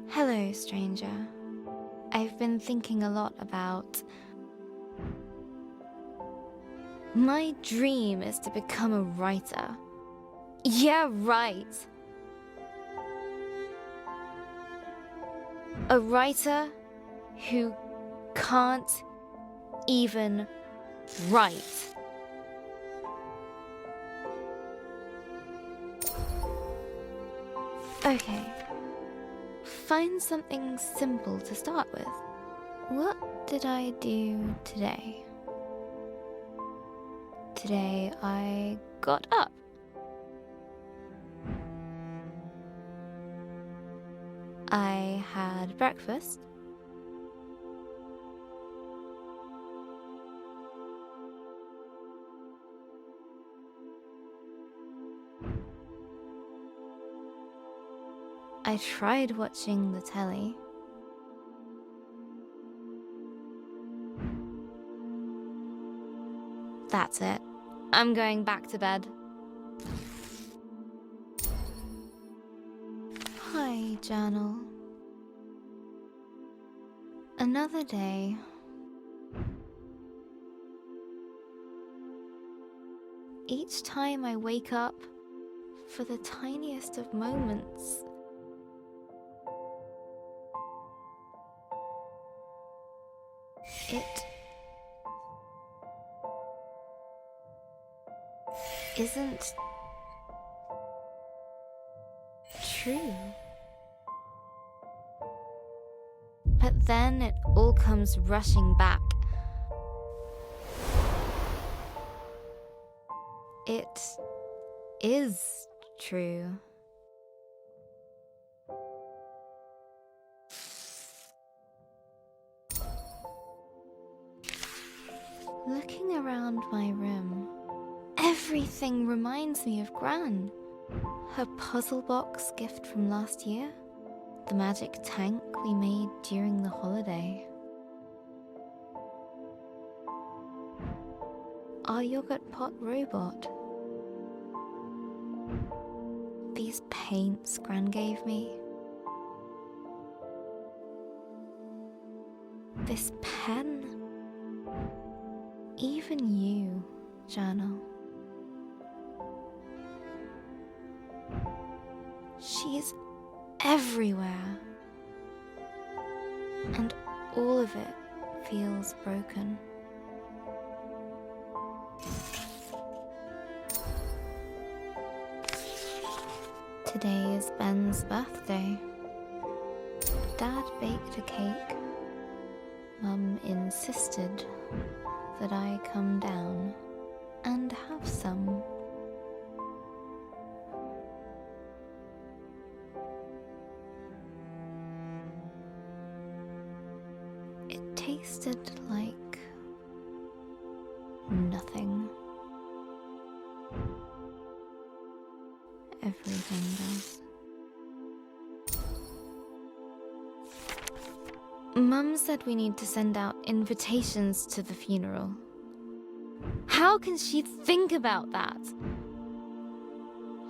Hello, stranger. I've been thinking a lot about... My dream is to become a writer. Yeah, right. A writer who can't even write. Okay. Find something simple to start with. What did I do today? Today I got up. I had breakfast. I tried watching the telly. That's it. I'm going back to bed. Hi, journal. Another day. each time I wake up, for the tiniest of moments, it isn't true. But then it all comes rushing back. It is true. Looking around my room, everything reminds me of Gran. Her puzzle box gift from last year, the magic tank we made during the holiday, our yogurt pot robot, these paints Gran gave me, this pen, even you, Journal. She is everywhere, and all of it feels broken. Today is Ben's birthday. Dad baked a cake. Mum insisted that I come down and have some. It tasted like nothing. Everything does. Mum said we need to send out invitations to the funeral. How can she think about that?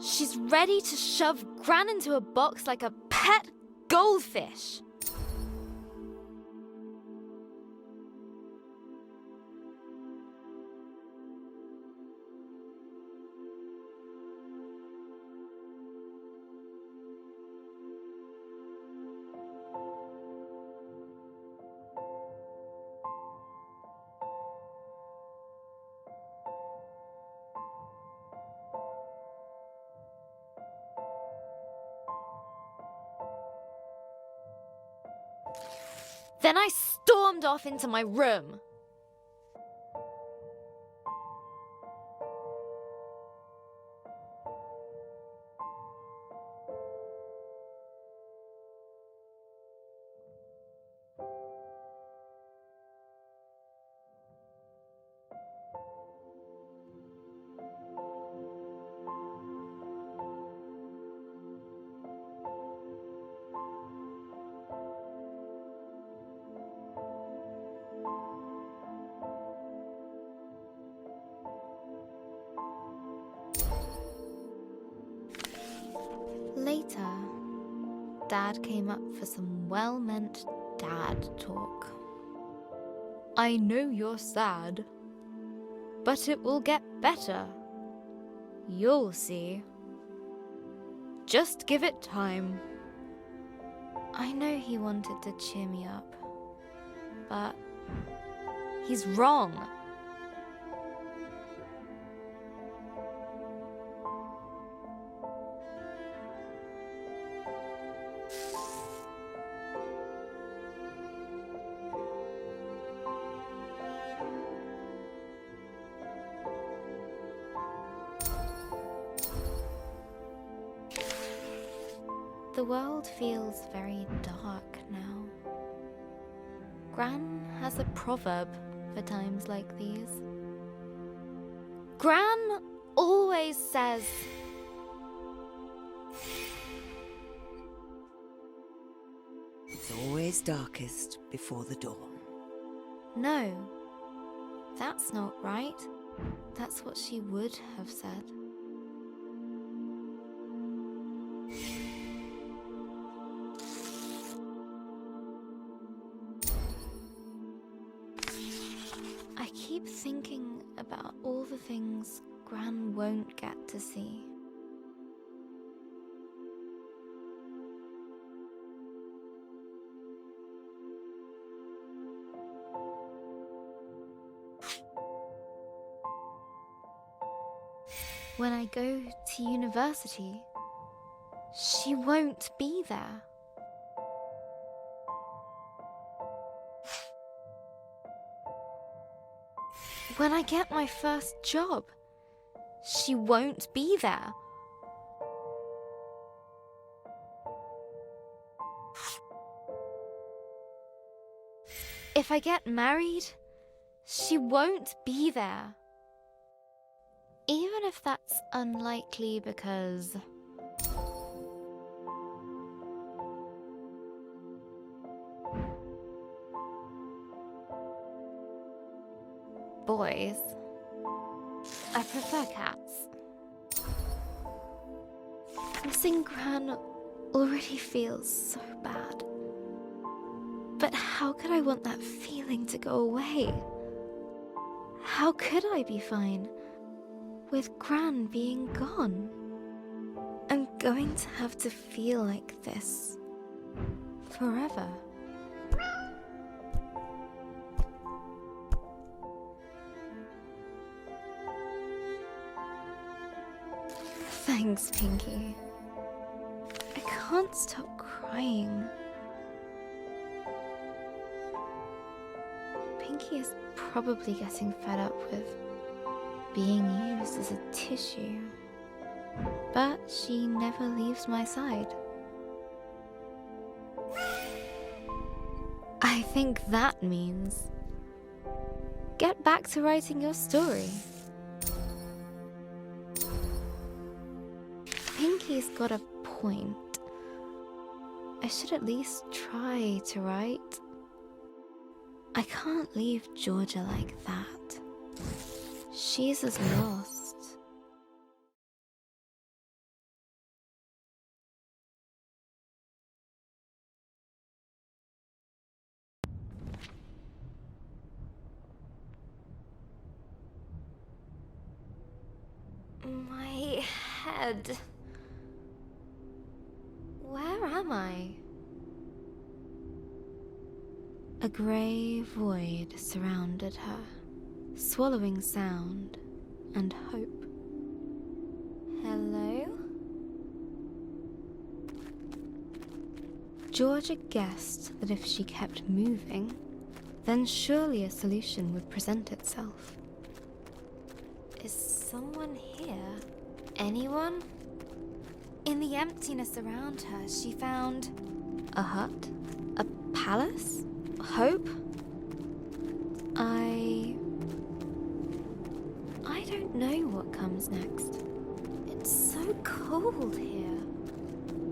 She's ready to shove Gran into a box like a pet goldfish. Then I stormed off into my room. Later, Dad came up for some well-meant dad talk. I know you're sad, but it will get better. You'll see. Just give it time. I know he wanted to cheer me up, but he's wrong. The world feels very dark now. Gran has a proverb for times like these. Gran always says, "It's always darkest before the dawn." no, that's not right. That's what she would have said. I keep thinking about all the things Gran won't get to see. When I go to university, she won't be there. When I get my first job, she won't be there. If I get married, she won't be there. Even if that's unlikely because boys. I prefer cats. Missing Gran already feels so bad. But how could I want that feeling to go away? How could I be fine with Gran being gone? I'm going to have to feel like this forever. Thanks, Pinky. I can't stop crying. Pinky is probably getting fed up with being used as a tissue, but she never leaves my side. I think that means get back to writing your story. Pinky's got a point. I should at least try to write. I can't leave Georgia like that. She's as lost. My head. Where am I? A grey void surrounded her, swallowing sound and hope. Hello? Georgia guessed that if she kept moving, then surely a solution would present itself. Is someone here? Anyone? In the emptiness around her, she found a hut, a palace, hope. I don't know what comes next. It's so cold here,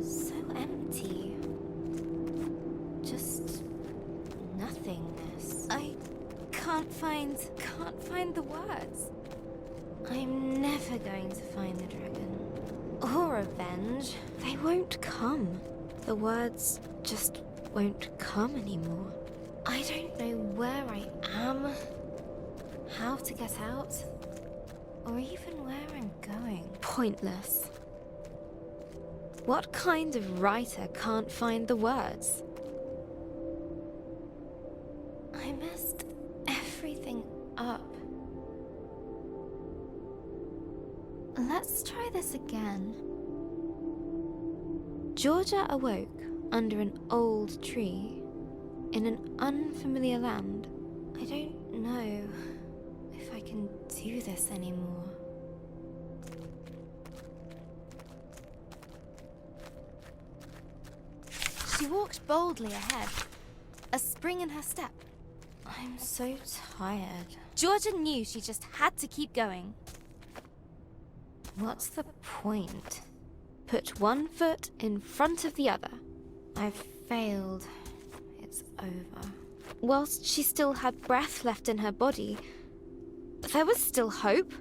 so empty. Just nothingness. I can't find the words. I'm never going to find the dragon. Or revenge. They won't come. The words just won't come anymore. I don't know where I am, how to get out, or even where I'm going. Pointless. What kind of writer can't find the words? I messed everything up. Let's try this again. Georgia awoke under an old tree in an unfamiliar land. I don't know if I can do this anymore. She walked boldly ahead, a spring in her step. I'm so tired. Georgia knew she just had to keep going. What's the point? Put one foot in front of the other. I've failed. It's over. Whilst she still had breath left in her body, there was still hope.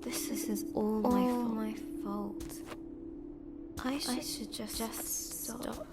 This is all my fault. I should just stop.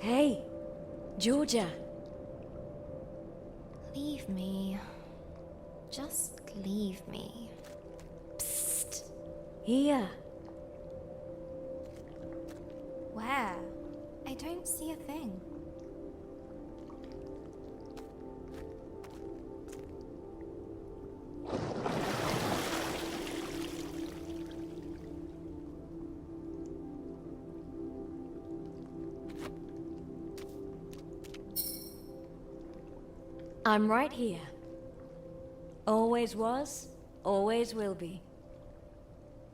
Hey, Georgia. Leave me. Just leave me. Psst. Here. Where? I don't see a thing. I'm right here. Always was, always will be.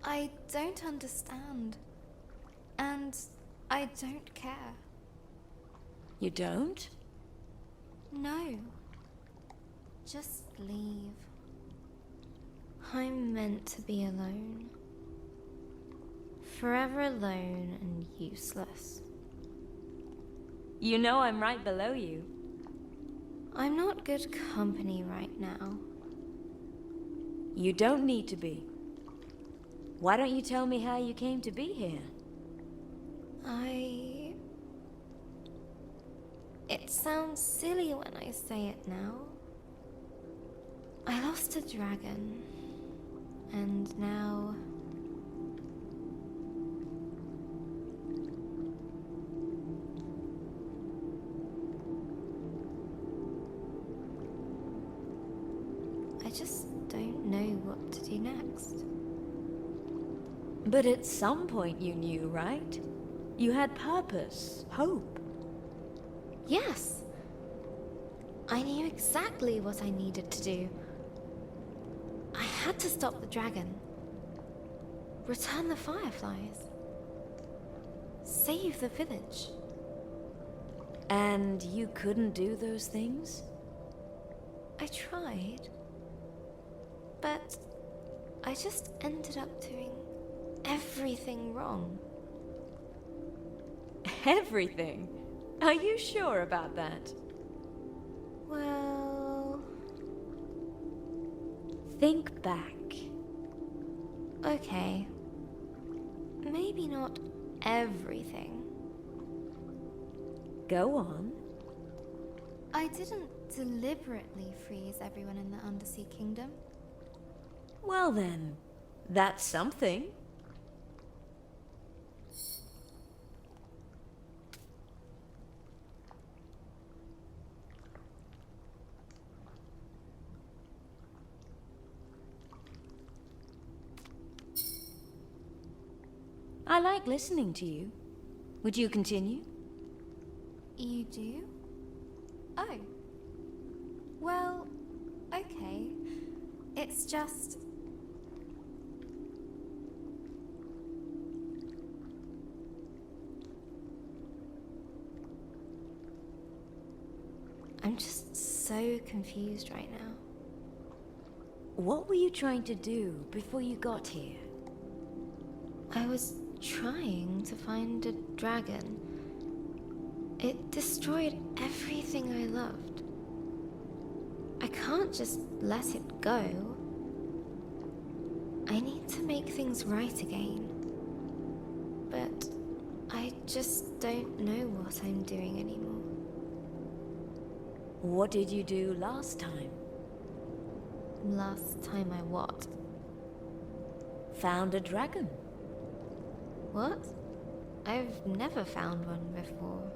I don't understand. And I don't care. You don't? No. Just leave. I'm meant to be alone. Forever alone and useless. You know I'm right below you. I'm not good company right now. You don't need to be. Why don't you tell me how you came to be here? It sounds silly when I say it now. I lost a dragon. And now... I just don't know what to do next. But at some point you knew, right? You had purpose, hope. Yes. I knew exactly what I needed to do. I had to stop the dragon. Return the fireflies. Save the village. And you couldn't do those things? I tried. But I just ended up doing everything wrong. Everything? Are you sure about that? Well... Think back. Okay. Maybe not everything. Go on. I didn't deliberately freeze everyone in the Undersea Kingdom. Well then, that's something. I like listening to you. Would you continue? You do? Oh. Well, okay. It's just... I'm just so confused right now. What were you trying to do before you got here? I was trying to find a dragon. It destroyed everything I loved. I can't just let it go. I need to make things right again. But I just don't know what I'm doing anymore. What did you do last time? Last time I what? Found a dragon. What? I've never found one before.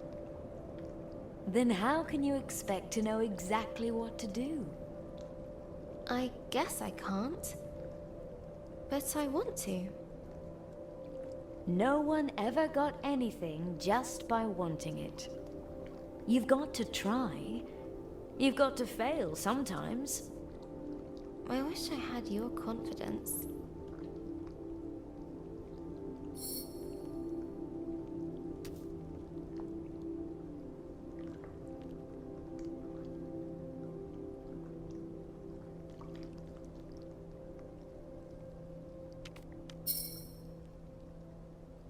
Then how can you expect to know exactly what to do? I guess I can't. But I want to. No one ever got anything just by wanting it. You've got to try. You've got to fail sometimes. I wish I had your confidence.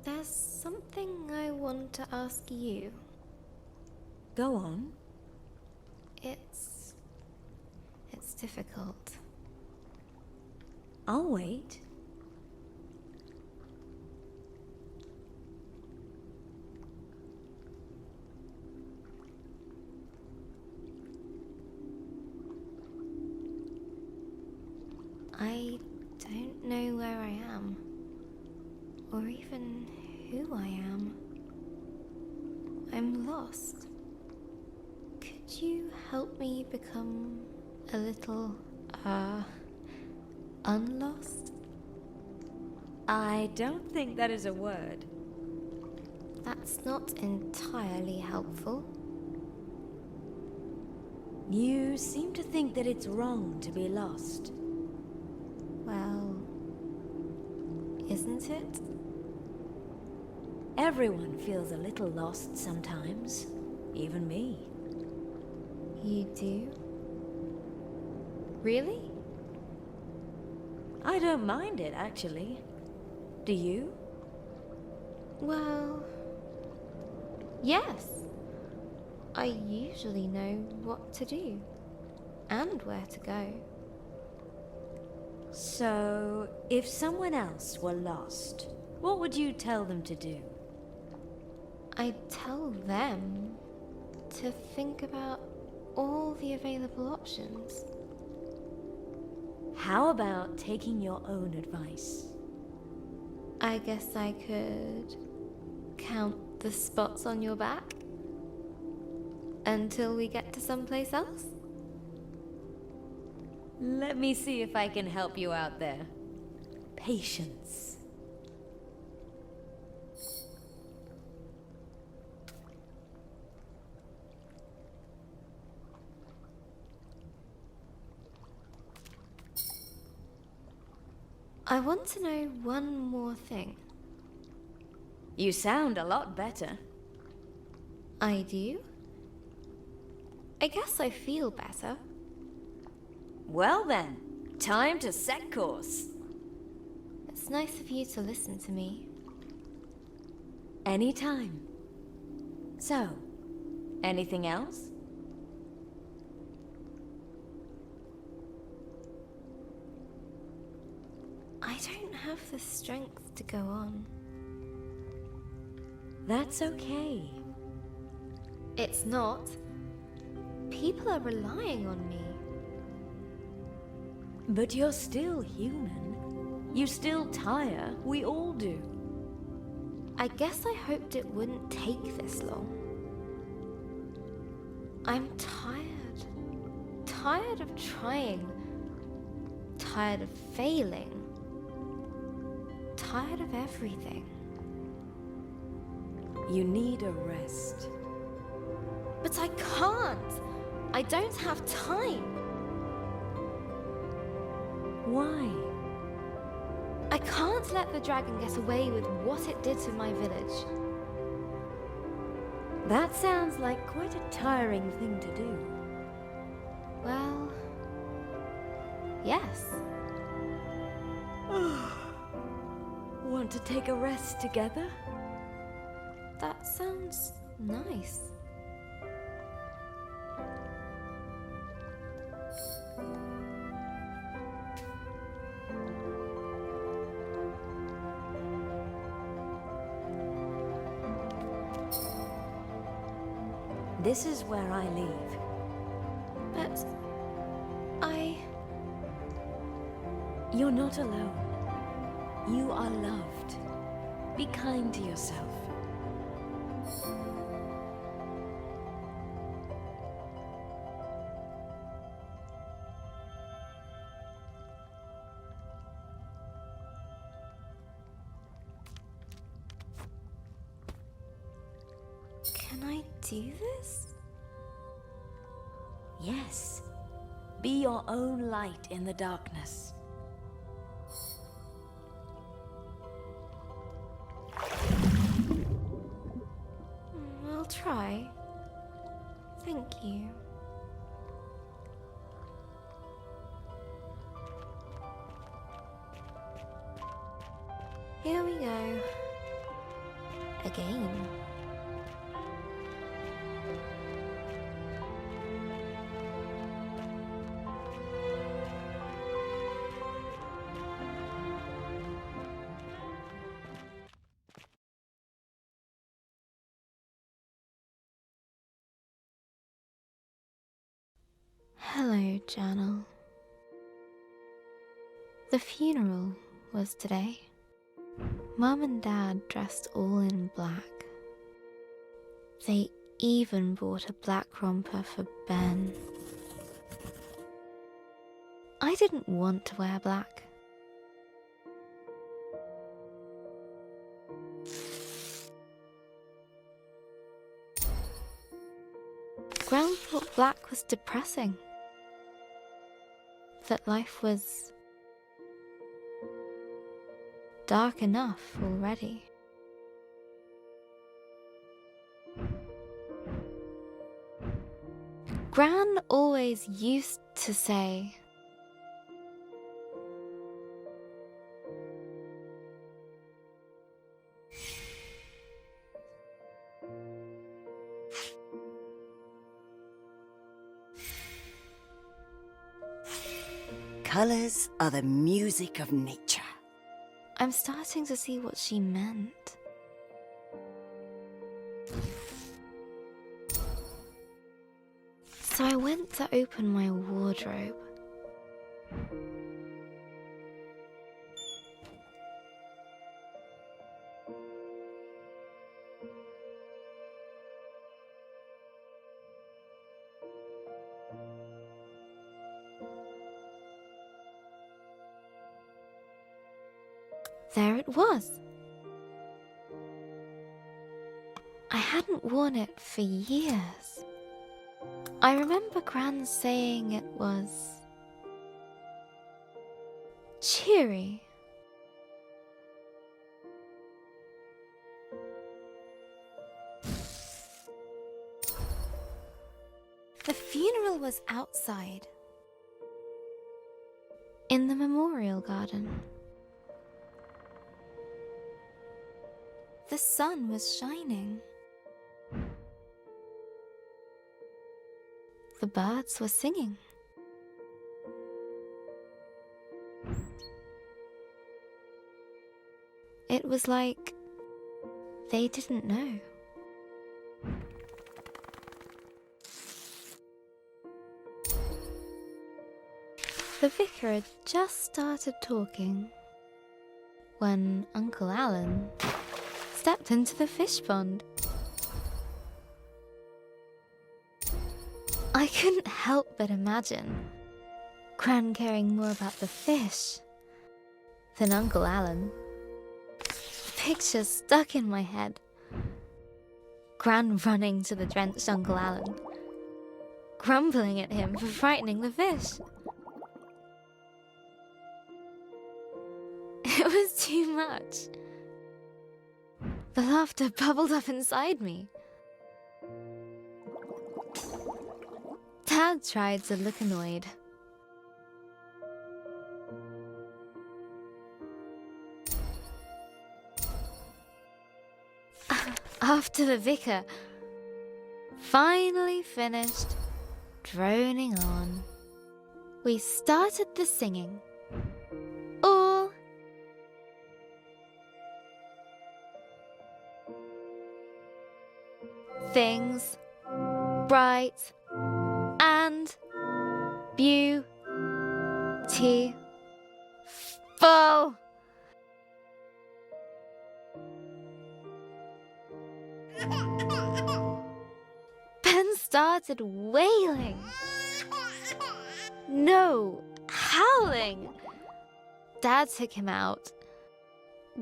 There's something I want to ask you. Go on. It's difficult. I'll wait. I don't know where I am, or even who I am. I'm lost. Could you help me become a little, unlost? I don't think that is a word. That's not entirely helpful. You seem to think that it's wrong to be lost. Well, isn't it? Everyone feels a little lost sometimes, even me. You do? Really? I don't mind it, actually. Do you? Well, yes. I usually know what to do and where to go. So, if someone else were lost, what would you tell them to do? I'd tell them to think about all the available options. How about taking your own advice? I guess I could count the spots on your back until we get to someplace else. Let me see if I can help you out there. Patience. I want to know one more thing. You sound a lot better. I do? I guess I feel better. Well then, time to set course. It's nice of you to listen to me. Anytime. So, anything else? I don't have the strength to go on. That's okay. It's not. People are relying on me. But you're still human. You still tire. We all do. I guess I hoped it wouldn't take this long. I'm tired. Tired of trying. Tired of failing. Tired of everything. You need a rest. But I can't! I don't have time! Why? I can't let the dragon get away with what it did to my village. That sounds like quite a tiring thing to do. Well, yes. Want to take a rest together? That sounds nice. This is where I leave. But You're not alone. You are loved. Be kind to yourself. Can I do this? Yes. Be your own light in the darkness. I'll try. Thank you. Here we go. Again. Hello, journal. The funeral was today. Mum and Dad dressed all in black. They even bought a black romper for Ben. I didn't want to wear black. Gran thought black was depressing. That life was dark enough already. Gran always used to say, Colors are the music of nature. I'm starting to see what she meant. So I went to open my wardrobe. There it was. I hadn't worn it for years. I remember Gran saying it was cheery. The funeral was outside, in the memorial garden. The sun was shining. The birds were singing. It was like they didn't know. The vicar had just started talking when Uncle Alan stepped into the fish pond. I couldn't help but imagine Gran caring more about the fish than Uncle Alan. The picture stuck in my head. Gran running to the drenched Uncle Alan, grumbling at him for frightening the fish. It was too much. The laughter bubbled up inside me. Dad tried to look annoyed. After the vicar finally finished droning on, we started the singing. All things bright and beautiful. Ben started wailing. No, howling. Dad took him out.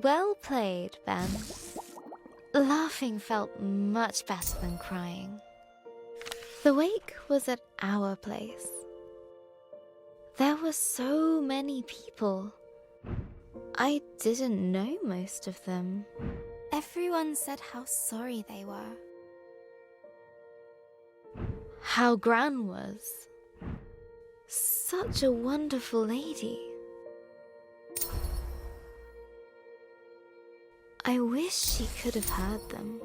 Well played, Ben. Laughing felt much better than crying. The wake was at our place. There were so many people. I didn't know most of them. Everyone said how sorry they were. How Gran was. Such a wonderful lady. I wish she could have heard them.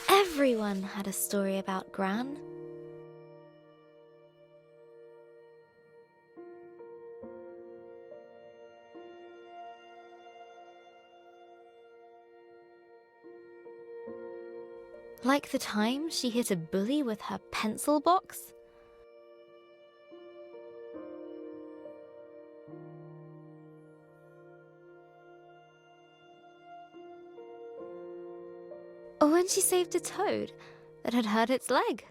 Everyone had a story about Gran. Like the time she hit a bully with her pencil box? Or when she saved a toad that had hurt its leg?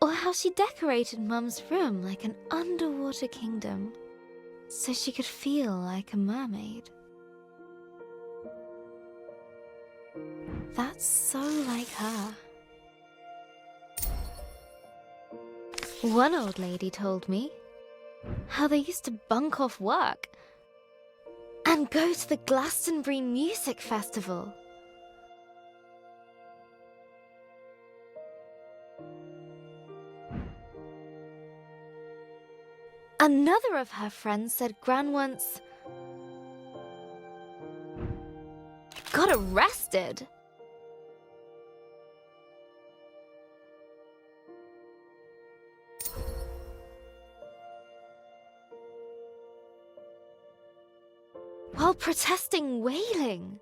Or how she decorated Mum's room like an underwater kingdom, so she could feel like a mermaid. That's so like her. One old lady told me how they used to bunk off work and go to the Glastonbury Music Festival. Another of her friends said Gran once got arrested. While protesting whaling.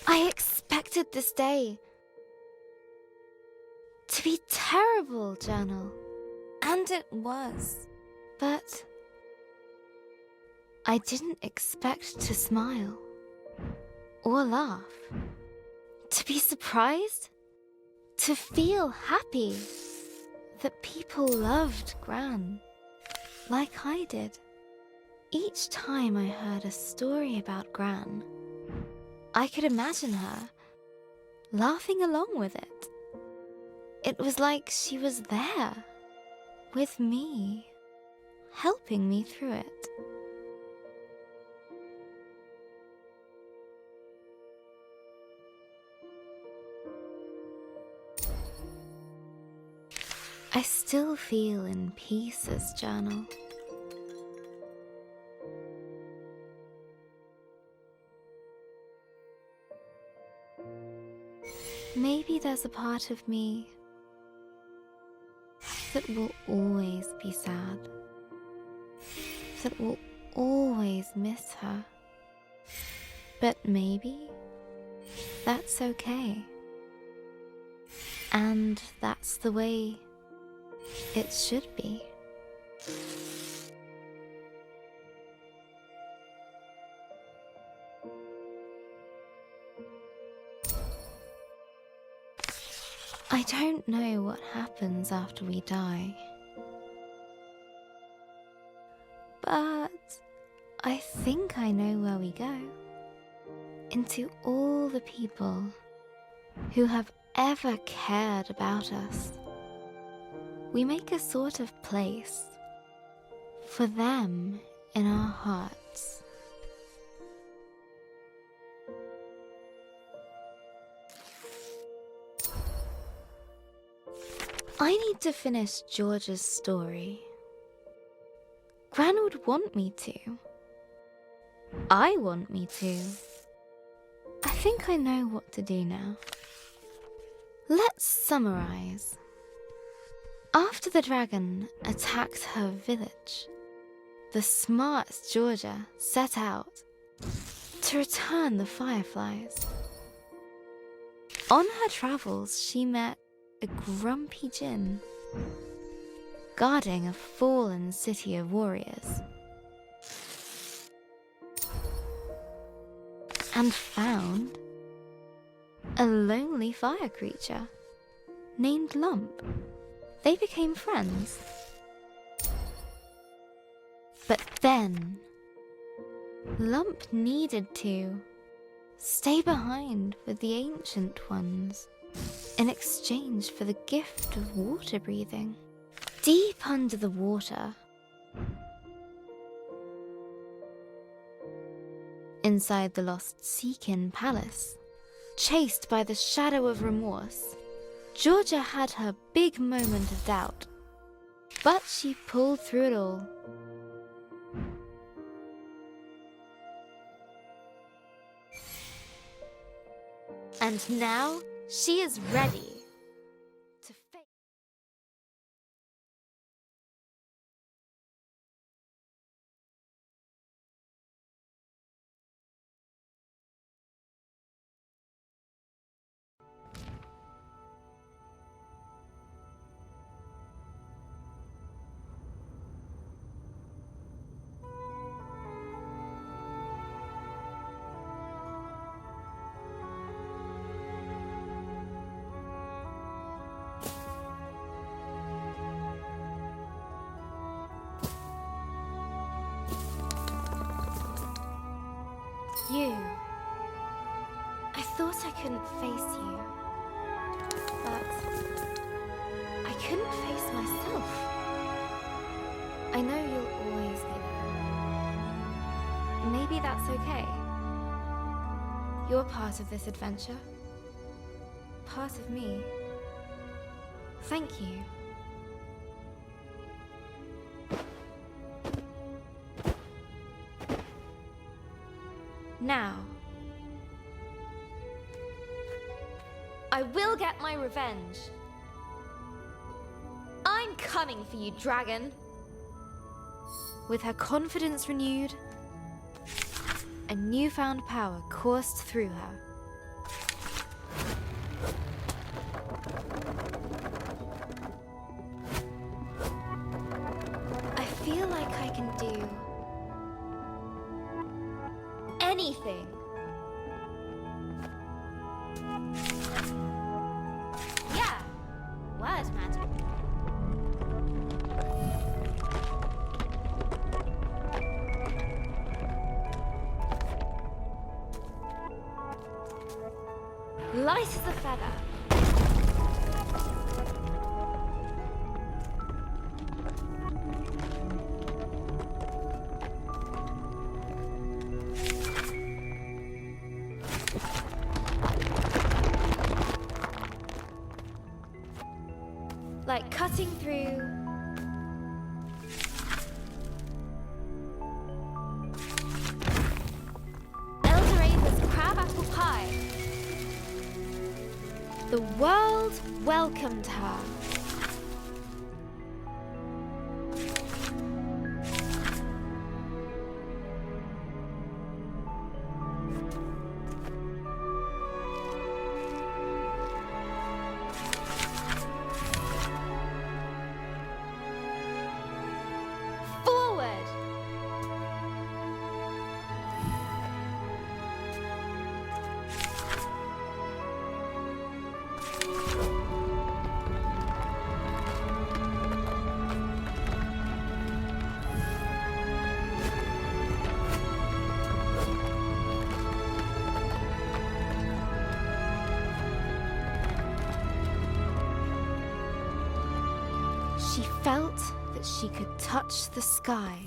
I expected this day to be terrible, Journal. And it was. But I didn't expect to smile or laugh, to be surprised, to feel happy that people loved Gran like I did. Each time I heard a story about Gran, I could imagine her laughing along with it. It was like she was there with me, helping me through it. I still feel in pieces, Journal. Maybe there's a part of me that will always be sad, that will always miss her. But maybe that's okay. And that's the way it should be. I don't know what happens after we die, but I think I know where we go. Into all the people who have ever cared about us. We make a sort of place for them in our hearts. I need to finish George's story. Gran would want me to. I want me to. I think I know what to do now. Let's summarize. After the dragon attacked her village, the smart Georgia set out to return the fireflies. On her travels, she met a grumpy djinn guarding a fallen city of warriors, and found a lonely fire creature named Lump. They became friends. But then Lump needed to stay behind with the ancient ones in exchange for the gift of water breathing. Deep under the water, inside the lost Seakin Palace, chased by the shadow of remorse, Georgia had her big moment of doubt, but she pulled through it all. And now she is ready to face. You. I thought I couldn't face you. But I couldn't face myself. I know you'll always be there. Maybe that's okay. You're part of this adventure. Part of me. Thank you. Now, I will get my revenge. I'm coming for you, dragon. With her confidence renewed, a newfound power coursed through her. I feel like I can do anything. Yeah, word magic. Light as a feather. Like cutting through Eldoraven's crabapple pie. The world welcomed her. She felt that she could touch the sky.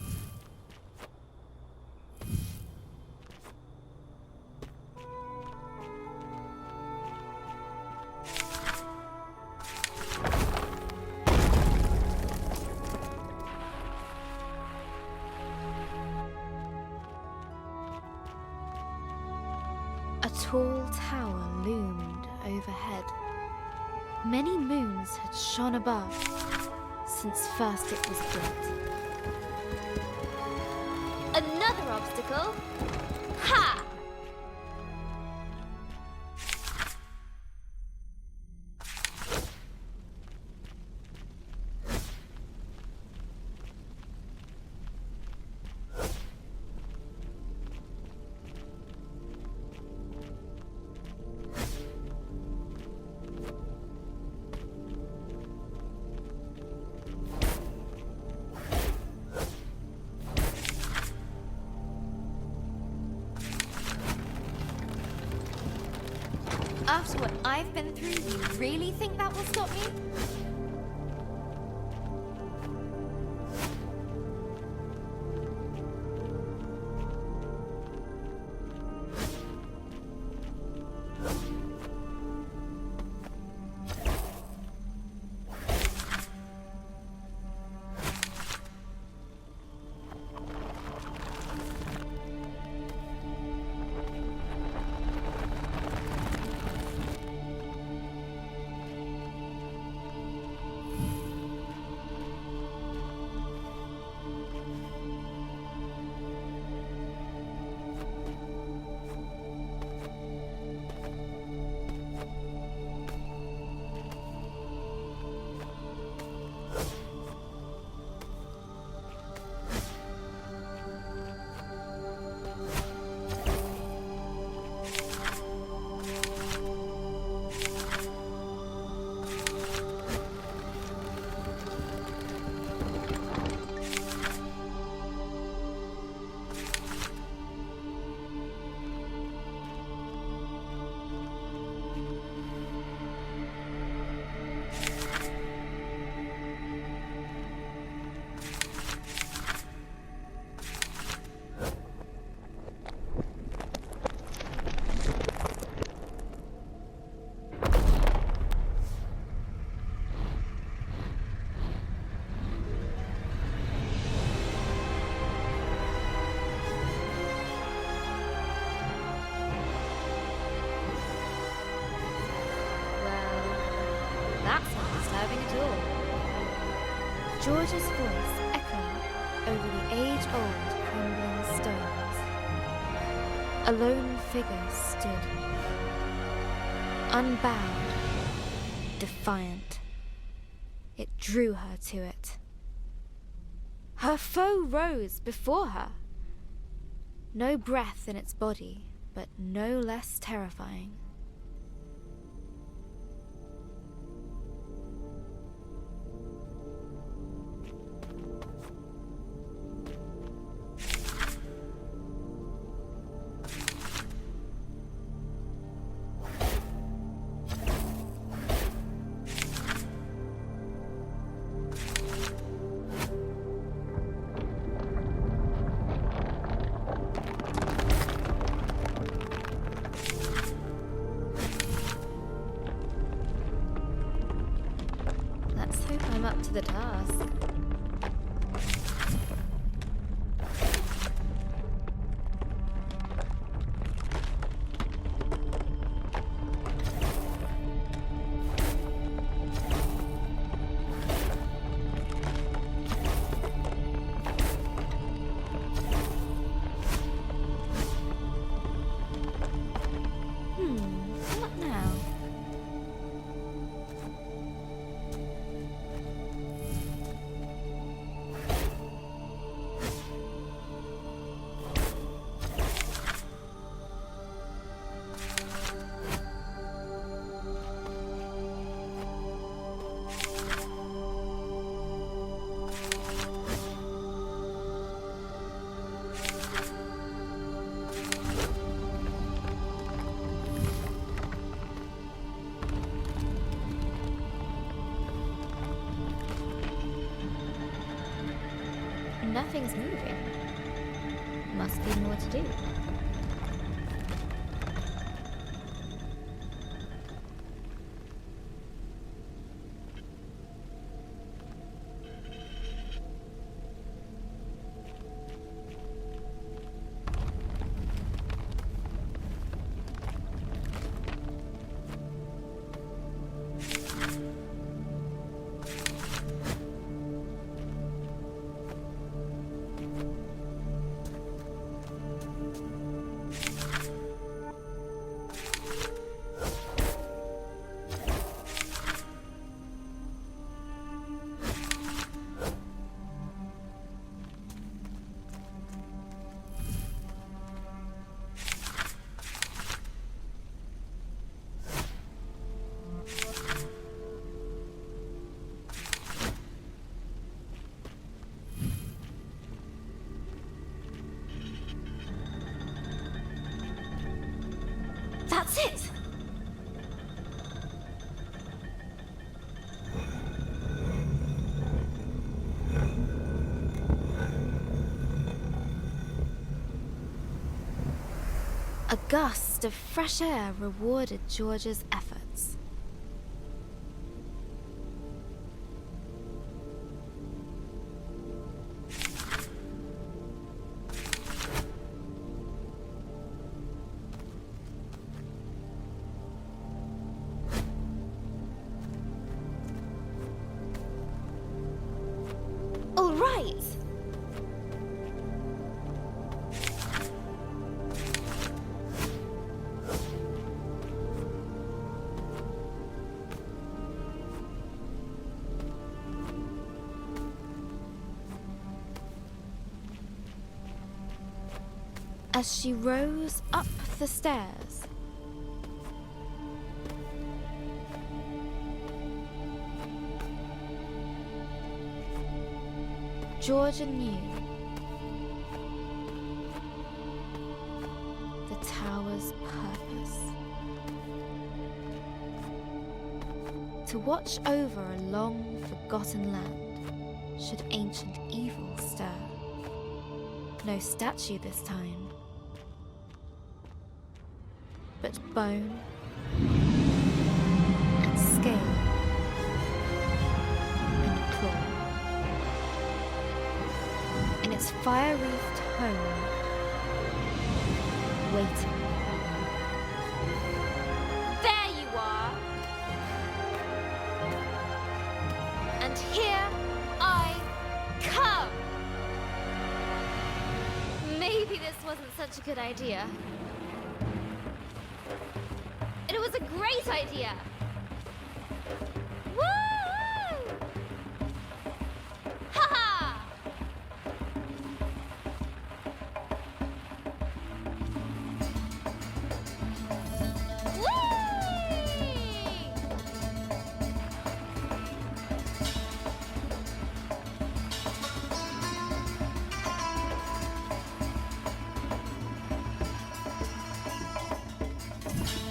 A tall tower loomed overhead. Many moons had shone above since first it was built. Another obstacle? Ha! After what I've been through, you really think that will stop me? George's voice echoed over the age-old crumbling stones. A lone figure stood, unbowed, defiant. It drew her to it. Her foe rose before her. No breath in its body, but no less terrifying. Let's hope I'm up to the task. What now? Nothing's moving. Must be more to do. That's it! A gust of fresh air rewarded George's efforts. All right! As she rose up the stairs, Georgia knew the tower's purpose: to watch over a long forgotten land should ancient evil stir. No statue this time, but bone and scale and claw. In its fire-wreathed home, waiting. There you are! And here I wasn't such a good idea. It was a great idea! Woo! Ha-ha!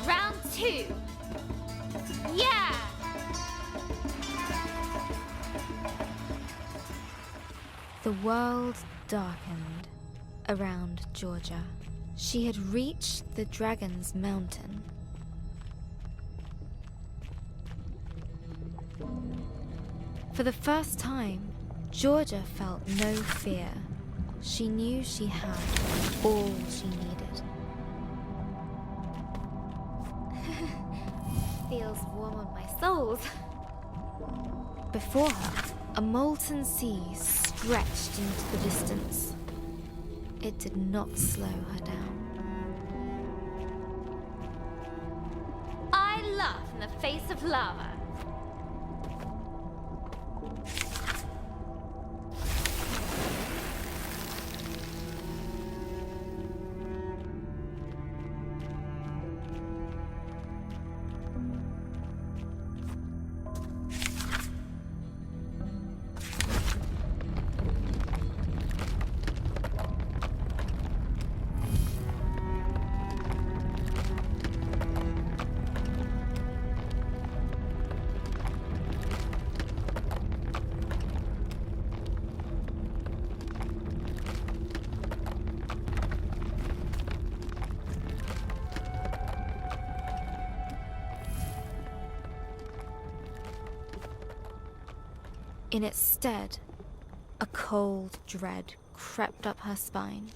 Round 2. Yeah! The world darkened around Georgia. She had reached the Dragon's Mountain. For the first time, Georgia felt no fear. She knew she had all she needed. Feels warm on my soles. Before her, a molten sea stretched into the distance. It did not slow her down. I laugh in the face of lava. In its stead, a cold dread crept up her spine.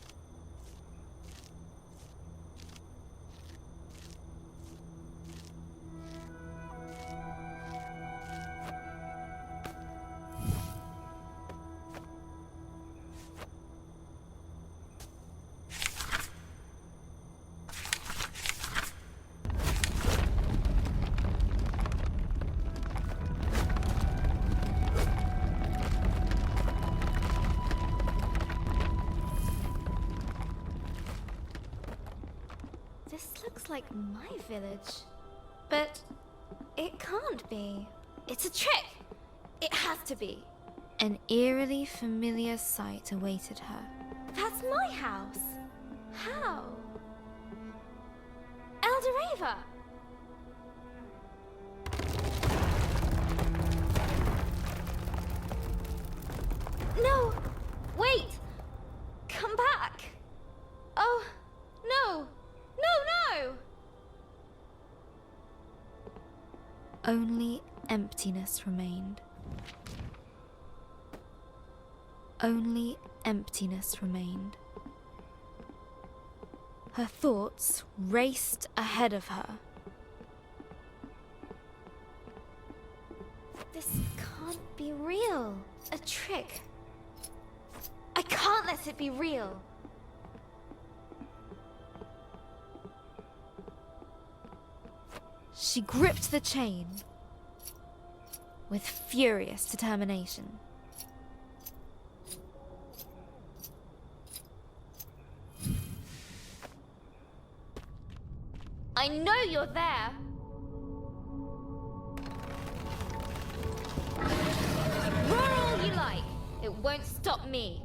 This looks like my village. But it can't be. It's a trick! It has to be. An eerily familiar sight awaited her. That's my house! How? Eldorava! No! Wait! Come back! Oh, no! No, no! Only emptiness remained. Only emptiness remained. Her thoughts raced ahead of her. This can't be real. A trick. I can't let it be real. She gripped the chain with furious determination. I know you're there! Roar all you like! It won't stop me!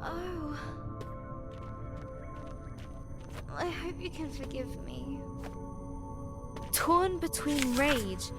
Oh. I hope you can forgive me. Torn between rage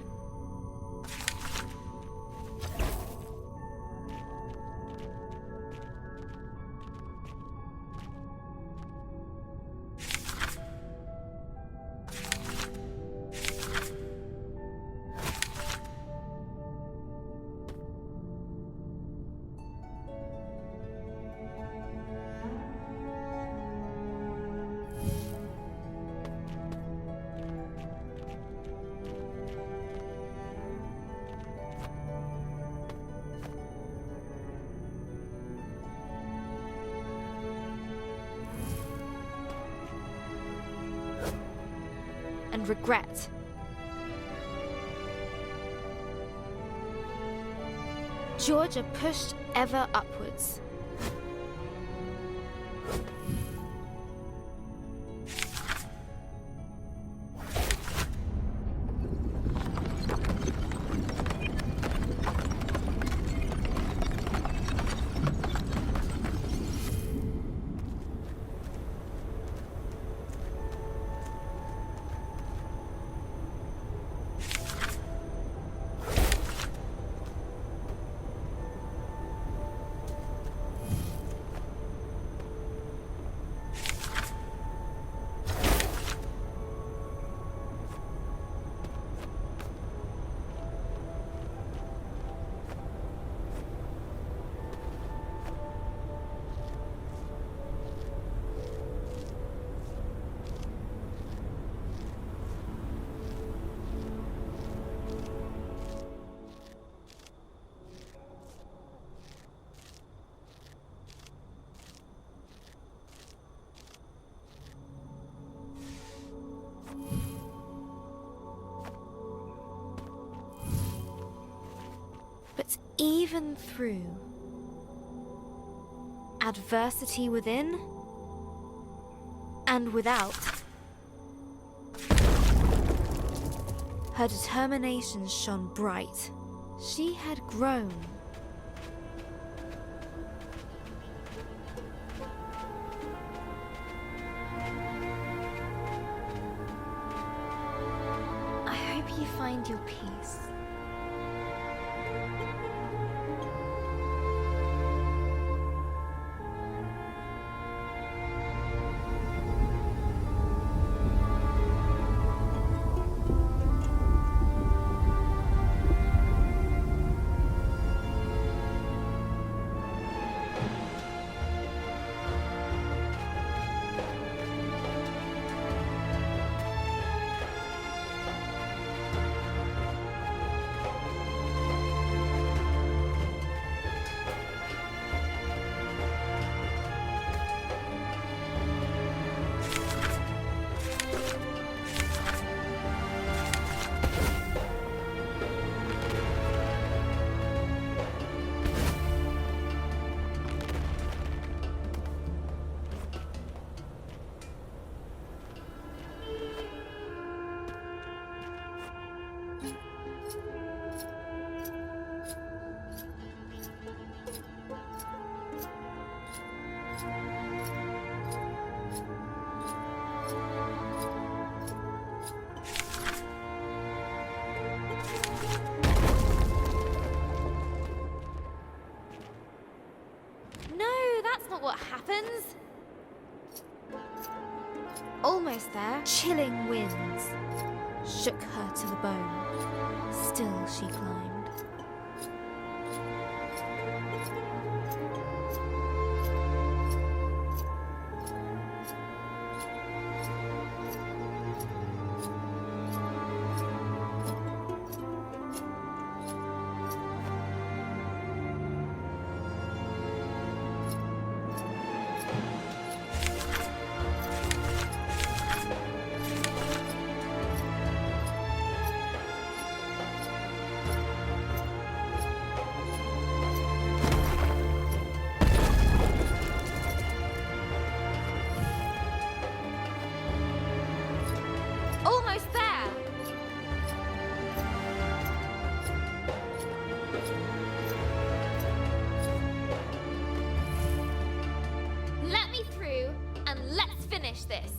and regret. Georgia pushed ever upwards. But even through adversity within and without, her determination shone bright. She had grown. I hope you find your peace. That's not what happens. Almost there, chilling winds shook her to the bone. Still she climbed. Almost there! Let me through and let's finish this.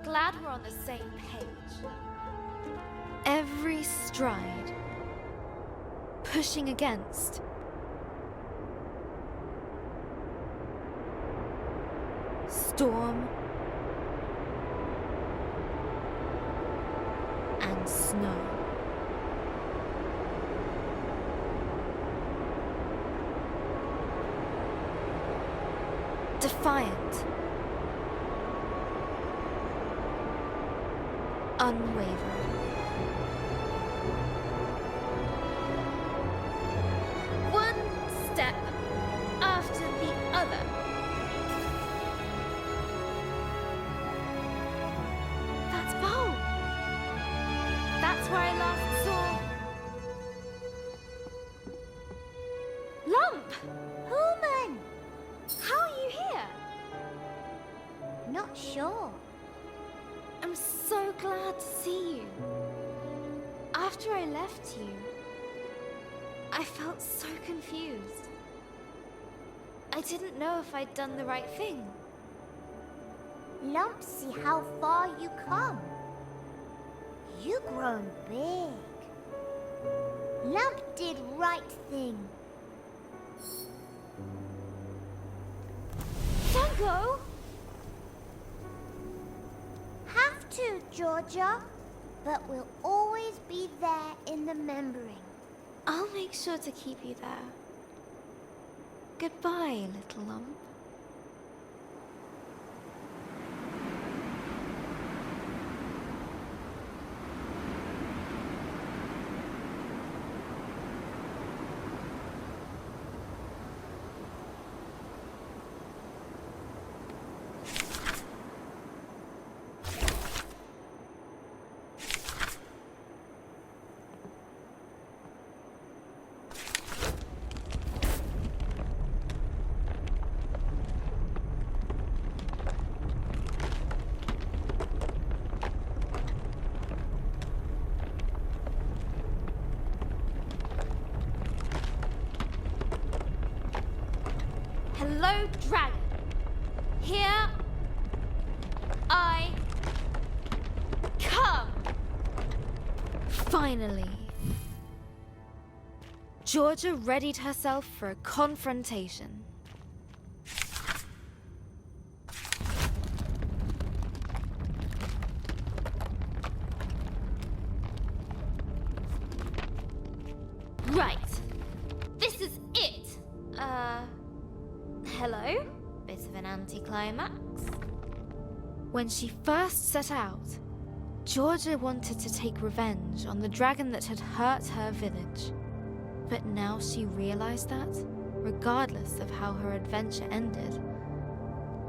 Glad we're on the same page. Every stride pushing against. Storm and snow. Defiant. Unwavering. One sure. I'm so glad to see you. After I left you, I felt so confused. I didn't know if I'd done the right thing. Lump, see how far you come. You grown big. Lump did right thing. Don't go! Have to, Georgia. But we'll always be there in the remembering. I'll make sure to keep you there. Goodbye, little lump. Hello, dragon. Here I come. Finally. Georgia readied herself for a confrontation. Right. This is it. Hello? Bit of an anticlimax. When she first set out, Georgia wanted to take revenge on the dragon that had hurt her village. But now she realized that, regardless of how her adventure ended,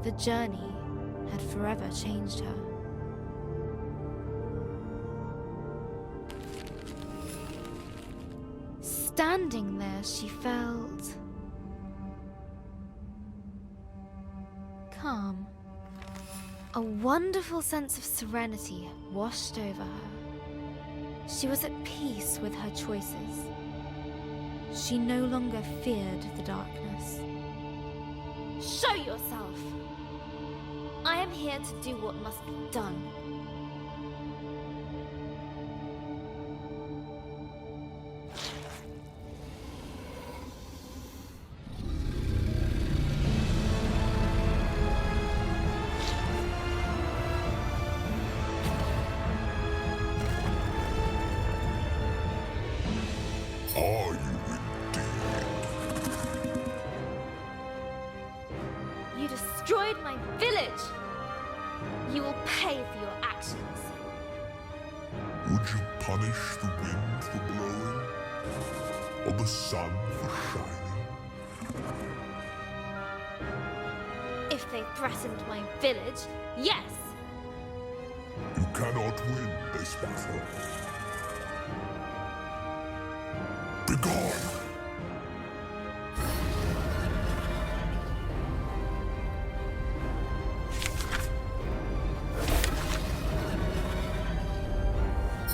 the journey had forever changed her. Standing there, she felt calm. A wonderful sense of serenity washed over her. She was at peace with her choices. She no longer feared the darkness. Show yourself! I am here to do what must be done. Are you indeed? You destroyed my village! You will pay for your actions. Would you punish the wind for blowing? Or the sun for shining? If they threatened my village, yes! You cannot win this battle. Begone!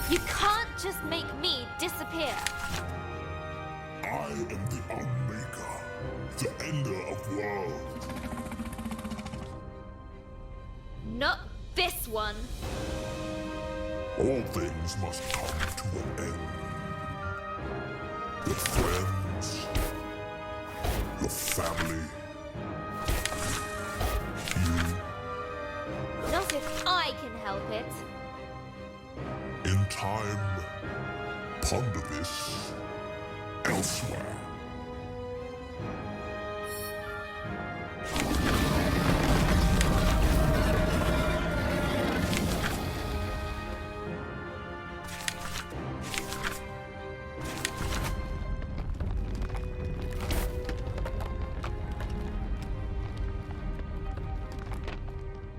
You can't just make me disappear. I am the Unmaker, the Ender of worlds. Not this one. All things must come to an end. Your friends, your family, you. Not if I can help it. In time, ponder this elsewhere.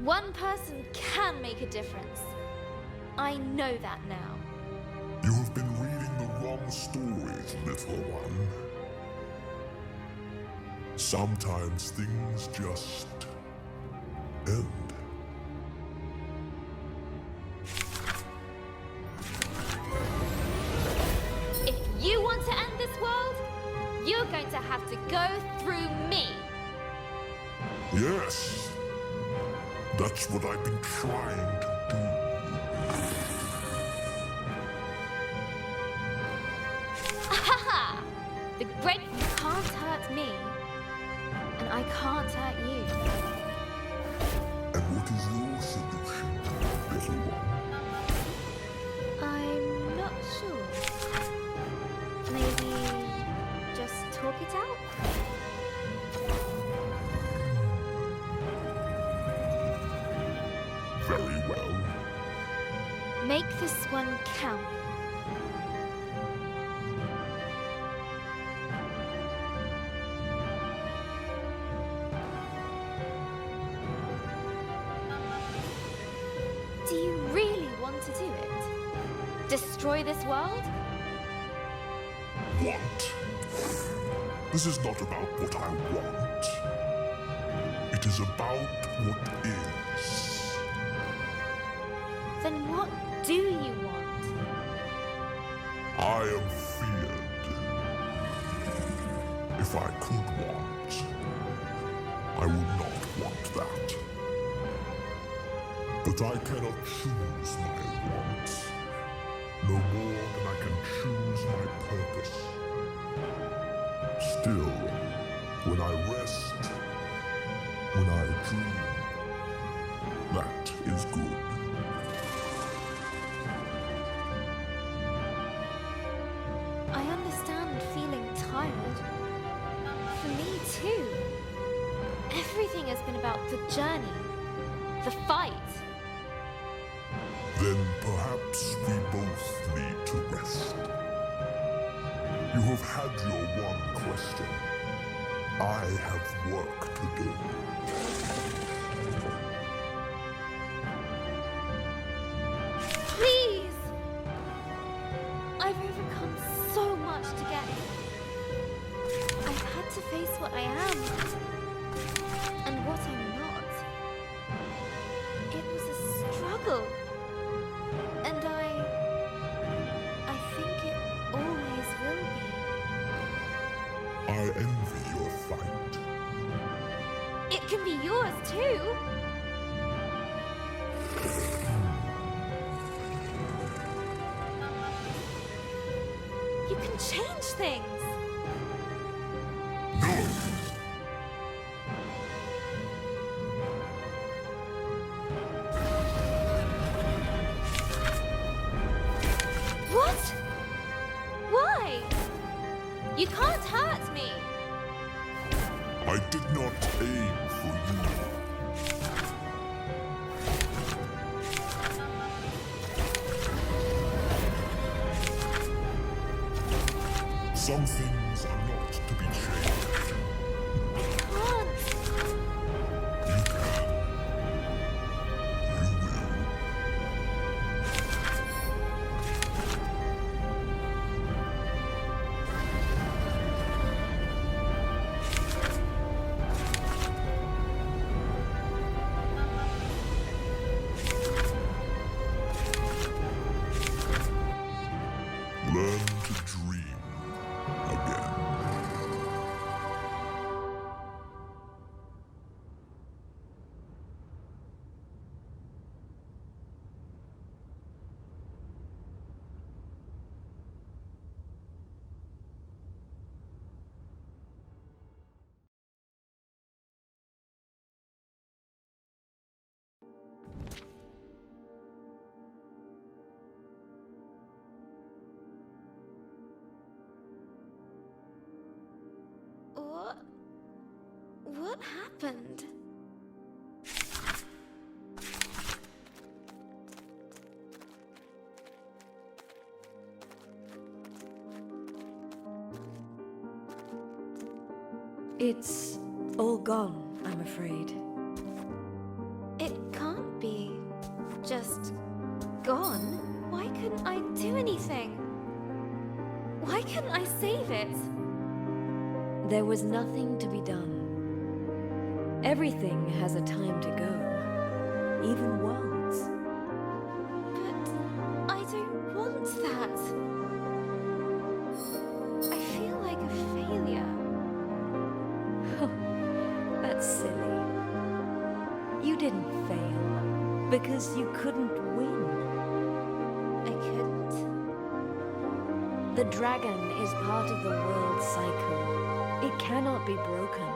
One person can make a difference. I know that now. You have been reading the wrong stories, little one. Sometimes things just end. Yes. That's what I've been trying to do. Ahaha! The great can't hurt me, and I can't hurt you. And what is your solution, little one? I'm not sure. Maybe just talk it out? Very well. Make this one count. Do you really want to do it? Destroy this world? Want? This is not about what I want. It is about what is. Then what do you want? I am feared. If I could want, I would not want that. But I cannot choose my wants, no more than I can choose my purpose. Still, when I rest, when I dream, that is good. I understand feeling tired. For me too. Everything has been about the journey, the fight. Then perhaps we both need to rest. You have had your one question. I have work to do. Please! I've overcome so much to get here. I've had to face what I am and what I'm not. It was a struggle. And I think it always will be. I envy your fight. It can be yours too. You can change things. What? Why? You can't hurt me. I did not aim for you. Some things are not to be changed. I can't. You can. You will. Learn to dream again. What happened? It's all gone, I'm afraid. It can't be just gone. Why couldn't I do anything? Why couldn't I save it? There was nothing to be done. Everything has a time to go, even worlds. But I don't want that. I feel like a failure. That's silly. You didn't fail because you couldn't win. I couldn't. The dragon is part of the world cycle. It cannot be broken.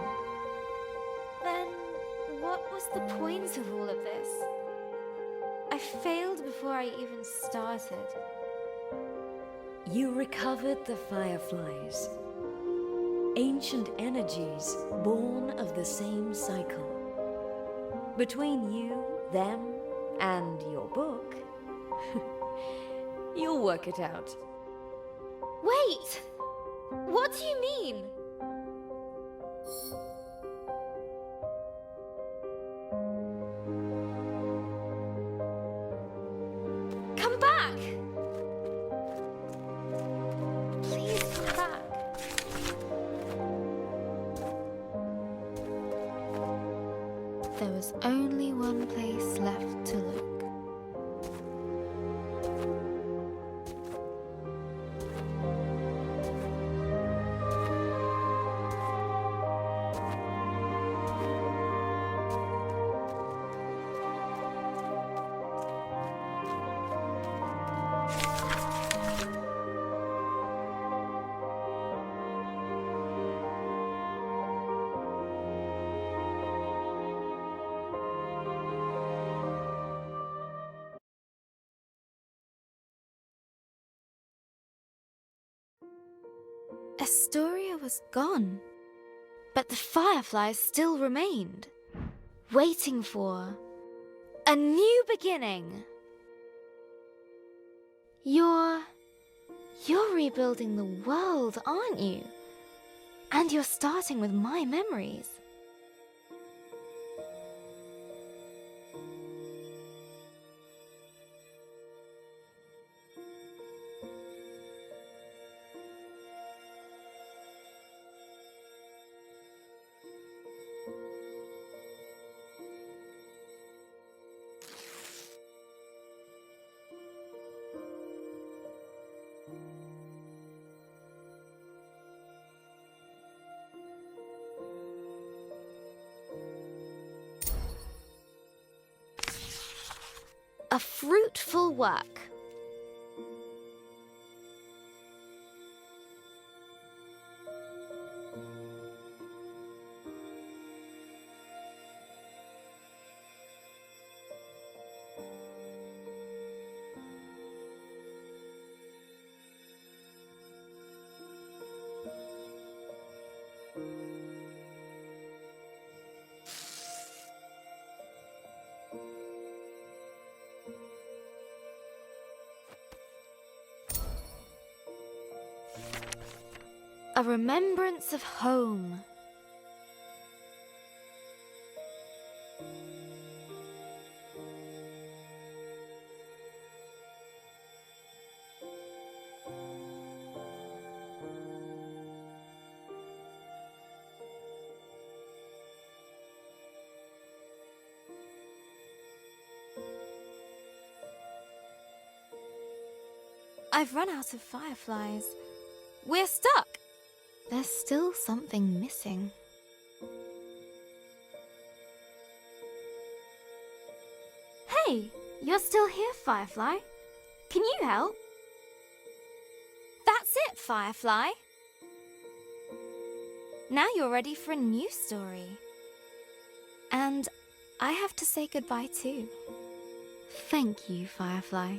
Then, what was the point of all of this? I failed before I even started. You recovered the fireflies. Ancient energies born of the same cycle. Between you, them, and your book, you'll work it out. Wait! What do you mean? Come back! Please come back. There was only one place left to look. Astoria was gone, but the fireflies still remained, waiting for a new beginning. You're rebuilding the world, aren't you? And you're starting with my memories. A fruitful work. A remembrance of home. I've run out of fireflies. We're stuck. There's still something missing. Hey, you're still here, Firefly. Can you help? That's it, Firefly. Now you're ready for a new story. And I have to say goodbye too. Thank you, Firefly.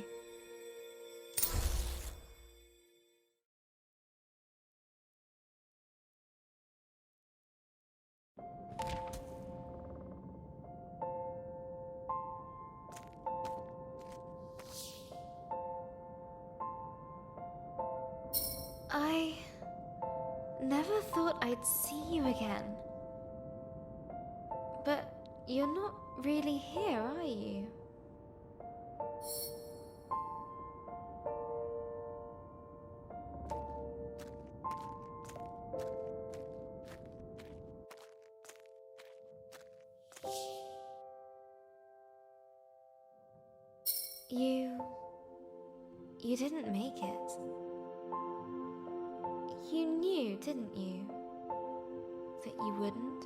I never thought I'd see you again. But you're not really here, are you? You didn't make it. You knew, didn't you, that you wouldn't?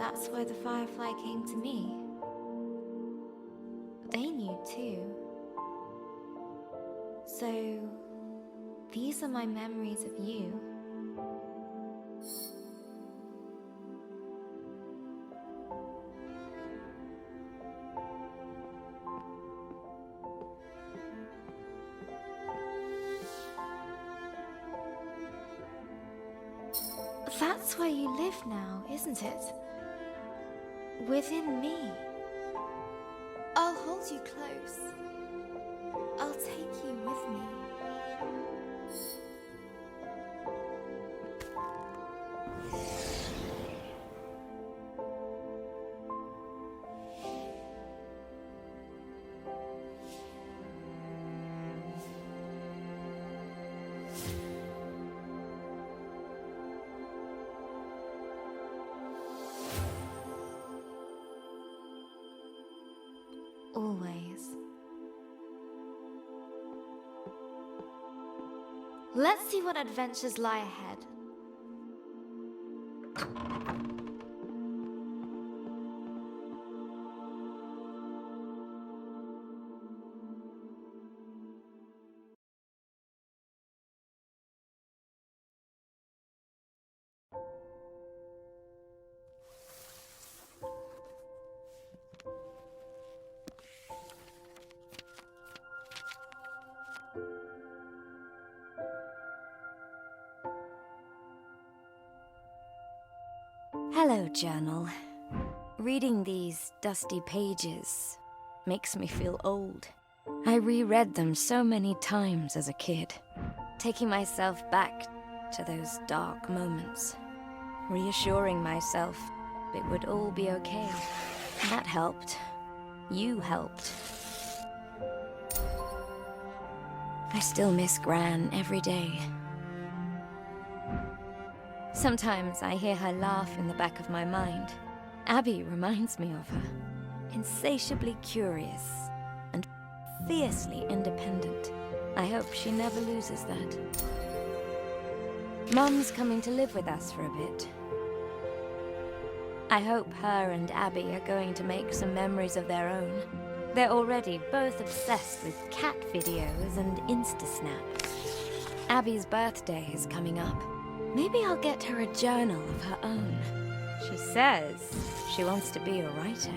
that's why the Firefly came to me. They knew too. So, these are my memories of you. That's where you live now, isn't it? Within me. I'll hold you close. I'll take you with me. Always. Let's see what adventures lie ahead. Hello, journal. Reading these dusty pages makes me feel old. I reread them so many times as a kid, taking myself back to those dark moments, reassuring myself it would all be okay. That helped. You helped. I still miss Gran every day. Sometimes I hear her laugh in the back of my mind. Abby reminds me of her. Insatiably curious and fiercely independent. I hope she never loses that. Mum's coming to live with us for a bit. I hope her and Abby are going to make some memories of their own. They're already both obsessed with cat videos and Instasnap. Abby's birthday is coming up. Maybe I'll get her a journal of her own. She says she wants to be a writer.